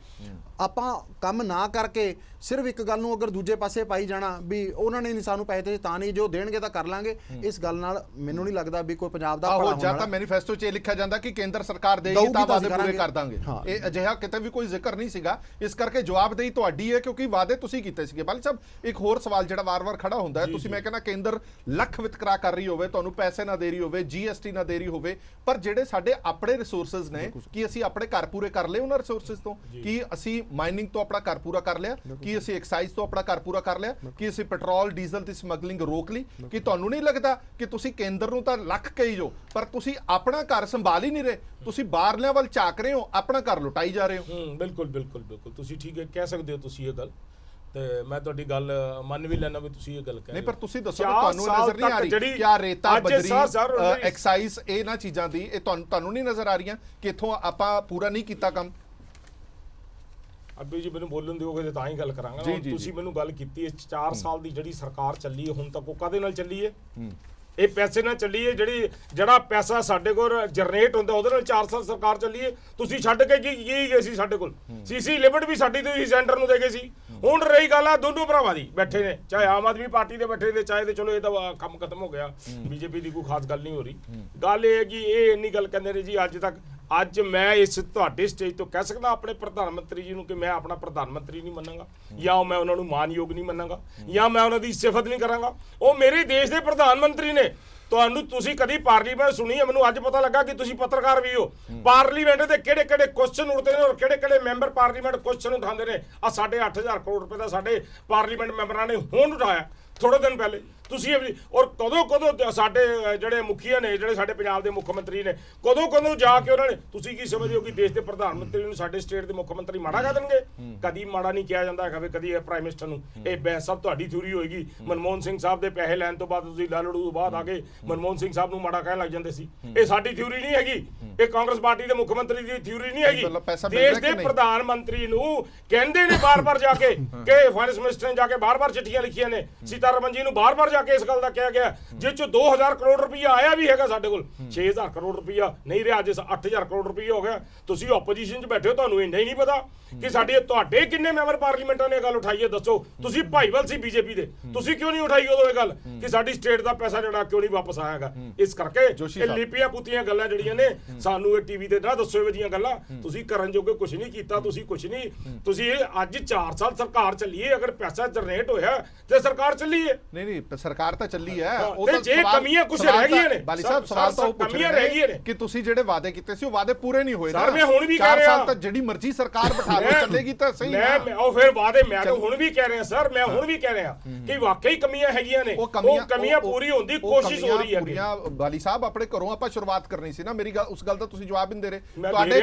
ਆਪਾਂ ਕੰਮ ਨਾ ਕਰਕੇ ਸਿਰਫ ਇੱਕ ਗੱਲ ਨੂੰ ਅਗਰ ਦੂਜੇ ਪਾਸੇ ਪਾਈ ਜਾਣਾ ਵੀ ਉਹਨਾਂ ਨੇ ਨਹੀਂ ਸਾਨੂੰ ਪੈਸੇ ਤੇ ਤਾਂ ਨਹੀਂ, ਜੋ ਦੇਣਗੇ ਤਾਂ ਕਰ ਲਾਂਗੇ, ਇਸ ਗੱਲ ਨਾਲ ਮੈਨੂੰ ਨਹੀਂ ਲੱਗਦਾ ਵੀ ਕੋਈ ਪੰਜਾਬ ਦਾ ਭਲਾ ਹੋਣਾ। ਜਾਂ ਤਾਂ ਮੈਨੀਫੈਸਟੋ 'ਚ ਇਹ ਲਿਖਿਆ ਜਾਂਦਾ ਕਿ ਕੇਂਦਰ ਸਰਕਾਰ ਦੇਗੀ ਤਾਂ ਵਾਅਦੇ ਪੂਰੇ ਕਰ ਦਾਂਗੇ, ਇਹ ਅਜਿਹਾ ਕਿਤੇ ਵੀ ਕੋਈ ਜ਼ਿਕਰ ਨਹੀਂ ਸੀਗਾ। ਇਸ ਕਰਕੇ ਜਵਾਬਦੇਹੀ ਤੁਹਾਡੀ ਹੈ, ਕਿਉਂਕਿ ਵਾਅਦੇ ਤੁਸੀਂ ਕੀਤੇ ਸੀਗੇ। ਬਾਲੀ ਸਾਹਿਬ, ਇੱਕ ਹੋਰ ਸਵਾਲ ਜਿਹੜਾ ਵਾਰ-ਵਾਰ ਖੜਾ ਹੁੰਦਾ ਹੈ, ਤੁਸੀਂ ਮੈਂ ਕਹਿੰਦਾ ਕੇਂਦਰ ਲੱਖ ਵਿਤਕਰਾ ਕਰ ਰਹੀ ਹੋਵੇ, ਤੁਹਾਨੂੰ ਪੈਸੇ ਨਾ ਦੇ ਰਹੀ ਹੋਵੇ, GST ਨਾ ਦੇ ਰਹੀ ਹੋਵੇ, ਪਰ ਜਿਹੜੇ ਸਾਡੇ ਆਪਣੇ ਰਿਸੋਰਸਸ ਨੇ, ਕੀ ਅਸੀਂ ਆਪਣੇ ਘਰ ਪੂਰੇ ਕਰ ਲਏ ਉਹਨਾਂ ਰਿਸੋਰਸਸ ਤੋਂ? ਕੀ ਅਸੀਂ ਮਾਈਨਿੰਗ ਤੋਂ ਆਪਣਾ ਘਰ ਪੂਰਾ ਕਰ ਲਿਆ? ਕੀ ਅਸੀਂ ਐਕਸਾਈਜ਼ ਤੋਂ ਆਪਣਾ ਘਰ ਪੂਰਾ ਕਰ ਲਿਆ? ਕੀ ਅਸੀਂ ਪੈਟਰੋਲ ਡੀਜ਼ਲ ਦੀ ਸਮਗਲਿੰਗ ਰੋਕ ਲਈ? ਕੀ ਤੁਹਾਨੂੰ ਨਹੀਂ ਲੱਗਦਾ ਕਿ ਤੁਸੀਂ ਕੇਂਦਰ ਨੂੰ ਤਾਂ ਲੱਖ ਕਹੀ ਜੋ, ਪਰ ਤੁਸੀਂ ਆਪਣਾ ਘਰ ਸੰਭਾਲ ਹੀ ਨਹੀਂ ਰਹੇ, ਤੁਸੀਂ ਬਾਹਰਲਿਆਂ ਵੱਲ ਝਾਕ ਰਹੇ ਹੋ, ਆਪਣਾ ਘਰ ਲੁਟਾਈ ਜਾ ਰਹੇ ਹੋ? ਬਿਲਕੁਲ ਬਿਲਕੁਲ ਬਿਲਕੁਲ, ਤੁਸੀਂ ਠੀਕ ਹੈ ਕਹਿ ਸਕਦੇ ਹੋ ਤੁਸੀਂ ਇਹ ਗੱਲ, ਤੇ ਮੈਂ ਤੁਹਾਡੀ ਗੱਲ ਮੰਨ ਵੀ ਲੈਣਾ ਵੀ ਤੁਸੀਂ ਇਹ ਗੱਲ ਕਹਿ ਰਹੇ ਹੋ। ਨਹੀਂ, ਪਰ ਤੁਸੀਂ ਦੱਸੋ ਤੁਹਾਨੂੰ ਨਜ਼ਰ ਨਹੀਂ ਆ ਰਹੀ ਕਿ ਆ ਰੇਤਾ, ਬਜਰੀ, ਐਕਸਾਈਜ਼, ਇਹਨਾਂ ਚੀਜ਼ਾਂ ਦੀ ਇਹ ਤੁਹਾਨੂੰ ਨਹੀਂ ਨਜ਼ਰ ਆ ਰਹੀਆਂ ਕਿ ਇੱਥੋਂ ਆਪਾਂ ਪੂਰਾ ਨਹੀਂ ਕੀਤਾ ਕੰਮ? ਅੱਬੀ ਜੀ ਮੈਨੂੰ ਬੋਲਣ ਦਿਓਗੇ ਤਾਂ ਹੀ ਗੱਲ ਕਰਾਂਗਾ। ਤੁਸੀਂ ਮੈਨੂੰ ਗੱਲ ਕੀਤੀ 4 ਸਾਲ ਦੀ ਜਿਹੜੀ ਸਰਕਾਰ ਚੱਲੀ ਹੈ ਹੁਣ ਤੱਕ, ਉਹ ਕਾਹਦੇ ਨਾਲ ਚੱਲੀ ਹੈ? ਇਹ ਪੈਸੇ ਨਾਲ ਚੱਲੀ ਹੈ। ਜਿਹੜਾ ਪੈਸਾ ਸਾਡੇ ਕੋਲ ਜਨਰੇਟ ਹੁੰਦਾ ਉਹਦੇ ਨਾਲ 4 ਸਾਲ ਸਰਕਾਰ ਚੱਲੀ ਹੈ। ਤੁਸੀਂ ਛੱਡ ਕੇ ਕੀ ਗਏ ਸੀ? ਸਾਡੇ ਕੋਲ ਸੀਸੀ ਲਿਮਿਟ ਵੀ ਸਾਡੀ ਤੁਸੀਂ ਸੈਂਟਰ ਨੂੰ ਦੇ ਗਏ ਸੀ। ਹੁਣ ਰਹੀ ਗੱਲ ਆ ਦੋਨੋਂ ਭਰਾਵਾਂ ਦੀ, ਬੈਠੇ ਨੇ, ਚਾਹੇ ਆਮ ਆਦਮੀ ਪਾਰਟੀ ਦੇ ਬੈਠੇ ਨੇ, ਚਾਹੇ ਤੇ ਚਲੋ ਇਹਦਾ ਕੰਮ ਖਤਮ ਹੋ ਗਿਆ, ਬੀਜੇਪੀ ਦੀ ਕੋਈ ਖਾਸ ਗੱਲ ਨਹੀਂ ਹੋ ਰਹੀ। ਗੱਲ ਇਹ ਹੈ ਕਿ ਇਹ ਇੰਨੀ ਗੱਲ ਕਹਿੰਦੇ ਨੇ ਜੀ ਅੱਜ ਤੱਕ। ਅੱਜ ਮੈਂ ਇਸ ਤੁਹਾਡੇ ਸਟੇਜ ਤੋਂ ਕਹਿ ਸਕਦਾ ਆਪਣੇ ਪ੍ਰਧਾਨ ਮੰਤਰੀ ਜੀ ਨੂੰ ਕਿ ਮੈਂ ਆਪਣਾ ਪ੍ਰਧਾਨ ਮੰਤਰੀ ਨਹੀਂ ਮੰਨਾਂਗਾ, ਜਾਂ ਮੈਂ ਉਹਨਾਂ ਨੂੰ ਮਾਨਯੋਗ ਨਹੀਂ ਮੰਨਾਂਗਾ, ਜਾਂ ਮੈਂ ਉਹਨਾਂ ਦੀ ਸਿਫਤ ਨਹੀਂ ਕਰਾਂਗਾ। ਉਹ ਮੇਰੇ ਦੇਸ਼ ਦੇ ਪ੍ਰਧਾਨ ਮੰਤਰੀ ਨੇ। ਤੁਸੀਂ ਕਦੀ ਪਾਰਲੀਮੈਂਟ ਸੁਣੀ ਹੈ? ਮੈਨੂੰ ਅੱਜ ਪਤਾ ਲੱਗਾ ਕਿ ਤੁਸੀਂ ਪੱਤਰਕਾਰ ਵੀ ਹੋ। ਪਾਰਲੀਮੈਂਟ ਦੇ ਕਿਹੜੇ ਕੁਐਸਚਨ ਉੱਠਦੇ ਨੇ ਔਰ ਕਿਹੜੇ ਮੈਂਬਰ ਪਾਰਲੀਮੈਂਟ ਕੁਐਸਚਨ ਉਠਾਉਂਦੇ ਨੇ। ਆ ਸਾਡੇ 8000 ਕਰੋੜ ਰੁਪਏ ਦਾ ਸਾਡੇ ਪਾਰਲੀਮੈਂਟ ਮੈਂਬਰਾਂ ਨੇ ਹੁਣ ਉਠਾਇਆ ਥੋੜੇ ਦਿਨ ਪਹਿਲੇ। ਤੁਸੀਂ ਔਰ ਕਦੋਂ ਸਾਡੇ ਜਿਹੜੇ ਮੁਖੀਆ ਨੇ, ਜਿਹੜੇ ਸਾਡੇ ਪੰਜਾਬ ਦੇ ਮੁੱਖ ਮੰਤਰੀ ਨੇ, ਕਦੋਂ ਜਾ ਕੇ ਉਹਨਾਂ ਨੇ, ਤੁਸੀਂ ਕੀ ਸਮਝਦੇ ਹੋ ਕਿ ਦੇਸ਼ ਦੇ ਪ੍ਰਧਾਨ ਮੰਤਰੀ ਨੂੰ ਸਾਡੇ ਸਟੇਟ ਦੇ ਮੁੱਖ ਮੰਤਰੀ ਮਾੜਾ ਕਹਿ ਦੇਣਗੇ? ਕਦੀ ਮਾੜਾ ਨਹੀਂ ਕਿਹਾ ਜਾਂਦਾ ਹੈਗਾ। ਕਦੀ ਪ੍ਰਾਈਮ ਮਿਨਿਸਟਰ ਨੂੰ ਇਹ ਬਹਿਸ ਸਭ ਤੁਹਾਡੀ ਥਿਊਰੀ ਹੋਏਗੀ। ਮਨਮੋਹਨ ਸਿੰਘ ਸਾਹਿਬ ਦੇ ਪੈਸੇ ਲੈਣ ਤੋਂ ਬਾਅਦ ਤੁਸੀਂ ਲਾਲੜੂ ਤੋਂ ਬਾਅਦ ਆ ਕੇ ਮਨਮੋਹਨ ਸਿੰਘ ਸਾਹਿਬ ਨੂੰ ਮਾੜਾ ਕਹਿਣ ਲੱਗ ਜਾਂਦੇ ਸੀ। ਇਹ ਸਾਡੀ ਥਿਊਰੀ ਨਹੀਂ ਹੈਗੀ, ਇਹ ਕਾਂਗਰਸ ਪਾਰਟੀ ਦੇ ਮੁੱਖ ਮੰਤਰੀ ਦੀ ਥਿਊਰੀ ਨਹੀਂ ਹੈਗੀ। ਦੇਸ਼ ਦੇ ਪ੍ਰਧਾਨ ਮੰਤਰੀ ਨੂੰ ਕਹਿੰਦੇ ਨੇ ਬਾਰ-ਬਾਰ ਜਾ ਕੇ ਕਿ ਫਾਈਨੈਂਸ ਮਿਨਿਸਟਰ ਨੇ ਜਾ ਕੇ ਬਾਰ-ਬਾਰ ਚਿੱਠੀਆਂ ਲਿਖੀਆਂ ਨੇ, ਸੀਤਾਰਮਨ ਜੀ ਨੂੰ ਬਾਰ-ਬਾਰ ਜਾ ਕੇ ਇਸ ਗੱਲ ਦਾ ਕਿਹਾ ਗਿਆ, ਜਿਸ ਚ 2000 ਕਰੋੜ ਰੁਪਈਆ ਆਇਆ ਵੀ ਹੈਗਾ ਸਾਡੇ ਕੋਲ, 6000 ਕਰੋੜ ਰੁਪਈਆ ਨਹੀਂ ਰਿਹਾ, ਅੱਜ 8000 ਕਰੋੜ ਰੁਪਈਆ ਹੋ ਗਿਆ। ਤੁਸੀਂ ਆਪੋਜੀਸ਼ਨ 'ਚ ਬੈਠੇ ਹੋ, ਤੁਹਾਨੂੰ ਇੰਨਾ ਹੀ ਨਹੀਂ ਪਤਾ ਕਿ ਤੁਹਾਡੇ ਕਿੰਨੇ ਮੈਂਬਰ ਪਾਰਲੀਮੈਂਟਾਂ ਨੇ ਇਹ ਗੱਲ ਉਠਾਈ ਹੈ? ਦੱਸੋ। ਤੁਸੀਂ ਭਾਈਵਾਲ ਸੀ ਬੀਜੇਪੀ ਦੇ, ਤੁਸੀਂ ਕਿਉਂ ਨਹੀਂ ਉਠਾਈ ਉਦੋਂ ਇਹ ਗੱਲ ਕਿ ਸਾਡੀ ਸਟੇਟ ਦਾ ਪੈਸਾ ਜਿਹੜਾ ਕਿਉਂ ਨਹੀਂ ਵਾਪਸ ਆਇਆਗਾ? ਇਸ ਕਰਕੇ ਇਹ ਲਿਪੀਆਂ ਪੁੱਤੀਆਂ ਗੱਲਾਂ ਜਿਹੜੀਆਂ ਨੇ, ਸਾਨੂੰ ਇਹ ਟੀਵੀ ਤੇ ਨਾ ਦੱਸੋ ਇਹੋ ਜਿਹੀਆਂ ਗੱਲਾਂ। ਤੁਸੀਂ ਕਰਨ ਜੋਗੇ ਕੁਝ ਨਹੀਂ ਕੀਤਾ, ਤੁਸੀਂ ਕੁਝ ਨਹੀਂ। ਤੁਸੀਂ ਅੱਜ 4 ਸਾਲ ਸਰਕਾਰ ਚੱਲੀ ਹੈ, ਅਗਰ ਪੈਸਾ ਜਨਰੇਟ ਹੋਇਆ ਤੇ ਸਰਕਾਰ ਚੱਲੀ ਹੈ। ਨਹੀਂ, ਸਰਕਾਰ ਤਾਂ ਚੱਲੀ ਹੈ, ਉਹ ਤਾਂ ਜੇ ਕਮੀਆਂ ਕੁਝ ਰਹਿ ਗਈਆਂ ਨੇ। ਬਾਲੀ ਸਾਹਿਬ, ਸਵਾਲ ਤਾਂ ਉਹ ਪੁੱਛ ਰਹੇ ਨੇ ਕਿ ਤੁਸੀਂ ਜਿਹੜੇ ਵਾਅਦੇ ਕੀਤੇ ਸੀ ਉਹ ਵਾਅਦੇ ਪੂਰੇ ਨਹੀਂ ਹੋਏ। ਸਰ ਮੈਂ ਹੁਣ ਵੀ ਕਹਿ ਰਿਹਾ, 4 ਸਾਲ ਤੱਕ ਜਿਹੜੀ ਮਰਜ਼ੀ ਸਰਕਾਰ ਬਿਠਾ ਲਓ, ਚੱਲੇਗੀ ਤਾਂ ਸਹੀ। ਮੈਂ ਉਹ ਫਿਰ ਵਾਅਦੇ ਮੈਂ ਤਾਂ ਹੁਣ ਵੀ ਕਹਿ ਰਿਹਾ ਸਰ, ਮੈਂ ਹੁਣ ਵੀ ਕਹਿ ਰਿਹਾ ਕਿ ਵਾਕਈ ਕਮੀਆਂ ਹੈਗੀਆਂ ਨੇ। ਉਹ ਕਮੀਆਂ ਪੂਰੀ ਹੋਣ ਦੀ ਕੋਸ਼ਿਸ਼ ਹੋ ਰਹੀ ਹੈ। ਬਾਲੀ ਸਾਹਿਬ, ਆਪਣੇ ਘਰੋਂ ਆਪਾਂ ਸ਼ੁਰੂਆਤ ਕਰਨੀ ਸੀ ਨਾ। ਮੇਰੀ ਗੱਲ, ਉਸ ਗੱਲ ਦਾ ਤੁਸੀਂ ਜਵਾਬ ਨਹੀਂ ਦੇ ਰਹੇ।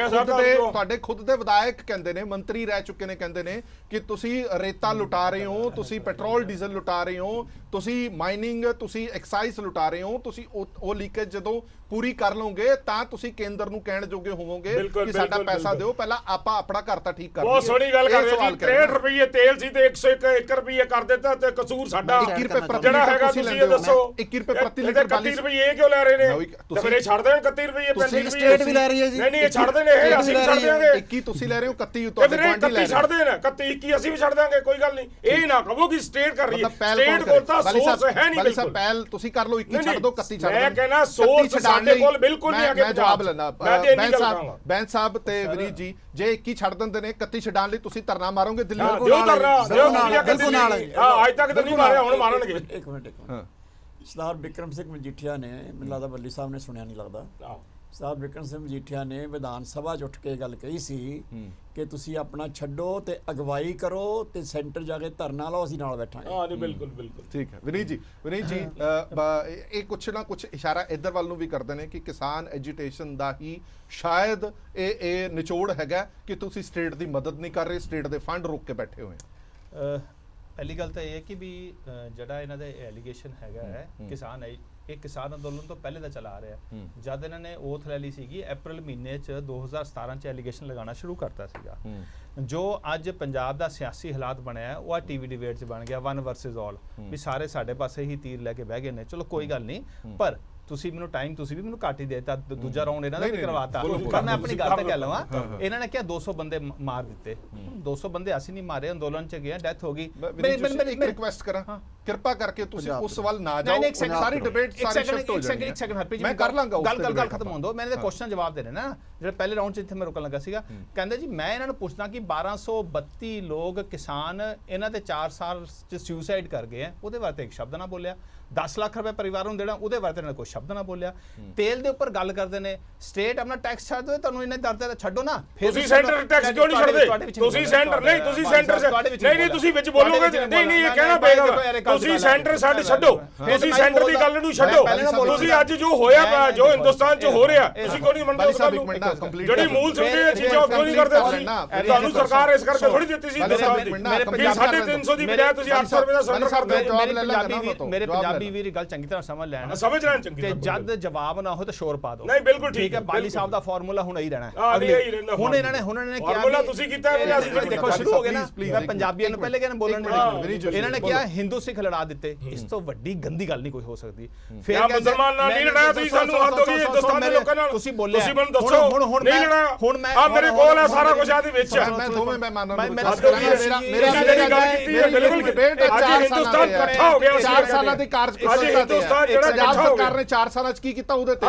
ਤੁਹਾਡੇ ਖੁਦ ਦੇ ਵਿਧਾਇਕ ਕਹਿੰਦੇ ਨੇ, ਮੰਤਰੀ ਰਹਿ ਚੁੱਕੇ ਨੇ, ਕਹਿੰਦੇ ਨੇ ਕਿ ਤੁਸੀਂ ਰੇਤਾ ਲੁਟਾ ਰਹੇ ਹੋ, ਤੁਸੀਂ ਪੈਟਰੋਲ ਡੀਜ਼ਲ ਲੁਟਾ ਰਹੇ ਹੋ, ਤੁਸੀਂ ਮਾਈਨਿੰਗ ਤੁਸੀਂ ਐਕਸਾਈਜ਼ ਲੁਟਾ ਰਹੇ ਹੋ, ਤੁਸੀਂ ਉਹ ਲੀਕੇਜ ਜਦੋਂ ਪੂਰੀ ਕਰ ਲਓਗੇ ਤਾਂ ਤੁਸੀਂ ਕੇਂਦਰ ਨੂੰ ਕਹਿਣ ਜੋਗੇ ਹੋਵੋਗੇ ਕਿ ਸਾਡਾ ਪੈਸਾ ਦਿਓ, ਪਹਿਲਾਂ ਆਪਾਂ ਆਪਣਾ ਘਰ ਤਾਂ ਠੀਕ ਕਰ ਲਈਏ। ਬਹੁਤ ਸੋਹਣੀ ਗੱਲ ਕਰ ਰਹੇ ਜੀ। 63 ਰੁਪਏ ਤੇਲ ਸੀ ਤੇ 101 ਰੁਪਏ ਕਰ ਦਿੱਤਾ ਤੇ ਕਸੂਰ ਸਾਡਾ 21 ਰੁਪਏ ਪ੍ਰਤੀ ਜਿਹੜਾ ਹੈਗਾ ਤੁਸੀਂ ਇਹ ਦੱਸੋ 21 ਰੁਪਏ ਪ੍ਰਤੀ ਲੀਟਰ 31 ਰੁਪਏ ਇਹ ਕਿਉਂ ਲੈ ਰਹੇ ਨੇ? ਤੇ ਫਿਰ ਇਹ ਛੱਡ ਦੇਣ 31 ਰੁਪਏ 35 ਰੁਪਏ ਸਟੇਟ ਵੀ ਲੈ ਰਹੀ ਹੈ ਜੀ। ਨਹੀਂ ਇਹ ਛੱਡ ਦੇਣ, ਇਹ ਅਸੀਂ ਵੀ ਛੱਡ ਦਿਆਂਗੇ। 21 ਤੁਸੀਂ ਲੈ ਰਹੇ ਹੋ, 31 ਤੇ ਤੁਹਾਡੇ ਫਿਰ ਗੁਆਂਢੀ ਲੈ 31 ਛੱਡ ਦੇਣ, 31 21 ਅਸੀਂ ਵੀ ਛੱਡ ਦਾਂਗੇ, ਕੋਈ ਗੱਲ ਨਹੀਂ। ਇਹ ਨਾ ਕਹੋ ਕਿ ਸਟੇਟ ਕਰ ਰਹੀ ਹੈ, ਸਟੇਟ ਕੋਲ ਤਾਂ ਸੋਰਸ ਹੈ ਨਹੀਂ। ਬਾਲੀ ਸਾਹਿਬ ਪਹਿਲ ਤੁਸੀਂ ਕਰ ਲਓ, 21 ਛੱਡ ਦਿਓ, 31 ਛੱਡ ਦਿਓ। ਮੈਂ ਕਹਿੰਦਾ ਸੋਰਸ ਸਾਡੇ ਕੋਲ ਬਿਲਕੁਲ ਨਹੀਂ ਹੈਗੇ। ਮੈਂ ਜਵਾਬ ਲੈਣਾ ਬੈਂਸ ਸਾਹਿਬ ਤੇ ਵਿਨੀਤ ਜੀ, ਜੇ 21 ਛੱਡ ਦਿੰਦੇ ਨੇ 31 ਛਡਾਣ ਲਈ ਤੁਸੀਂ ਧਰਨਾ ਮਾਰੋਗੇ ਦਿੱਲੀ ਬਿਲਕੁਲ ਨਾਲ? ਅੱਜ ਤੱਕ ਤਾਂ ਨਹੀਂ ਮਾਰਿਆ, ਹੁਣ ਮਾਰਨਗੇ। ਇੱਕ ਮਿੰਟ ਸਰਦਾਰ ਬਿਕਰਮ ਸਿੰਘ ਮਜੀਠੀਆ ਨੇ, ਮੈਨੂੰ ਲੱਗਦਾ ਬੱਲੀ ਸਾਹਿਬ ਨੇ ਸੁਣਿਆ ਨਹੀਂ ਲੱਗਦਾ, ਸਰਦਾਰ ਬਿਕਰਮ ਸਿੰਘ ਮਜੀਠੀਆ ਨੇ ਵਿਧਾਨ ਸਭਾ 'ਚ ਉੱਠ ਕੇ ਗੱਲ ਕਹੀ ਸੀ ਕਿ ਤੁਸੀਂ ਆਪਣਾ ਛੱਡੋ ਤੇ ਅਗਵਾਈ ਕਰੋ ਤੇ ਸੈਂਟਰ ਜਾ ਕੇ ਧਰਨਾ ਲਾਓ, ਅਸੀਂ ਨਾਲ ਬੈਠਾਂਗੇ। ਹਾਂ ਨਹੀਂ ਬਿਲਕੁਲ ਬਿਲਕੁਲ ਠੀਕ ਹੈ। ਵਿਨੀਤ ਜੀ ਇਹ ਕੁਛ ਨਾ ਕੁਛ ਇਸ਼ਾਰਾ ਇੱਧਰ ਵੱਲ ਨੂੰ ਵੀ ਕਰਦੇ ਨੇ ਕਿ ਕਿਸਾਨ ਐਜੀਟੇਸ਼ਨ ਦਾ ਹੀ ਸ਼ਾਇਦ ਇਹ ਨਿਚੋੜ ਹੈਗਾ ਕਿ ਤੁਸੀਂ ਸਟੇਟ ਦੀ ਮਦਦ ਨਹੀਂ ਕਰ ਰਹੇ, ਸਟੇਟ ਦੇ ਫੰਡ ਰੋਕ ਕੇ ਬੈਠੇ ਹੋਏ ਆ। ਪਹਿਲੀ ਗੱਲ ਤਾਂ ਇਹ ਹੈ ਕਿ ਵੀ ਜਿਹੜਾ ਇਹਨਾਂ ਦੇ ਐਲੀਗੇਸ਼ਨ ਹੈਗਾ ਹੈ ਕਿਸਾਨ ਇਹ ਕਿਸਾਨ ਅੰਦੋਲਨ ਤੋਂ ਪਹਿਲੇ ਦਾ ਚਲਾ ਆ ਰਿਹਾ। ਜਦ ਇਹਨਾਂ ਨੇ ਓਥ ਲੈ ਲਈ ਸੀਗੀ ਅਪ੍ਰੈਲ ਮਹੀਨੇ 'ਚ 2017 'ਚ ਐਲੀਗੇਸ਼ਨ ਲਗਾਉਣਾ ਸ਼ੁਰੂ ਕਰਤਾ ਸੀਗਾ। ਜੋ ਅੱਜ ਪੰਜਾਬ ਦਾ ਸਿਆਸੀ ਹਾਲਾਤ ਬਣਿਆ ਉਹ ਆ ਟੀਵੀ ਡਿਬੇਟ 'ਚ ਬਣ ਗਿਆ, 1 ਵਰਸਸ ਆਲ, ਵੀ ਸਾਰੇ ਸਾਡੇ ਪਾਸੇ ਹੀ ਤੀਰ ਲੈ ਕੇ ਬਹਿ ਗਏ ਨੇ। ਚਲੋ ਕੋਈ ਗੱਲ ਨਹੀਂ, ਪਰ ਤੁਸੀਂ ਮੈਨੂੰ ਟਾਈਮ ਤੁਸੀਂ ਵੀ ਮੈਨੂੰ ਘੱਟ ਹੀ ਦੇਤਾ, ਦੂਜਾ ਰਾਉਂਡ ਇਹਨਾਂ ਦਾ ਵੀ ਕਰਵਾਤਾ। ਪਰ ਮੈਂ ਆਪਣੀ ਗੱਲ ਤੇ ਕਹਿ ਲਵਾਂ, ਇਹਨਾਂ ਨੇ ਕਿਹਾ 200 ਬੰਦੇ ਮਾਰ ਦਿੱਤੇ। 200 ਬੰਦੇ ਅਸੀਂ ਨਹੀਂ ਮਾਰੇ, ਅੰਦੋਲਨ 'ਚ ਗਏ, ਡੈਥ ਹੋ ਗਈ। ਇੱਕ ਰਿਕੁਐਸਟ ਕਰਾਂ, ਕਿਰਪਾ ਕਰਕੇ ਤੁਸੀਂ ਉਸ ਵੱਲ ਨਾ ਜਾਓ, ਸਾਰੀ ਡਿਬੇਟ ਸਾਰੀ ਸ਼ਿਫਟ ਹੋ ਜਾਣੀ ਹੈ। ਇੱਕ ਸੈਕਿੰਡ ਹਰਪ੍ਰੀਤ ਜੀ, ਮੈਂ ਕਰ ਲਾਂਗਾ ਗੱਲ ਖਤਮ ਹੋਣ ਦਿਓ। ਮੈਨੇ ਤਾਂ ਕੁਐਸਚਨ ਜਵਾਬ ਦੇਣੇ ਨਾ, ਜਿਹੜਾ ਪਹਿਲੇ ਰਾਉਂਡ 'ਚ ਇੱਥੇ ਮੈਂ ਰੁਕਣ ਲੱਗਾ ਸੀਗਾ। ਕਹਿੰਦੇ ਜੀ ਮੈਂ ਇਹਨਾਂ ਨੂੰ ਪੁੱਛਦਾ ਕਿ 1232 ਲੋਕ ਕਿਸਾਨ ਇਹਨਾਂ ਦੇ 4 ਸਾਲ 'ਚ ਸੁਸਾਈਡ ਕਰ ਗਏ ਆ, ਉਹਦੇ ਬਾਰੇ ਇੱਕ ਸ਼ਬਦ ਨਾ ਬੋਲਿਆ। 10 ਲੱਖ ਰੁਪਏ ਪਰਿਵਾਰ ਨੂੰ ਦੇਣਾ, ਉਹਦੇ ਬਾਰੇ ਇਹਨਾਂ ਨੇ ਕੋਈ ਸ਼ਬਦ ਨਾ ਬੋਲਿਆ। ਤੇਲ ਦੇ ਉੱਪਰ ਗੱਲ ਕਰਦੇ ਨੇ, ਸਟੇਟ ਆਪਣਾ ਟੈਕਸ ਛੱਡ ਦਿਓ, ਤੁਹਾਨੂੰ ਇਹਨਾਂ ਦਰਦ ਹੈ ਛੱਡੋ ਨਾ। ਤੁਸੀਂ ਸੈਂਟਰ ਟੈਕਸ ਕਿਉਂ ਨਹੀਂ ਛੱਡਦੇ? ਤੁਸੀਂ ਸੈਂਟਰ ਨਹੀਂ, ਤੁਸੀਂ ਸੈਂਟਰ ਨਹੀਂ ਤੁਸੀਂ ਵਿੱਚ ਬੋਲੋਗੇ ਨਹੀਂ ਨਹੀਂ, ਇਹ ਕਹਿਣਾ ਪਏਗਾ। ਤੁਸੀਂ ਸੈਂਟਰ ਸਾਡੇ ਛੱਡੋ, ਤੁਸੀਂ ਸੈਂਟਰ ਦੀ ਗੱਲ ਨੂੰ ਛੱਡੋ। ਤੁਸੀਂ ਅੱਜ ਜੋ ਹੋਇਆ, ਜੋ ਹਿੰਦੁਸਤਾਨ 'ਚ ਹੋ ਰਿਹਾ, ਤੁਸੀਂ ਕਿਉਂ ਨਹੀਂ ਮੰਨਦੇ ਉਸ ਗੱਲ ਨੂੰ? ਜਿਹੜੀ ਮੂਲ ਸੁਣਦੇ ਇਹ ਚੀਜ਼ਾਂ ਕਿਉਂ ਨਹੀਂ ਕਰਦੇ ਤੁਸੀਂ? ਤੁਹਾਨੂੰ ਸਰਕਾਰ ਇਸ ਕਰਕੇ ਥੋੜੀ ਦਿੱਤੀ ਸੀ ਹਿੰਦੁਸਤਾਨ ਦੀ, 350 ਦੀ ਬਜਾਏ ਤੁਸੀਂ 800 ਰੁਪਏ ਦਾ ਸੈਂਟਰ ਕਰਦੇ ਹੋ। ਮੇਰੇ ਪੰਜਾਬੀ ਵੀਰ ਗੱਲ ਚੰਗੀ ਤਰ੍ਹਾਂ ਸਮਝ ਲੈਣ, ਸਮਝ ਲੈਣ ਚੰਗੀ ਤੇ ਜਦ ਜਵਾਬ ਨਾ ਹੋ ਤਾਂ ਸ਼ੋਰ ਪਾ ਦਿਓ। ਨਹੀਂ ਬਿਲਕੁਲ ਠੀਕ ਹੈ। ਬਾਲੀ ਸਾਹਿਬ ਦਾ ਫਾਰਮੂਲਾ ਹੁਣ ਇਹੀ ਰਹਿਣਾ ਹੈ। ਹੁਣ ਇਹਨਾਂ ਨੇ ਕਿਹਾ ਫਾਰਮੂਲਾ ਤੁਸੀਂ ਕੀਤਾ ਹੈ, ਅਸੀਂ ਦੇਖੋ ਸ਼ੁਰੂ ਹੋ ਗਏ ਨਾ। ਮੈਂ ਪੰਜਾਬੀਆਂ ਨੂੰ ਪਹਿਲੇ ਕਹਿੰਦਾ ਬੋਲਣ ਦੇ, ਇਹਨਾਂ ਨੇ ਕਿਹਾ ਹਿੰਦੂ ਸਿੱਖ ਲੜਾ ਦਿੱਤੇ। ਇਸ ਤੋਂ ਵੱਡੀ ਗੰਦੀ ਗੱਲ ਨਹੀਂ ਕੋਈ ਹੋ ਸਕਦੀ। ਫਿਰ ਮੁਸਲਮਾਨ ਨਾਲ ਨਹੀਂ ਲੜਾਇਆ ਤੁਸੀਂ, ਸਾਨੂੰ ਹੱਦ ਹੋ ਗਈ ਹਿੰਦੁਸਤਾਨ ਦੇ ਲੋਕਾਂ ਨਾਲ। ਤੁਸੀਂ ਬੋਲਿਆ, ਤੁਸੀਂ ਮੈਨੂੰ ਦੱਸੋ ਨਹੀਂ ਲੜਾਇਆ। ਹੁਣ ਮੈਂ ਆ ਮੇਰੇ ਕੋਲ ਹੈ ਸਾਰਾ ਕੁਝ ਆਦੇ ਵਿੱਚ। ਮੈਂ ਦੋਵੇਂ ਮਹਿਮਾਨਾਂ ਨੂੰ ਮੇਰੀ ਗੱਲ ਕੀਤੀ ਹੈ ਬਿਲਕੁਲ ਡਿਬੇਟ। ਅੱਜ ਹਿੰਦੁਸਤਾਨ ਇਕੱਠਾ ਹੋ ਗਿਆ। 4 ਸਾਲਾਂ ਦੀ ਕਾਰਜਕੁਸ਼ਲਤਾ ਤੇ ਹਿੰਦੁਸਤਾਨ ਜਿਹੜਾ ਪੰਜਾਬ ਸਰਕਾਰ ਨੇ 4 ਸਾਲਾਂ 'ਚ ਕੀ ਕੀਤਾ ਉਹਦੇ ਤੇ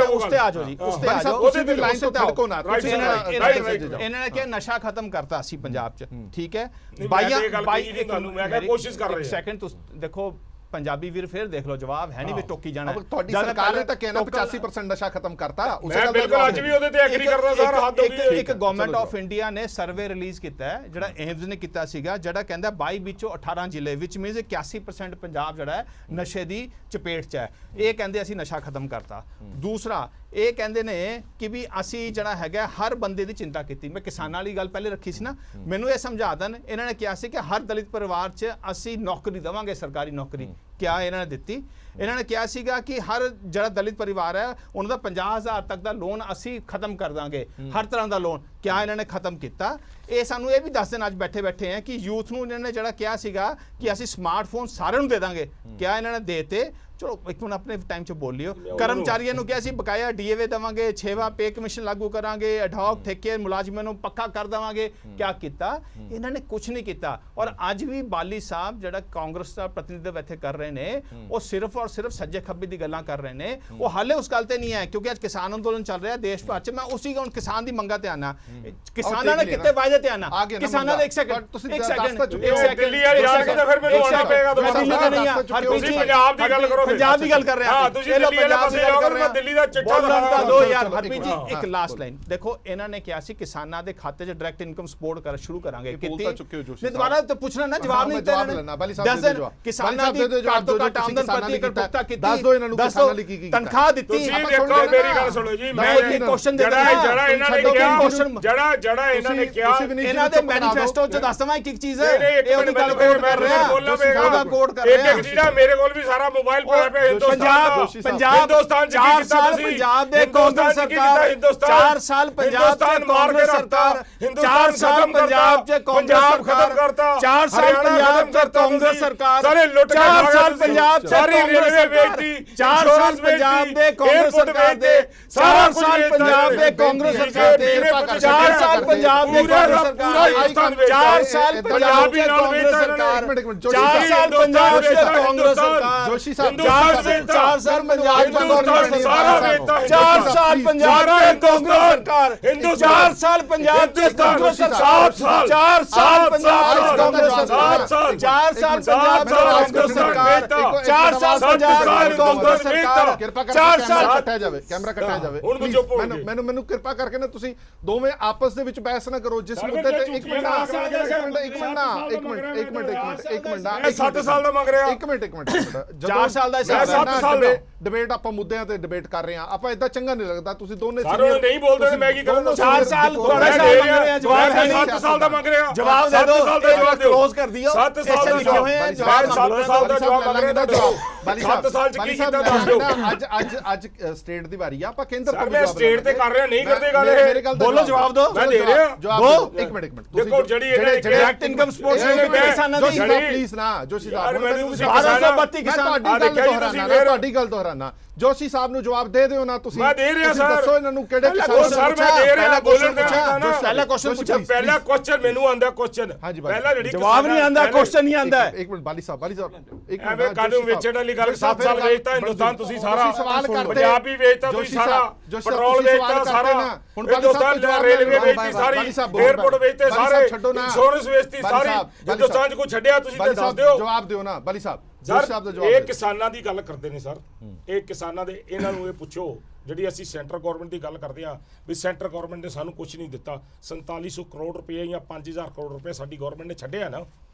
ਉਸ ਤੇ ਆ ਜਾਓ ਜੀ, ਉਸ ਤੇ ਆ ਜਾਓ। ਉਹਦੇ ਦੀ ਲਾਈਨ ਤੋਂ ਖੜਕੋ ਨਾ। ਇਹਨਾਂ ਨੇ ਕਿਹਾ ਨਸ਼ਾ ਖਤਮ ਕਰਤਾ ਸੀ ਪੰਜਾਬ 'ਚ, ਠੀਕ ਹੈ। ਬਾਈਆਂ ਤੁਹਾਨੂੰ ਮੈਂ ਕਿਹਾ ਕੋਸ਼ਿਸ਼ ਕਰ ਰਹੇ ਹਾਂ। ਸੈਕਿੰਡ ਤੁਸੀਂ ਦੇਖੋ, ਪੰਜਾਬੀ ਵੀਰ ਫਿਰ ਦੇਖ ਲਓ, ਜਵਾਬ ਹੈ ਨਹੀਂ ਵੀ ਟੋਕੀ ਜਾਣਾ। ਤੁਹਾਡੀ ਸਰਕਾਰ ਨੇ ਤਾਂ ਕਹਿਣਾ 85% ਨਸ਼ਾ ਖਤਮ ਕਰਤਾ। ਮੈਂ ਬਿਲਕੁਲ ਅੱਜ ਵੀ ਉਹਦੇ ਤੇ ਐਗਰੀ ਕਰਦਾ ਸਰ। ਹੱਦ ਹੋ ਗਈ। ਇੱਕ ਗਵਰਨਮੈਂਟ ਆਫ ਇੰਡੀਆ ਨੇ ਸਰਵੇ ਰਿਲੀਜ਼ ਕੀਤਾ ਹੈ, ਜਿਹੜਾ ਏਮਜ਼ ਨੇ ਕੀਤਾ ਸੀਗਾ, ਜਿਹੜਾ ਕਹਿੰਦਾ 22 ਵਿੱਚੋਂ 18 ਜ਼ਿਲ੍ਹੇ ਵਿੱਚ ਮੀਨਸ 81% ਪੰਜਾਬ ਜਿਹੜਾ ਹੈ ਨਸ਼ੇ ਦੀ ਚਪੇਟ 'ਚ ਹੈ। ਇਹ ਕਹਿੰਦੇ ਅਸੀਂ ਨਸ਼ਾ ਖਤਮ ਕਰਤਾ। ਦੂਸਰਾ ਇਹ ਕਹਿੰਦੇ ਨੇ ਕਿ ਵੀ ਅਸੀਂ ਜਿਹੜਾ ਹੈਗਾ ਹਰ ਬੰਦੇ ਦੀ ਚਿੰਤਾ ਕੀਤੀ। ਮੈਂ ਕਿਸਾਨਾਂ ਵਾਲੀ ਗੱਲ ਪਹਿਲੇ ਰੱਖੀ ਸੀ ਨਾ, ਮੈਨੂੰ ਇਹ ਸਮਝਾ ਦੇਣ। ਇਹਨਾਂ ਨੇ ਕਿਹਾ ਸੀ ਕਿ ਹਰ ਦਲਿਤ ਪਰਿਵਾਰ 'ਚ ਅਸੀਂ ਨੌਕਰੀ ਦੇਵਾਂਗੇ, ਸਰਕਾਰੀ ਨੌਕਰੀ। ਕਿਆ ਇਹਨਾਂ ਨੇ ਦਿੱਤੀ? ਇਹਨਾਂ ਨੇ ਕਿਹਾ ਸੀਗਾ ਕਿ ਹਰ ਜਿਹੜਾ ਦਲਿਤ ਪਰਿਵਾਰ ਹੈ ਉਹਨਾਂ ਦਾ 50,000 ਤੱਕ ਦਾ ਲੋਨ ਅਸੀਂ ਖਤਮ ਕਰ ਦਾਂਗੇ, ਹਰ ਤਰ੍ਹਾਂ ਦਾ ਲੋਨ। ਕਿਆ ਇਹਨਾਂ ਨੇ ਖਤਮ ਕੀਤਾ? ਇਹ ਸਾਨੂੰ ਇਹ ਵੀ ਦੱਸ ਦੇਣ ਅੱਜ ਬੈਠੇ ਬੈਠੇ ਹੈ ਕਿ ਯੂਥ ਨੂੰ ਇਹਨਾਂ ਨੇ ਜਿਹੜਾ ਕਿਹਾ ਸੀਗਾ ਕਿ ਅਸੀਂ ਸਮਾਰਟਫੋਨ ਸਾਰਿਆਂ ਨੂੰ ਦੇ ਦਾਂਗੇ, ਕਿਆ ਇਹਨਾਂ ਨੇ ਦੇਤੇ? ਚਲੋ ਇੱਕ ਮਿੰਟ ਆਪਣੇ ਟਾਈਮ 'ਚ ਬੋਲਿਓ। ਕਰਮਚਾਰੀਆਂ ਨੂੰ ਕਿਹਾ ਸੀ ਬਕਾਇਆ DAV ਦੇਵਾਂਗੇ, 6ਵਾਂ ਪੇ ਕਮਿਸ਼ਨ ਲਾਗੂ ਕਰਾਂਗੇ, ਐਡਹੌਕ ਠੇਕੇ ਮੁਲਾਜ਼ਮਾਂ ਨੂੰ ਪੱਕਾ ਕਰ ਦੇਵਾਂਗੇ। ਕਿਆ ਕੀਤਾ? ਇਹਨਾਂ ਨੇ ਕੁਝ ਨਹੀਂ ਕੀਤਾ। ਔਰ ਅੱਜ ਵੀ ਬਾਲੀ ਸਾਹਿਬ ਜਿਹੜਾ ਕਾਂਗਰਸ ਦਾ ਪ੍ਰਤੀਨਿਧਿਤਵ ਇੱਥੇ ਕਰ ਰਹੇ ਨੇ, ਉਹ ਸਿਰਫ ਔਰ ਸਿਰਫ ਸੱਜੇ ਖੱਬੇ ਦੀ ਗੱਲਾਂ ਕਰ ਰਹੇ ਨੇ। ਉਹ ਹਾਲੇ ਉਸ ਗੱਲ ਤੇ ਨਹੀਂ ਹੈ, ਕਿਉਂਕਿ ਅੱਜ ਕਿਸਾਨ ਅੰਦੋਲਨ ਚੱਲ ਰਿਹਾ ਦੇਸ਼ ਭਰ 'ਚ। ਮੈਂ ਉਸੇ ਹੁਣ ਕਿਸਾਨ ਦੀ ਮੰਗਾਂ ਤੇ ਆਣਾ, ਕਿਸਾਨਾਂ ਨੇ ਕਿਤੇ ਵਾਅਦੇ ਤੇ ਆਣਾ। ਕਿਸਾਨਾਂ ਦੇ ਇੱਕ ਸੈਕਿੰਡ ਦਿੱਲੀ ਵਾਲੀ ਜਾ ਕੇ ਤਾਂ ਫਿਰ ਮੈਨੂੰ ਆਉਣਾ ਪਏਗਾ ਦੁਬਾਰਾ। ਤੁਸੀਂ ਪੰਜਾਬ ਦੀ ਗੱਲ ਕਰੋ ਪੰਜਾਬ ਦੀ ਗੱਲ ਕਰ ਰਹੇ ਹਾਂ ਤੁਸੀਂ ਦਿੱਲੀ ਵਾਲੇ ਪਾਸੇ ਜਾਓਗੇ ਮੈਂ ਦਿੱਲੀ ਦਾ ਚਿੱਠਾ ਦਿਖਾਉਂਗਾ ਦੋ ਯਾਰ ਚਲੋ, ਹਰਪ੍ਰੀਤ ਜੀ ਹਾਂ। ਇੱਕ ਲਾਸਟ ਲਾਈਨ ਦੇਖੋ ਇਹਨਾਂ ਨੇ ਕਿਹਾ ਸੀ ਕਿਸਾਨਾਂ ਦੇ ਖਾਤੇ 'ਚ ਡਾਇਰੈਕਟ ਇਨਕਮ ਸਪੋਰਟ ਕਰ ਸ਼ੁਰੂ ਕਰਾਂਗੇ ਇਹ ਬੋਲ ਤਾਂ ਚੁੱਕੇ ਹੋ ਜੋਸ਼ੀ ਨਹੀਂ ਦੁਬਾਰਾ ਤੇ ਪੁੱਛਣਾ ਨਾ ਜਵਾਬ ਨਹੀਂ ਜਵਾਬ ਲੈਣਾ ਬਾਲੀ ਸਾਹਿਬ ਦੇ ਜਵਾਬ ਕਿਸਾਨਾਂ ਦੀ ਘੱਟ ਤੋਂ ਘੱਟ ਆਮਦਨ ਪ੍ਰਤੀ ਏਕੜ ਭੁਗਤਾ ਕੀਤੀ ਦੱਸ ਦਿਓ ਇਹਨਾਂ ਨੂੰ ਕਿਸਾਨਾਂ ਲਈ ਕੀ ਕੀਤਾ ਤਨਖਾਹ ਦਿੱਤੀ ਤੁਸੀਂ ਦੇਖੋ ਮੇਰੀ ਗੱਲ ਸੁਣੋ ਜੀ ਮੈਂ ਇੱਕ ਕੁਐਸਚਨ ਦੇ ਜਿਹੜਾ ਇਹਨਾਂ ਨੇ ਕਿਹਾ ਜਿਹੜਾ ਇਹਨਾਂ ਨੇ ਕਿਹਾ ਇਹਨਾਂ ਦੇ ਮੈਨੀਫੈਸਟੋ 'ਚ ਦੱਸ ਦਵਾਂ ਇੱਕ ਚੀਜ਼ ਹੈ ਇਹ ਉਹਦੀ ਗੱਲ ਕੋਡ ਕਰ ਰਿਹਾ ਉਹਦਾ ਕੋਡ ਕਰ ਰਿਹਾ ਇੱਕ ਜਿਹੜਾ ਮੇਰੇ ਕੋਲ ਵੀ ਸਾਰਾ ਮੋਬਾਈਲ ਪਿਆ ਪਿਆ ਹਿੰਦੁਸਤਾਨ 4 ਸਾਲ ਪੰਜਾਬ ਦੇ ਕਾਂਗਰਸ ਸਰਕਾਰ 4 ਸਾਲ ਪੰਜਾਬ ਦੇ ਕਾਂਗਰਸ ਸਰਕਾਰ 4 ਸਾਲ ਪੰਜਾਬ 'ਚ ਕਾਂਗਰਸ ਸਰਕਾਰ 4 ਸਾਲ ਪੰਜਾਬ 'ਚ ਕਾਂਗਰਸ ਸਰਕਾਰ ਸਾਰੇ ਲੁੱਟ 4 ਸਾਲ ਪੰਜਾਬ 'ਚ ਸਾਰੀ ਰੇਲਵੇ ਵੇਚਦੀ 4 ਸਾਲ ਪੰਜਾਬ ਦੇ ਕਾਂਗਰਸ ਸਰਕਾਰ ਦੇ 4 ਸਾਲ ਪੰਜਾਬ ਦੇ ਕਾਂਗਰਸ ਸਰਕਾਰ ਦੇ 4 ਸਾਲ ਪੰਜਾਬ ਦੇ ਕਾਂਗਰਸ ਸਰਕਾਰ 4 ਸਾਲ ਪੰਜਾਬ ਦੇ ਕਾਂਗਰਸ ਸਰਕਾਰ 4 ਸਾਲ ਪੰਜਾਬ ਦੇ ਕਾਂਗਰਸ ਸਰਕਾਰ ਜੋਸ਼ੀ ਸਾਹਿਬ 4 ਸਾਲ ਪੰਜਾਬ ਦੇ ਕਾਂਗਰਸ ਸਾਰਾ ਵੇਚਦਾ 4 ਸਾਲ ਪੰਜਾਬ ਦੇ ਕਾਂਗਰਸ ਸਰਕਾਰ 4 ਸਾਲ ਪੰਜਾਬ ਦੇ ਕਾਂਗਰਸ ਸਰਕਾਰ 4 ਸਾਲ ਪੰਜਾਬ ਦੇ ਕਾਂਗਰਸ ਸਰਕਾਰ 4 ਸਾਲ ਪੰਜਾਬ ਦੇ ਕਾਂਗਰਸ ਸਰਕਾਰ 4 ਸਾਲ ਪੰਜਾਬ ਦੇ ਕਾਂਗਰਸ ਸਰਕਾਰ ਕਿਰਪਾ ਕਰਕੇ 4 ਸਾਲ ਕੱਟਿਆ ਜਾਵੇ ਕੈਮਰਾ ਕੱਟਿਆ ਜਾਵੇ ਹੁਣ ਵੀ ਚੁੱਪ ਹੋ ਗਏ। ਮੈਨੂੰ ਕਿਰਪਾ ਕਰਕੇ ਨਾ ਤੁਸੀਂ ਦੋਵੇਂ ਆਪਸ ਦੇ ਵਿੱਚ ਬਹਿਸ ਨਾ ਕਰੋ ਜਿਸ ਮੁੱਦੇ ਤੇ ਇੱਕ ਮਿੰਟ ਨਾ 7 ਸਾਲ ਦਾ ਮੰਗ ਰਿਹਾ ਇੱਕ ਮਿੰਟ 4 ਸਾਲ ਦਾ ਹਿਸਾਬ 7 ਸਾਲ ਦਾ ਡਿਬੇਟ ਆਪਾਂ ਮੁੱਦਿਆਂ ਤੇ ਡਿਬੇਟ ਕਰ ਰਹੇ ਹਾਂ ਆਪਾਂ ਇਦਾਂ ਚੰਗਾ ਨਹੀਂ ਲੱਗਦਾ ਤੁਸੀਂ ਦੋਨੇ ਸਾਰੇ ਨਹੀਂ ਬੋਲਦੇ ਤੇ ਮੈਂ ਕੀ ਕਰਾਂ 4 ਸਾਲ ਤੁਹਾਡਾ ਹਿਸਾਬ ਮੰਗ ਰਹੇ ਆ ਜਵਾਬ ਹੈ ਨਹੀਂ 7 ਸਾਲ ਦਾ ਮੰਗ ਰਿਹਾ ਜਵਾਬ ਦੇ ਦਿਓ ਜਵਾਬ ਦਿਓ ਕਲੋਜ਼ ਕਰ ਦਿਓ 7 ਸਾਲ ਦਾ ਲਿਖੇ ਹੋਏ ਆ ਜਵਾਬ 7 ਸਾਲ ਦਾ ਜਵਾਬ ਮੰਗ ਰਿਹਾ ਤਾਂ 7 ਸਾਲ ਚ ਕੀ ਕੀਤਾ ਦੱਸ ਦਿਓ ਅੱਜ ਸਟੇਟ ਦੀ ਵਾਰੀ ਆ ਆਪਾਂ ਕੇਂਦਰ ਸਰ ਮੈਂ ਸਟੇਟ ਤੇ ਕਰ ਰਿਹਾ ਨਹੀਂ ਕਰਦੇ ਗੱਲ ਇਹ ਬੋਲੋ ਜਵਾਬ ਦਿਓ ਮੈਂ ਦੇ ਰਿਹਾ ਜਵਾਬ ਇੱਕ ਮਿੰਟ ਦੇਖੋ ਜਿਹੜੀ ਇਹਨੇ ਡਾਇਰੈਕਟ ਇਨਕਮ ਸਪੋਰਟ ਕਿਸਾਨਾਂ ਦੀ ਪਲੀਜ਼ ਨਾ ਜੋਸ਼ੀ ਸਾਹਿਬ ਤੁਸੀਂ 1232 ਕਿਸਾਨ ਤੁਹਾਡੀ ਗੱਲ ਦੁਹਰਾਨਾ ਜੋਸ਼ੀ ਸਾਹਿਬ ਨੂੰ ਜਵਾਬ ਦੇ ਦਿਓ ਨਾ ਤੁਸੀਂ ਮੈਂ ਦੇ ਰਿਹਾ ਸਰ ਦੱਸੋ ਇਹਨਾਂ ਨੂੰ ਕਿਹੜੇ ਕਿਸਾਨ ਸਰ ਮੈਂ ਦੇ ਰਿਹਾ ਬੋਲਣ ਦੇ ਪਹਿਲਾ ਕੁਐਸਚਨ ਪੁੱਛੋ ਪਹਿਲਾ ਕੁਐਸਚਨ ਮੈਨੂੰ ਆਂਦਾ ਕੁਐਸਚਨ ਪਹਿਲਾ ਜਿਹੜੀ ਜਵਾਬ ਨਹੀਂ ਆਂਦਾ ਕੁਐਸਚਨ ਨਹੀਂ ਆਂਦਾ ਇੱਕ ਮਿੰਟ ਬਾਲੀ ਸਾਹਿਬ ਇੱਕ ਮਿੰਟ ਐਵੇਂ ਕਾਨੂੰਨ ਵੇਚਣ ਵਾਲੀ ਗੱਲ 7 ਸਾਲ ਵੇਚਤਾ ਹਿੰਦੁਸਤਾਨ ਤੁਸੀਂ ਸਾਰਾ ਸਵਾਲ ਕਰਦੇ ਪੰਜਾਬ ਵੀ ਵੇਚਤਾ ਤੁਸੀਂ ਸਾਰਾ ਪੈਟਰੋਲ ਵੇਚਤਾ ਸਾਰਾ ਹਿੰਦੁਸਤਾਨ ਰੇਲਵੇ ਵੇਚਤੀ ਸਾਰੀ 에어ਪੋਰਟ ਵੇਚਤੇ ਸਾਰੇ ਇੰਸ਼ੋਰੈਂਸ ਵੇਚਤੀ ਸਾਰੀ ਹਿੰਦੁਸਤਾਨ 'ਚ ਕੋਈ ਛੱਡਿਆ ਤੁਸੀਂ ਤੇ ਦੱਸ ਦਿਓ ਜਵਾਬ ਦਿਓ ਨਾ ਬਾਲੀ ਸਾਹਿਬ ਇਹ ਕਿਸਾਨਾਂ ਦੀ ਗੱਲ ਕਰਦੇ ਨੇ ਸਰ ਇਹ ਕਿਸਾਨਾਂ ਦੇ ਇਹਨਾਂ ਨੂੰ ਇਹ ਪੁੱਛੋ ਜਿਹੜੀ ਅਸੀਂ ਸੈਂਟਰ ਗਵਰਨਮੈਂਟ ਦੀ ਗੱਲ ਕਰਦੇ ਆ ਵੀ ਸੈਂਟਰ ਗਵਰਨਮੈਂਟ ਨੇ ਸਾਨੂੰ ਕੁਝ ਨਹੀਂ ਦਿੱਤਾ 4700 ਕਰੋੜ ਰੁਪਏ ਜਾਂ 5000 ਕਰੋੜ ਰੁਪਏ ਸਾਡੀ ਗਵਰਨਮੈਂਟ ਨੇ ਛੱਡਿਆ ਨਾ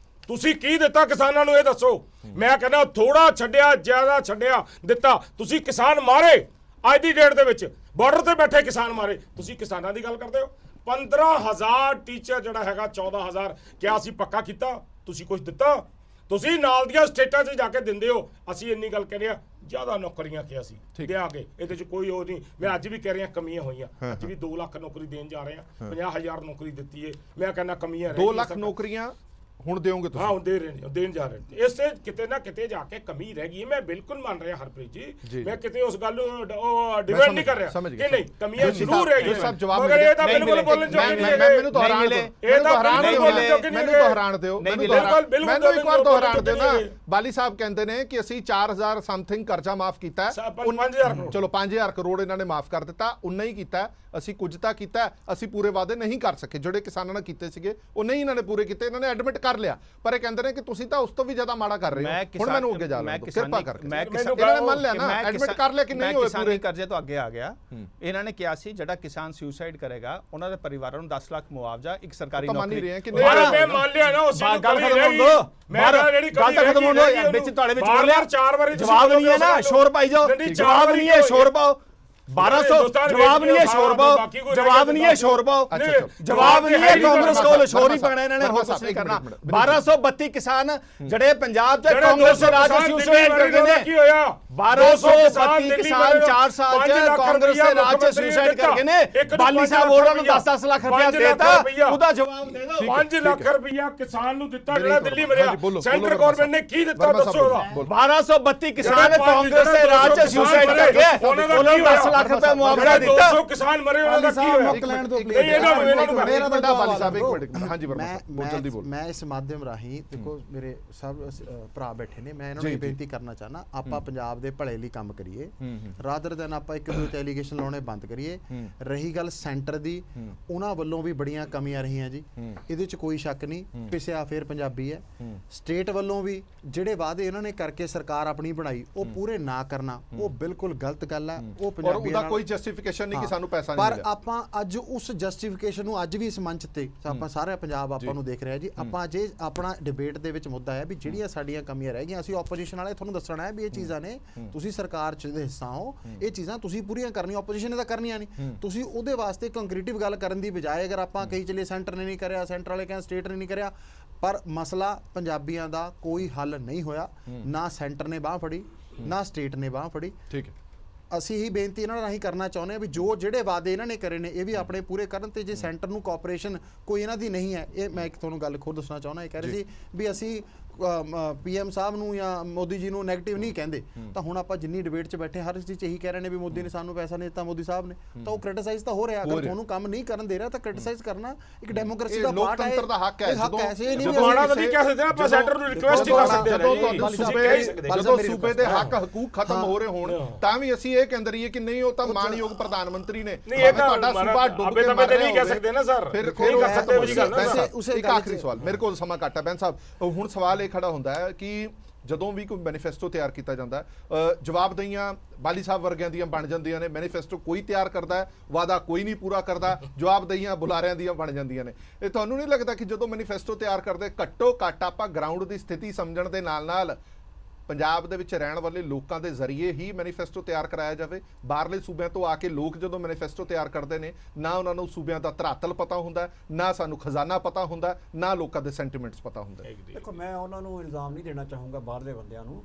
ਤੁਸੀਂ ਕੀ ਦਿੱਤਾ ਕਿਸਾਨਾਂ ਨੂੰ ਇਹ ਦੱਸੋ ਮੈਂ ਕਹਿੰਦਾ ਥੋੜਾ ਛੱਡਿਆ ਜ਼ਿਆਦਾ ਛੱਡਿਆ ਦਿੱਤਾ ਤੁਸੀਂ ਕਿਸਾਨ ਮਾਰੇ ਅੱਜ ਦੀ ਡੇਟ ਦੇ ਵਿੱਚ ਬਾਰਡਰ ਤੇ ਬੈਠੇ ਕਿਸਾਨ ਮਾਰੇ ਤੁਸੀਂ ਕਿਸਾਨਾਂ ਦੀ ਗੱਲ ਕਰਦੇ ਹੋ 15000 ਟੀਚਰ ਜਿਹੜਾ ਹੈਗਾ 14000 ਕਿਆ ਅਸੀਂ ਪੱਕਾ ਕੀਤਾ ਤੁਸੀਂ ਕੁਝ ਦਿੱਤਾ ਤੁਸੀਂ ਨਾਲ ਦੀਆਂ ਸਟੇਟਾਂ 'ਚ ਜਾ ਕੇ ਦਿੰਦੇ ਹੋ ਅਸੀਂ ਇੰਨੀ ਗੱਲ ਕਹਿੰਦੇ ਆ ਜ਼ਿਆਦਾ ਨੌਕਰੀਆਂ ਕਿਹਾ ਸੀ ਦਿਆਂਗੇ ਇਹਦੇ 'ਚ ਕੋਈ ਉਹ ਨਹੀਂ ਮੈਂ ਅੱਜ ਵੀ ਕਹਿ ਰਿਹਾ ਕਮੀਆਂ ਹੋਈਆਂ ਅੱਜ ਵੀ 2 ਲੱਖ ਨੌਕਰੀ ਦੇਣ ਜਾ ਰਹੇ ਆ 50000 ਨੌਕਰੀ ਦਿੱਤੀ ਏ ਮੈਂ ਕਹਿੰਦਾ ਕਮੀਆਂ 2 ਲੱਖ ਨੌਕਰੀਆਂ ਹੁਣ ਦੇਵੋਗੇ ਤੁਸੀਂ ਹਾਂ ਹੁਣ ਦੇ ਰਹੇ ਨੇ ਦੇਣ ਜਾ ਰਹੇ ਨੇ ਇਸੇ ਕਿਤੇ ਨਾ ਕਿਤੇ ਜਾ ਕੇ ਕਮੀ ਰਹਿ ਗਈ ਮੈਂ ਬਿਲਕੁਲ ਮੰਨ ਰਿਹਾ ਹਰਪ੍ਰੀਤ ਜੀ ਮੈਂ ਕਿਤੇ ਉਸ ਗੱਲ ਨੂੰ ਡਿਵੈਂਡ ਨਹੀਂ ਕਰ ਰਿਹਾ ਕਿ ਨਹੀਂ ਕਮੀਆਂ ਜ਼ਰੂਰ ਰਹਿ ਗਈਆਂ ਮਗਰ ਇਹ ਤਾਂ ਬਿਲਕੁਲ ਬੋਲਣ ਜੋਗੇ ਨਹੀਂ ਹੈਗੇ ਮੈਨੂੰ ਦੁਹਰਾਣ ਦਿਓ ਮੈਨੂੰ ਦੁਹਰਾਣ ਦਿਓ ਮੈਨੂੰ ਇੱਕ ਵਾਰ ਦੁਹਰਾਣ ਦਿਓ ਨਾ ਬਾਲੀ ਸਾਹਿਬ ਕਹਿੰਦੇ ਨੇ ਕਿ ਅਸੀਂ 4000 ਸਮਥਿੰਗ ਕਰਜ਼ਾ ਮਾਫ ਕੀਤਾ 5000 ਚਲੋ 5000 ਕਰੋੜ ਇਹਨਾਂ ਨੇ ਮਾਫ ਕਰ ਦਿੱਤਾ ਉਨਾ ਹੀ ਕੀਤਾ ਅਸੀਂ ਕੁਝ ਤਾਂ ਕੀਤਾ ਅਸੀਂ ਪੂਰੇ ਵਾਅਦੇ ਨਹੀਂ ਕਰ ਸਕੇ ਜਿਹੜੇ ਕਿਸਾਨਾਂ ਨਾਲ ਕੀਤੇ ਸੀਗੇ ਉਹ ਨਹੀਂ ਇਹਨਾਂ ਨੇ ਪੂਰੇ ਕੀਤੇ ਇਹਨਾਂ ਨੇ ਐਡਮਿਟ ਕਰ ਲਿਆ ਪਰ ਇਹ ਕਹਿੰਦੇ ਨੇ ਕਿ ਤੁਸੀਂ ਤਾਂ ਉਸ ਤੋਂ ਵੀ ਜ਼ਿਆਦਾ ਮਾੜਾ ਕਰ ਰਹੇ ਹੋ ਹੁਣ ਮੈਨੂੰ ਅੱਗੇ ਜਾ ਲਓ ਕਿਰਪਾ ਕਰਕੇ ਇਹਨਾਂ ਨੇ ਮੰਨ ਲਿਆ ਨਾ ਐਡਮਿਟ ਕਰ ਲਿਆ ਕਿ ਨਹੀਂ ਹੋਏ ਪੂਰੇ ਕਰਜ਼ੇ ਤੋਂ ਅੱਗੇ ਆ ਗਿਆ ਇਹਨਾਂ ਨੇ ਕਿਹਾ ਸੀ ਜਿਹੜਾ ਕਿਸਾਨ ਸੁਸਾਈਡ ਕਰੇਗਾ ਉਹਨਾਂ ਦੇ ਪਰਿਵਾਰਾਂ ਨੂੰ 10 ਲੱਖ ਮੁਆਵਜ਼ਾ ਇੱਕ ਸਰਕਾਰੀ ਨੌਕਰੀ ਮੈਂ ਮੰਨ ਲਿਆ ਨਾ ਉਸ ਨੂੰ ਗੱਲ ਖਤਮ ਹੋਣ ਦੋ ਮੈਂ ਜਿਹੜੀ ਗੱਲ ਤਾਂ ਖਤਮ ਹੋਣ ਦੋ ਵਿੱਚ ਤੁਹਾਡੇ ਵਿੱਚ ਬੋਲਿਆ 4 ਵਾਰੀ ਜਵਾਬ ਨਹੀਂ ਹੈ ਨਾ ਸ਼ੋਰ ਪਾਈ ਜਾਓ ਜਵਾਬ ਨਹੀਂ ਹੈ ਸ਼ੋਰ ਪਾਓ 1200 ਜਵਾਬ ਨਹੀਂ ਹੈ ਸ਼ੋਰ ਪਾਓ ਜਵਾਬ ਨਹੀਂ ਹੈ ਸ਼ੋਰ ਪਾਓ ਜਵਾਬ ਨਹੀਂ ਹੈ ਕਾਂਗਰਸ ਕੋਲ ਸ਼ੋਰ ਹੀ ਪਾਣਾ ਇਹਨਾਂ ਨੇ ਹੋਰ ਕੁਝ ਨਹੀਂ ਕਰਨਾ 1232 ਕਿਸਾਨ ਜਿਹੜੇ ਪੰਜਾਬ 'ਚ ਕਾਂਗਰਸ ਦੇ ਰਾਜ ਸੁਸਾਈਡ ਕਰਦੇ ਨੇ ਕੀ ਹੋਇਆ 1232 ਕਿਸਾਨ 4 ਸਾਲ 'ਚ ਕਾਂਗਰਸ ਦੇ ਰਾਜ 'ਚ ਸੁਸਾਈਡ ਕਰਕੇ ਨੇ ਬਾਲੀ ਸਾਹਿਬ ਉਹਨਾਂ ਨੂੰ 10-10 ਲੱਖ ਰੁਪਇਆ ਦੇਤਾ ਉਹਦਾ ਜਵਾਬ ਦੇ ਦਿਓ 5 ਲੱਖ ਰੁਪਇਆ ਕਿਸਾਨ ਨੂੰ ਦਿੱਤਾ ਜਿਹੜਾ ਦਿੱਲੀ ਮਰਿਆ ਸੈਂਟਰ ਗਵਰਨਮੈਂਟ ਨੇ ਕੀ ਦਿੱਤਾ ਦੱਸੋ ਉਹਦਾ 1232 ਕਿਸਾਨ ਕਾਂਗਰਸ ਦੇ ਰਾਜ 'ਚ ਸੁਸਾਈਡ ਕਰਕੇ ਉਹਨਾਂ ਨੂੰ 10 ਲੱਖ ਰੁਪਏ ਮੁਆਵਜ਼ਾ ਦਿੱਤਾ 200 ਕਿਸਾਨ ਮਰੇ ਉਹਨਾਂ ਦਾ ਕੀ ਹੋਇਆ ਮੁਕਲੈਂਡ ਤੋਂ ਮੇਰਾ ਵੱਡਾ ਬਾਲੀ ਸਾਹਿਬ ਇੱਕ ਮਿੰਟ ਹਾਂਜੀ ਬਹੁਤ ਜਲਦੀ ਬੋਲ ਮੈਂ ਇਸ ਮਾਧਿਅਮ ਰਾਹੀਂ ਦੇਖੋ ਮੇਰੇ ਸਭ ਭਰਾ ਬੈਠੇ ਨੇ ਮੈਂ ਇਹਨਾਂ ਨੂੰ ਇਹ ਬੇਨਤੀ ਕਰਨਾ ਚਾਹਨਾ ਆਪਾਂ ਪੰਜਾਬ ਦੇ ਭਲੇ ਲਈ ਕੰਮ ਕਰੀਏ, ਰਾਦਰ ਦੈਨ ਆਪਾਂ ਇੱਕ ਦੂਜੇ ਤੇ ਐਲੀਗੇਸ਼ਨ ਲਾਉਣੇ ਬੰਦ ਕਰੀਏ। ਰਹੀ ਗੱਲ ਸੈਂਟਰ ਦੀ, ਉਹਨਾਂ ਵੱਲੋਂ ਵੀ ਬੜੀਆਂ ਕਮੀਆਂ ਰਹੀਆਂ ਜੀ, ਇਹਦੇ 'ਚ ਕੋਈ ਸ਼ੱਕ ਨਹੀਂ, ਪਿਸਿਆ ਫੇਰ ਪੰਜਾਬੀ ਹੈ। ਸਟੇਟ ਵੱਲੋਂ ਵੀ ਜਿਹੜੇ ਵਾਅਦੇ ਇਹਨਾਂ ਨੇ ਕਰਕੇ ਸਰਕਾਰ ਆਪਣੀ ਬਣਾਈ ਉਹ ਪੂਰੇ ਨਾ ਕਰਨਾ, ਉਹ ਬਿਲਕੁਲ ਗਲਤ ਗੱਲ ਹੈ। ਉਹ ਔਰ ਉਹਦਾ ਕੋਈ ਜਸਟੀਫਿਕੇਸ਼ਨ ਨਹੀਂ ਕਿ ਸਾਨੂੰ ਪੈਸਾ ਨਹੀਂ ਪਰ ਮਿਲਿਆ। ਆਪਾਂ ਅੱਜ ਉਸ ਜਸਟੀਫਿਕੇਸ਼ਨ ਨੂੰ ਅੱਜ ਵੀ ਇਸ ਮੰਚ ਤੇ ਆਪਾਂ ਸਾਰੇ ਪੰਜਾਬ ਆਪਾਂ ਨੂੰ ਦੇਖ ਰਿਹਾ ਜੀ। ਆਪਾਂ ਜੇ ਆਪਣਾ ਡਿਬੇਟ ਦੇ ਵਿੱਚ ਮੁੱਦਾ ਹੈ ਵੀ ਜਿਹੜੀਆਂ ਸਾਡੀਆਂ ਕਮੀਆਂ ਰਹਿ ਗਈਆਂ, ਅਸੀਂ ਆਪੋਜੀਸ਼ਨ ਵਾਲੇ ਤੁਹਾਨੂੰ ਦੱਸਣਾ ਹੈ ਵੀ ਇਹ ਚੀਜ਼ਾਂ ਨੇ, ਤੁਸੀਂ ਸਰਕਾਰ 'ਚ ਦੇ ਹਿੱਸਾ ਹੋ, ਇਹ ਚੀਜ਼ਾਂ ਤੁਸੀਂ ਪੂਰੀਆਂ ਕਰਨੀਆਂ, ਆਪੋਜੀਸ਼ਨ ਨੇ ਤਾਂ ਕਰਨੀਆਂ ਨਹੀਂ। ਤੁਸੀਂ ਉਹਦੇ ਵਾਸਤੇ ਕੰਕਰੀਟਿਵ ਗੱਲ ਕਰਨ ਦੀ ਬਜਾਏ ਅਗਰ ਆਪਾਂ ਕਹੀ ਚੱਲੇ ਸੈਂਟਰ ਨੇ ਨਹੀਂ ਕਰਿਆ, ਸੈਂਟਰ ਵਾਲੇ ਕਹਿੰਦੇ ਸਟੇਟ ਨੇ ਨਹੀਂ ਕਰਿਆ, ਪਰ ਮਸਲਾ ਪੰਜਾਬੀਆਂ ਦਾ ਕੋਈ ਹੱਲ ਨਹੀਂ ਹੋਇਆ। ਨਾ ਸੈਂਟਰ ਨੇ ਬਾਹ ਫੜੀ, ਨਾ ਸਟੇਟ ਨੇ ਬਾਹ ਫੜੀ। ਠੀਕ ਹੈ, ਅਸੀਂ ਹੀ ਬੇਨਤੀ ਇਹਨਾਂ ਰਾਹੀਂ ਕਰਨਾ ਚਾਹੁੰਦੇ ਹਾਂ ਵੀ ਜੋ ਜਿਹੜੇ ਵਾਅਦੇ ਇਹਨਾਂ ਨੇ ਕਰੇ ਨੇ ਇਹ ਵੀ ਆਪਣੇ ਪੂਰੇ ਕਰਨ। ਤੇ ਜੇ ਸੈਂਟਰ ਨੂੰ ਕੋਆਪਰੇਸ਼ਨ ਕੋਈ ਇਹਨਾਂ ਦੀ ਨਹੀਂ ਹੈ, ਇਹ ਮੈਂ ਇੱਕ ਤੁਹਾਨੂੰ ਗੱਲ ਖੁਦ ਦੱਸਣਾ ਚਾਹੁੰਦਾ, ਇਹ ਕਹਿ ਰਹੇ ਸੀ ਵੀ ਅਸੀਂ PM ਸਾਹਿਬ ਨੂੰ ਜਾਂ ਮੋਦੀ ਜੀ ਨੂੰ ਨੈਗੇਟਿਵ ਨਹੀਂ ਕਹਿੰਦੇ, ਤਾਂ ਹੁਣ ਆਪਾਂ ਜਿੰਨੀ ਡਿਬੇਟ 'ਚ ਬੈਠੇ ਹਰ ਚੀਜ਼ 'ਚ ਇਹੀ ਕਹਿ ਰਹੇ ਨੇ ਵੀ ਮੋਦੀ ਨੇ ਸਾਨੂੰ ਪੈਸਾ ਨਹੀਂ ਦਿੱਤਾ, ਮੋਦੀ ਸਾਹਿਬ ਨੇ, ਤਾਂ ਉਹ ਕ੍ਰਿਟਿਸਾਈਜ਼ ਤਾਂ ਹੋ ਰਿਹਾ। ਅਗਰ ਤੁਹਾਨੂੰ ਕੰਮ ਨਹੀਂ ਕਰਨ ਦੇ ਰਿਹਾ ਤਾਂ ਕ੍ਰਿਟਿਸਾਈਜ਼ ਕਰਨਾ ਇੱਕ ਡੈਮੋਕ੍ਰੇਸੀ ਦਾ ਪਾਰਟ ਹੈ, ਲੋਕਤੰਤਰ ਦਾ ਹੱਕ ਹੈ। ਦੁਬਾਰਾ ਤਾਂ ਨਹੀਂ ਕਹਿ ਸਕਦੇ, ਆਪਾਂ ਸੈਂਟਰ ਨੂੰ ਰਿਕੁਐਸਟ ਹੀ ਕਰ ਸਕਦੇ ਹਾਂ। ਜਦੋਂ ਸੂਬੇ ਦੇ ਹੱਕ ਹਕੂਕ ਖਤਮ ਹੋ ਰਹੇ ਹੋਣ ਤਾਂ ਵੀ ਅਸੀਂ ਇਹ ਕਹਿੰਦੇ ਰਹੀਏ ਕਿ ਨਹੀਂ, ਉਹ ਤਾਂ ਮਾਨਯੋਗ ਪ੍ਰਧਾਨ ਮੰਤਰੀ ਨੇ, ਤੁਹਾਡਾ ਸੂਬਾ ਡੁੱਬ ਕੇ ਮਰ ਰਿਹਾ ਨਹੀਂ ਕਹਿ ਸਕਦੇ ਨਾ ਸਰ, ਫਿਰ ਨਹੀਂ ਕਰ ਸਕਦੇ ਉਹ ਜੀ ਗੱਲ ਨਾ। ਇੱਕ ਆਖਰੀ ਸਵਾਲ, ਮੇਰੇ ਕੋਲ ਸਮਾਂ ਘੱਟ ਹੈ ਬੈਨ ਸਾਹਿਬ, ਹੁਣ ਸਵਾਲ ਇਹ ਖੜਾ ਹੁੰਦਾ ਹੈ ਕਿ ਜਦੋਂ ਵੀ ਕੋਈ ਮੈਨੀਫੈਸਟੋ ਤਿਆਰ ਕੀਤਾ ਜਾਂਦਾ ਹੈ, ਜਵਾਬਦਹੀਆਂ ਬਾਲੀ ਸਾਹਿਬ ਵਰਗਿਆਂ ਦੀਆਂ ਬਣ ਜਾਂਦੀਆਂ ਨੇ। ਮੈਨੀਫੈਸਟੋ ਕੋਈ ਤਿਆਰ ਕਰਦਾ ਹੈ, ਵਾਅਦਾ ਕੋਈ ਨਹੀਂ ਪੂਰਾ ਕਰਦਾ, ਜਵਾਬਦਹੀਆਂ ਬੁਲਾਰਿਆਂ ਦੀਆਂ ਬਣ ਜਾਂਦੀਆਂ ਨੇ। ਇਹ ਤੁਹਾਨੂੰ ਨਹੀਂ ਲੱਗਦਾ ਕਿ ਜਦੋਂ ਮੈਨੀਫੈਸਟੋ ਤਿਆਰ ਕਰਦੇ ਘੱਟੋ ਘੱਟ ਆਪਾਂ ਗਰਾਊਂਡ ਦੀ ਸਥਿਤੀ ਸਮਝਣ ਦੇ ਨਾਲ ਪੰਜਾਬ ਦੇ ਵਿੱਚ ਰਹਿਣ ਵਾਲੇ ਲੋਕਾਂ ਦੇ ਜ਼ਰੀਏ ਹੀ ਮੈਨੀਫੈਸਟੋ ਤਿਆਰ ਕਰਾਇਆ ਜਾਵੇ? ਬਾਹਰਲੇ ਸੂਬਿਆਂ ਤੋਂ ਆ ਕੇ ਲੋਕ ਜਦੋਂ ਮੈਨੀਫੈਸਟੋ ਤਿਆਰ ਕਰਦੇ ਨੇ, ਨਾ ਉਹਨਾਂ ਨੂੰ ਸੂਬਿਆਂ ਦਾ ਧਰਾਤਲ ਪਤਾ ਹੁੰਦਾ, ਨਾ ਸਾਨੂੰ ਖਜ਼ਾਨਾ ਪਤਾ ਹੁੰਦਾ, ਨਾ ਲੋਕਾਂ ਦੇ ਸੈਂਟੀਮੈਂਟਸ ਪਤਾ ਹੁੰਦੇ। ਦੇਖੋ, ਮੈਂ ਉਹਨਾਂ ਨੂੰ ਇਲਜ਼ਾਮ ਨਹੀਂ ਦੇਣਾ ਚਾਹੂੰਗਾ ਬਾਹਰਲੇ ਬੰਦਿਆਂ ਨੂੰ।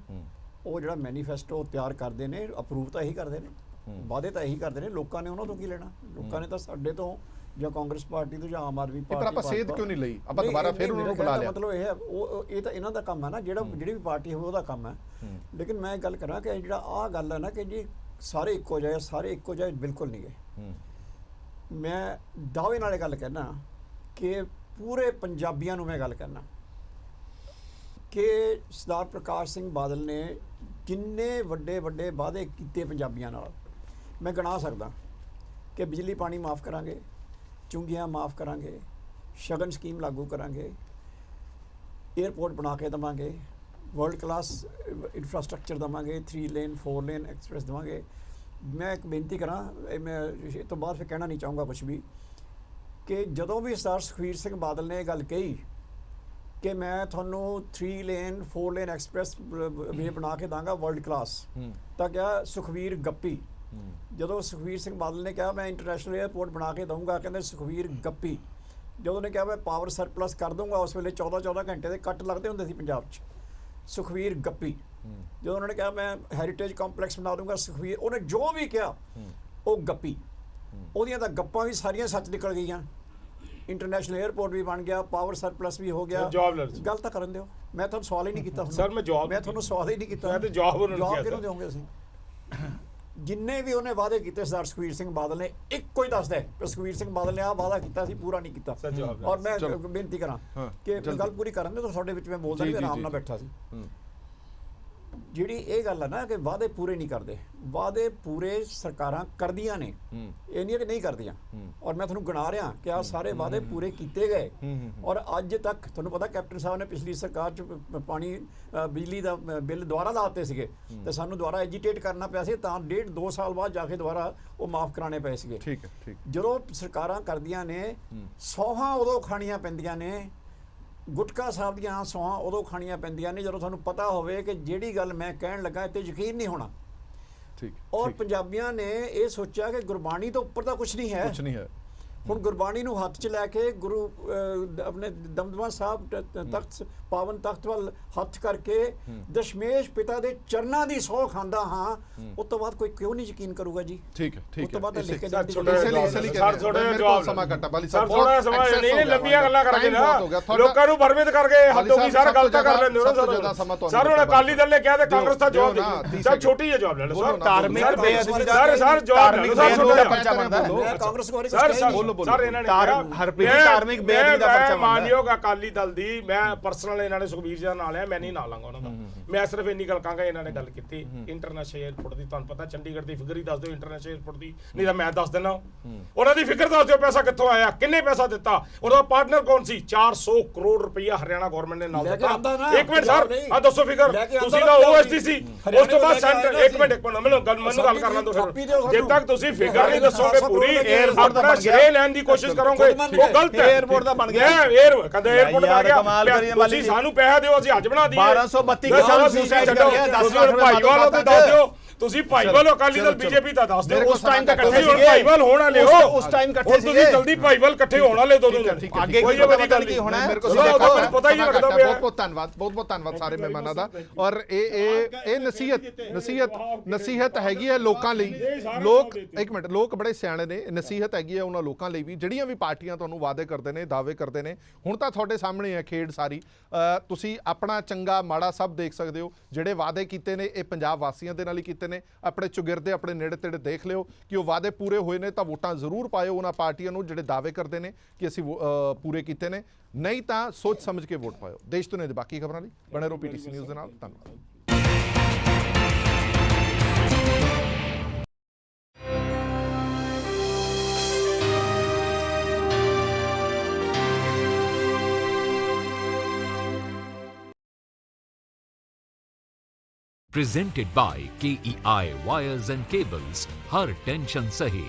ਉਹ ਜਿਹੜਾ ਮੈਨੀਫੈਸਟੋ ਤਿਆਰ ਕਰਦੇ ਨੇ, ਅਪਰੂਵ ਤਾਂ ਇਹੀ ਕਰਦੇ ਨੇ, ਵਾਅਦੇ ਤਾਂ ਇਹੀ ਕਰਦੇ ਨੇ। ਲੋਕਾਂ ਨੇ ਉਹਨਾਂ ਤੋਂ ਕੀ ਲੈਣਾ? ਲੋਕਾਂ ਨੇ ਤਾਂ ਸਾਡੇ ਤੋਂ ਜਾਂ ਕਾਂਗਰਸ ਪਾਰਟੀ ਤੋਂ ਜਾਂ ਆਮ ਆਦਮੀ ਪਾਰਟੀ, ਪਰ ਆਪਾਂ ਸੇਧ ਕਿਉਂ ਨਹੀਂ ਲਈ? ਆਪਾਂ ਦੁਬਾਰਾ ਫਿਰ ਉਹਨਾਂ ਨੂੰ ਬੁਲਾ ਲਿਆ। ਮਤਲਬ ਇਹ ਹੈ, ਇਹ ਤਾਂ ਇਹਨਾਂ ਦਾ ਕੰਮ ਹੈ ਨਾ, ਜਿਹੜੀ ਵੀ ਪਾਰਟੀ ਹੋਵੇ ਉਹਦਾ ਕੰਮ ਹੈ। ਲੇਕਿਨ ਮੈਂ ਗੱਲ ਕਰਾਂ ਕਿ ਜਿਹੜਾ ਆਹ ਗੱਲ ਹੈ ਨਾ ਕਿ ਜੀ ਸਾਰੇ ਇੱਕੋ ਜਿਹੇ, ਸਾਰੇ ਇੱਕੋ ਜਿਹੇ ਬਿਲਕੁਲ ਨਹੀਂ ਗਏ। ਮੈਂ ਦਾਅਵੇ ਨਾਲ ਇਹ ਗੱਲ ਕਹਿਣਾ ਕਿ ਪੂਰੇ ਪੰਜਾਬੀਆਂ ਨੂੰ ਮੈਂ ਗੱਲ ਕਹਿਣਾ ਕਿ ਸਰਦਾਰ ਪ੍ਰਕਾਸ਼ ਸਿੰਘ ਬਾਦਲ ਨੇ ਜਿੰਨੇ ਵੱਡੇ ਵੱਡੇ ਵਾਅਦੇ ਕੀਤੇ ਪੰਜਾਬੀਆਂ ਨਾਲ, ਮੈਂ ਗਿਣਾ ਸਕਦਾ ਕਿ ਬਿਜਲੀ ਪਾਣੀ ਮਾਫ ਕਰਾਂਗੇ, ਚੁੰਗੀਆਂ ਮਾਫ ਕਰਾਂਗੇ, ਸ਼ਗਨ ਸਕੀਮ ਲਾਗੂ ਕਰਾਂਗੇ, 에ਅਰਪੋਰਟ ਬਣਾ ਕੇ ਦੇਵਾਂਗੇ, ਵਰਲਡ ਕਲਾਸ ਇਨਫਰਾਸਟ੍ਰਕਚਰ ਦੇਵਾਂਗੇ, 3 ਲੇਨ 4 ਲੇਨ ਐਕਸਪ੍ਰੈਸ ਦੇਵਾਂਗੇ। ਮੈਂ ਇੱਕ ਬੇਨਤੀ ਕਰਾਂ, ਮੈਂ ਇਸ ਤੋਂ ਬਾਅਦ ਫਿਰ ਕਹਿਣਾ ਨਹੀਂ ਚਾਹੂੰਗਾ ਕੁਝ ਵੀ, ਕਿ ਜਦੋਂ ਵੀ ਸਰਦਾਰ ਸੁਖਬੀਰ ਸਿੰਘ ਬਾਦਲ ਨੇ ਇਹ ਗੱਲ ਕਹੀ ਕਿ ਮੈਂ ਤੁਹਾਨੂੰ 3 ਲੇਨ 4 ਲੇਨ ਐਕਸਪ੍ਰੈਸ ਵੇ ਬਣਾ ਕੇ ਦਾਂਗਾ ਵਰਲਡ ਕਲਾਸ, ਤਾਂ ਕਿਹਾ ਸੁਖਬੀਰ ਗੱਪੀ। ਜਦੋਂ ਸੁਖਬੀਰ ਸਿੰਘ ਬਾਦਲ ਨੇ ਕਿਹਾ ਮੈਂ ਇੰਟਰਨੈਸ਼ਨਲ 에ਅਰਪੋਰਟ ਬਣਾ ਕੇ ਦਊਂਗਾ, ਕਹਿੰਦੇ ਸੁਖਬੀਰ ਗੱਪੀ। ਜਦੋਂ ਉਹਨੇ ਕਿਹਾ ਮੈਂ ਪਾਵਰ ਸਰਪਲਸ ਕਰ ਦਊਂਗਾ, ਉਸ ਵੇਲੇ 14 ਘੰਟੇ ਦੇ ਕੱਟ ਲੱਗਦੇ ਹੁੰਦੇ ਸੀ ਪੰਜਾਬ 'ਚ, ਸੁਖਬੀਰ ਗੱਪੀ। ਜਦੋਂ ਉਹਨਾਂ ਨੇ ਕਿਹਾ ਮੈਂ ਹੈਰੀਟੇਜ ਕੰਪਲੈਕਸ ਬਣਾ ਦਊਂਗਾ, ਸੁਖਬੀਰ। ਉਹਨੇ ਜੋ ਵੀ ਕਿਹਾ ਉਹ ਗੱਪੀ। ਉਹਦੀਆਂ ਤਾਂ ਗੱਪਾਂ ਵੀ ਸਾਰੀਆਂ ਸੱਚ ਨਿਕਲ ਗਈਆਂ। ਇੰਟਰਨੈਸ਼ਨਲ 에ਅਰਪੋਰਟ ਵੀ ਬਣ ਗਿਆ, ਪਾਵਰ ਸਰਪਲਸ ਵੀ ਹੋ ਗਿਆ। ਗੱਲ ਤਾਂ ਕਰਨ ਦਿਓ, ਮੈਂ ਤੁਹਾਨੂੰ ਸਵਾਲ ਹੀ ਨਹੀਂ ਕੀਤਾ ਸਰ। ਮੈਂ ਤੁਹਾਨੂੰ ਸਵਾਲ ਹੀ ਨਹੀਂ ਕੀਤਾ। ਮੈਂ ਤਾਂ ਜਵਾਬ ਕਿਹਨੂੰ ਦਿਓਗੇ ਅਸੀਂ? ਜਿੰਨੇ ਵੀ ਉਹਨੇ ਵਾਅਦੇ ਕੀਤੇ ਸਰਦਾਰ ਸੁਖਬੀਰ ਸਿੰਘ ਬਾਦਲ ਨੇ, ਇੱਕੋ ਹੀ ਦੱਸਦਾ ਹੈ ਸੁਖਬੀਰ ਸਿੰਘ ਬਾਦਲ ਨੇ ਆਹ ਵਾਅਦਾ ਕੀਤਾ ਸੀ, ਪੂਰਾ ਨਹੀਂ ਕੀਤਾ। ਔਰ ਮੈਂ ਬੇਨਤੀ ਕਰਾਂ ਕਿ ਗੱਲ ਪੂਰੀ ਕਰਨ ਦੇ, ਤਾਂ ਤੁਹਾਡੇ ਵਿੱਚ ਮੈਂ ਬੋਲਦਾ ਵੀ ਆਰਾਮ ਨਾਲ ਬੈਠਾ ਸੀ। ਜਿਹੜੀ ਇਹ ਗੱਲ ਹੈ ਨਾ ਕਿ ਵਾਅਦੇ ਪੂਰੇ ਨਹੀਂ ਕਰਦੇ, ਵਾਅਦੇ ਪੂਰੇ ਸਰਕਾਰਾਂ ਕਰਦੀਆਂ ਨੇ, ਇਹ ਨਹੀਂ ਕਿ ਨਹੀਂ ਕਰਦੀਆਂ। ਔਰ ਮੈਂ ਤੁਹਾਨੂੰ ਗਿਣਾ ਰਿਹਾ ਕਿ ਆਹ ਸਾਰੇ ਵਾਅਦੇ ਪੂਰੇ ਕੀਤੇ ਗਏ। ਔਰ ਅੱਜ ਤੱਕ ਤੁਹਾਨੂੰ ਪਤਾ ਕੈਪਟਨ ਸਾਹਿਬ ਨੇ ਪਿਛਲੀ ਸਰਕਾਰ 'ਚ ਪਾਣੀ ਬਿਜਲੀ ਦਾ ਬਿੱਲ ਦੁਬਾਰਾ ਲਾਤੇ ਸੀਗੇ, ਤੇ ਸਾਨੂੰ ਦੁਬਾਰਾ ਐਜੀਟੇਟ ਕਰਨਾ ਪਿਆ ਸੀ, ਤਾਂ 1.5-2 ਸਾਲ ਬਾਅਦ ਜਾ ਕੇ ਦੁਬਾਰਾ ਉਹ ਮਾਫ ਕਰਾਣੇ ਪਏ ਸੀਗੇ। ਠੀਕ ਹੈ, ਠੀਕ। ਜਦੋਂ ਸਰਕਾਰਾਂ ਕਰਦੀਆਂ ਨੇ, ਸੌਹਾਂ ਉਦੋਂ ਖਾਣੀਆਂ ਪੈਂਦੀਆਂ ਨੇ, ਗੁਟਕਾ ਸਾਹਿਬ ਦੀਆਂ ਸੌਹਾਂ ਉਦੋਂ ਖਾਣੀਆਂ ਪੈਂਦੀਆਂ ਨੇ ਜਦੋਂ ਤੁਹਾਨੂੰ ਪਤਾ ਹੋਵੇ ਕਿ ਜਿਹੜੀ ਗੱਲ ਮੈਂ ਕਹਿਣ ਲੱਗਾ ਇਹ 'ਤੇ ਯਕੀਨ ਨਹੀਂ ਹੋਣਾ। ਠੀਕ। ਔਰ ਪੰਜਾਬੀਆਂ ਨੇ ਇਹ ਸੋਚਿਆ ਕਿ ਗੁਰਬਾਣੀ ਤੋਂ ਉੱਪਰ ਤਾਂ ਕੁਝ ਨਹੀਂ ਹੈ। ਕੁਝ ਨਹੀਂ ਹੈ। ਹੁਣ ਗੁਰਬਾਣੀ ਨੂੰ ਹੱਥ 'ਚ ਲੈ ਕੇ ਗੁਰੂ ਆਪਣੇ ਦਮਦਮਾ ਸਾਹਿਬ ਤਖਤ, ਪਾਵਨ ਤਖਤ ਵੱਲ ਹੱਥ ਕਰਕੇ ਦਸ਼ਮੇਸ਼ ਪਿਤਾ ਦੇ ਚਰਨਾਂ ਦੀ ਸਹੁੰ ਖਾਂਦਾ ਹਾਂ, ਉਸ ਤੋਂ ਬਾਅਦ ਕੋਈ ਕਿਉਂ ਨਹੀਂ ਯਕੀਨ ਕਰੂਗਾ ਜੀ? ਠੀਕ ਹੈ, ਠੀਕ ਹੈ। ਉਸ ਤੋਂ ਬਾਅਦ ਲਿਖ ਕੇ ਸਰ ਥੋੜਾ ਸਮਾਂ ਘੱਟਾ ਬਾਲੀ ਸਾਹਿਬ, ਥੋੜਾ ਸਮਾਂ ਨਹੀਂ, ਲੰਬੀਆਂ ਗੱਲਾਂ ਕਰਕੇ ਨਾ ਲੋਕਾਂ ਨੂੰ ਭਰਮਿਤ ਕਰਕੇ ਹੱਦ ਹੋ ਗਈ। ਸਰ ਗੱਲ ਤਾਂ ਕਰ ਲੈਂਦੇ ਹੋ ਸਰ। ਹੁਣ ਅਕਾਲੀ ਦਲ ਨੇ ਕਿਹਾ ਤੇ ਕਾਂਗਰਸ ਦਾ ਜਵਾਬ ਦੇ ਸਰ, ਛੋਟੀ ਜਿਹੀ ਜਵਾਬ ਲੈ ਲਓ ਸਰ। ਧਾਰਮਿਕ ਬੇਅਦਬੀ ਦਾ ਸਰ ਜਵਾਬ ਲੈ ਲਓ ਸਰ, ਛੋਟਾ ਪਰਚਾ ਬਣਦਾ। ਕਾਂਗਰਸ ਕੋਲ ਸਰ ਇਹਨਾਂ ਨੇ ਹਰਪ੍ਰੀਤ ਧਾਰਮਿਕ ਬੇਅਦਬੀ ਦਾ ਪਰਚਾ ਮਾਨਯੋਗ ਅਕਾਲੀ ਦਲ ਦੀ, ਮੈਂ ਪਰਸਨਲ ਇਹਨਾਂ ਨੇ ਸੁਖਬੀਰ ਜੀ ਦਾ ਨਾਂ ਲਿਆ, ਮੈਂ ਨਹੀਂ ਨਾਂ ਲਾਂਗਾ ਉਹਨਾਂ ਦਾ। ਮੈਂ ਸਿਰਫ ਇੰਨੀ ਗੱਲ ਕਹਾਂਗਾ, ਇਹਨਾਂ ਨੇ ਗੱਲ ਕੀਤੀ ਇੰਟਰਨੈਸ਼ਨਲ 에ਅਰਪੋਰਟ ਦੀ, ਤੁਹਾਨੂੰ ਪਤਾ ਚੰਡੀਗੜ੍ਹ ਦੀ ਫਿਗਰ ਹੀ ਦੱਸ ਦਿਓ ਇੰਟਰਨੈਸ਼ਨਲ 에ਅਰਪੋਰਟ ਦੀ, ਨਹੀਂ ਤਾਂ ਮੈਂ ਦੱਸ ਦਿੰਦਾ ਉਹਨਾਂ ਦੀ ਫਿਗਰ ਦੱਸ ਦਿਓ, ਪੈਸਾ ਕਿੱਥੋਂ ਆਇਆ, ਕਿੰਨੇ ਪੈਸਾ ਦਿੱਤਾ, ਉਹਦਾ ਪਾਰਟਨਰ ਕੌਣ ਸੀ। 400 ਕਰੋੜ ਰੁਪਈਆ ਹਰਿਆਣਾ ਗਵਰਨਮੈਂਟ ਨੇ ਨਾਲ ਲੈ ਕੇ ਆਉਂਦਾ ਦਿੱਤਾ। ਨਾ, ਇੱਕ ਮਿੰਟ ਸਰ, ਆ ਦੱਸੋ ਫਿਗਰ, ਲੈ ਕੇ ਆਉਂਦਾ ਤੁਸੀਂ ਨਾ, ਤਾਂ OST ਸੀ, ਹਰਿਆਣੇ ਉਸ ਤੋਂ ਬਾਅਦ ਲੈ ਕੇ ਸੈਂਟਰ, ਆਇਆ ਇੱਕ ਮਿੰਟ ਮੈਨੂੰ ਗੱਲ ਕਰਨ ਦਿਓ ਕਾਪੀ ਫਿਰ, ਦਿਓ ਸਾਨੂੰ। ਜੇ ਤੱਕ ਤੁਸੀਂ ਫਿਗਰ ਨਹੀਂ ਦੱਸੋਗੇ ਪੂਰੀ 에어ਪੋਰਟ ਦਾ ਆਪਣਾ ਬਣ ਗਿਆ। ਸ਼੍ਰੇ ਲੈਣ ਦੀ ਕੋਸ਼ਿਸ਼ ਕਰੋਗੇ, ਉਹ ਗਲਤ ਹੈ। 에어ਪੋਰਟ ਦਾ ਬਣ ਗਿਆ। ਕਹਿੰਦੇ 에어ਪੋਰਟ ਬਣ ਯਾਰ ਗਿਆ, ਕਮਾਲ ਕਰੀ ਮਾਲੀ ਤੁਸੀਂ ਜੀ। ਸਾਨੂੰ ਪੈਸਾ ਦਿਓ, ਅਸੀਂ ਅੱਜ ਬਣਾ ਦਈਏ। 1232 ਦੱਸੋ, ਕਿਸਾਨ ਤੁਸੀਂ suicide ਛੱਡੋ, ਕਰ ਗਿਆ, 10 ਤੁਸੀਂ ਲੱਖ ਰੁਪਏ ਭਾਈਵਾਲ ਮਾਤਮ ਤੇ ਦੱਸ ਦਿਓ, ਤੁਸੀਂ ਭਾਈਵਾਲ ਅਕਾਲੀ ਦਲ ਚਲੋ, ਬੀਜੇਪੀ ਦਾ ਦੱਸ ਦਿਓ, ਮੇਰੇ ਕੋਲ ਉਸ ਟਾਈਮ ਤੱਕ ਸਮਾਂ ਇਕੱਠੇ ਹੋਣ, ਸੀਗੇ। ਭਾਈਵਾਲ ਹੋਣ ਵਾਲੇ ਹੋ, ਉਸ ਟਾਈਮ ਇਕੱਠੇ ਹੁਣ ਤੁਸੀਂ ਸੀਗੇ। ਜਲਦੀ ਭਾਈਵਾਲ ਇਕੱਠੇ ਹੋਣ ਵਾਲੇ ਦੋਨੋਂ ਠੀਕ ਹੈ, ਜਣੇ। ਠੀਕ ਹੈ, ਅੱਗੇ ਕੋਈ ਕੀ ਪਤਾ ਬੜੀ ਗੱਲ ਕੀ ਹੋਣਾ ਮੇਰੇ ਕੋਲ ਚਲੋ, ਸਿੱਧਾ ਤੁਹਾਨੂੰ ਕੰਮ ਪਤਾ ਹੀ ਸਮਾਂ ਲੱਗਦਾ ਘੱਟ ਹੈ। ਪਿਆ। ਬਹੁਤ ਧੰਨਵਾਦ ਸਾਰੇ ਮਹਿਮਾਨਾਂ ਦਾ। ਔਰ ਇਹ ਨਸੀਹਤ ਹੈਗੀ ਹੈ ਲੋਕਾਂ ਲਈ। ਲੋਕ ਇੱਕ ਮਿੰਟ, ਲੋਕ ਬੜੇ ਸਿਆਣੇ ਨੇ, ਨਸੀਹਤ ਹੈਗੀ ਹੈ ਉਹਨਾਂ ਲੋਕਾਂ ਲਈ ਵੀ ਜਿਹੜੀਆਂ ਵੀ ਪਾਰਟੀਆਂ ਤੁਹਾਨੂੰ ਵਾਅਦੇ ਕਰਦੇ ਨੇ, ਦਾਅਵੇ ਕਰਦੇ ਨੇ। ਹੁਣ ਤਾਂ ਤੁਹਾਡੇ ਸਾਹਮਣੇ ਹੈ ਖੇਡ ਸਾਰੀ, ਤੁਸੀਂ ਆਪਣਾ ਚੰਗਾ ਮਾੜਾ ਸਭ ਦੇਖ ਸਕਦੇ ਹੋ। ਜਿਹੜੇ ਵਾਅਦੇ ਕੀਤੇ ਨੇ ਇਹ ਪੰਜਾਬ ਵਾਸੀਆਂ ਦੇ ਨਾਲ ਹੀ ਕੀਤੇ ਨੇ। ਆਪਣੇ ਚੁਗਿਰਦੇ ਆਪਣੇ ਨੇੜੇ ਤੇੜੇ ਦੇਖ ਲਿਓ ਕਿ ਉਹ ਵਾਅਦੇ ਪੂਰੇ ਹੋਏ ਨੇ ਤਾਂ ਵੋਟਾਂ ਜ਼ਰੂਰ ਪਾਇਓ ਉਹਨਾਂ ਪਾਰਟੀਆਂ ਨੂੰ ਜਿਹੜੇ ਦਾਅਵੇ ਕਰਦੇ ਨੇ ਕਿ ਅਸੀਂ ਪੂਰੇ ਕੀਤੇ ਨੇ, ਨਹੀਂ ਤਾਂ ਸੋਚ ਸਮਝ ਕੇ ਵੋਟ ਪਾਇਓ। ਦੇਸ਼ ਦੁਨੀਆ ਦੀ ਬਾਕੀ ਖਬਰਾਂ ਲਈ ਬਣੇ ਰਹੋ PTC ਨਿਊਜ਼ ਦੇ ਨਾਲ। ਧੰਨਵਾਦ। Presented by KEI Wires and Cables, her tension सहे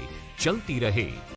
चलती रहे।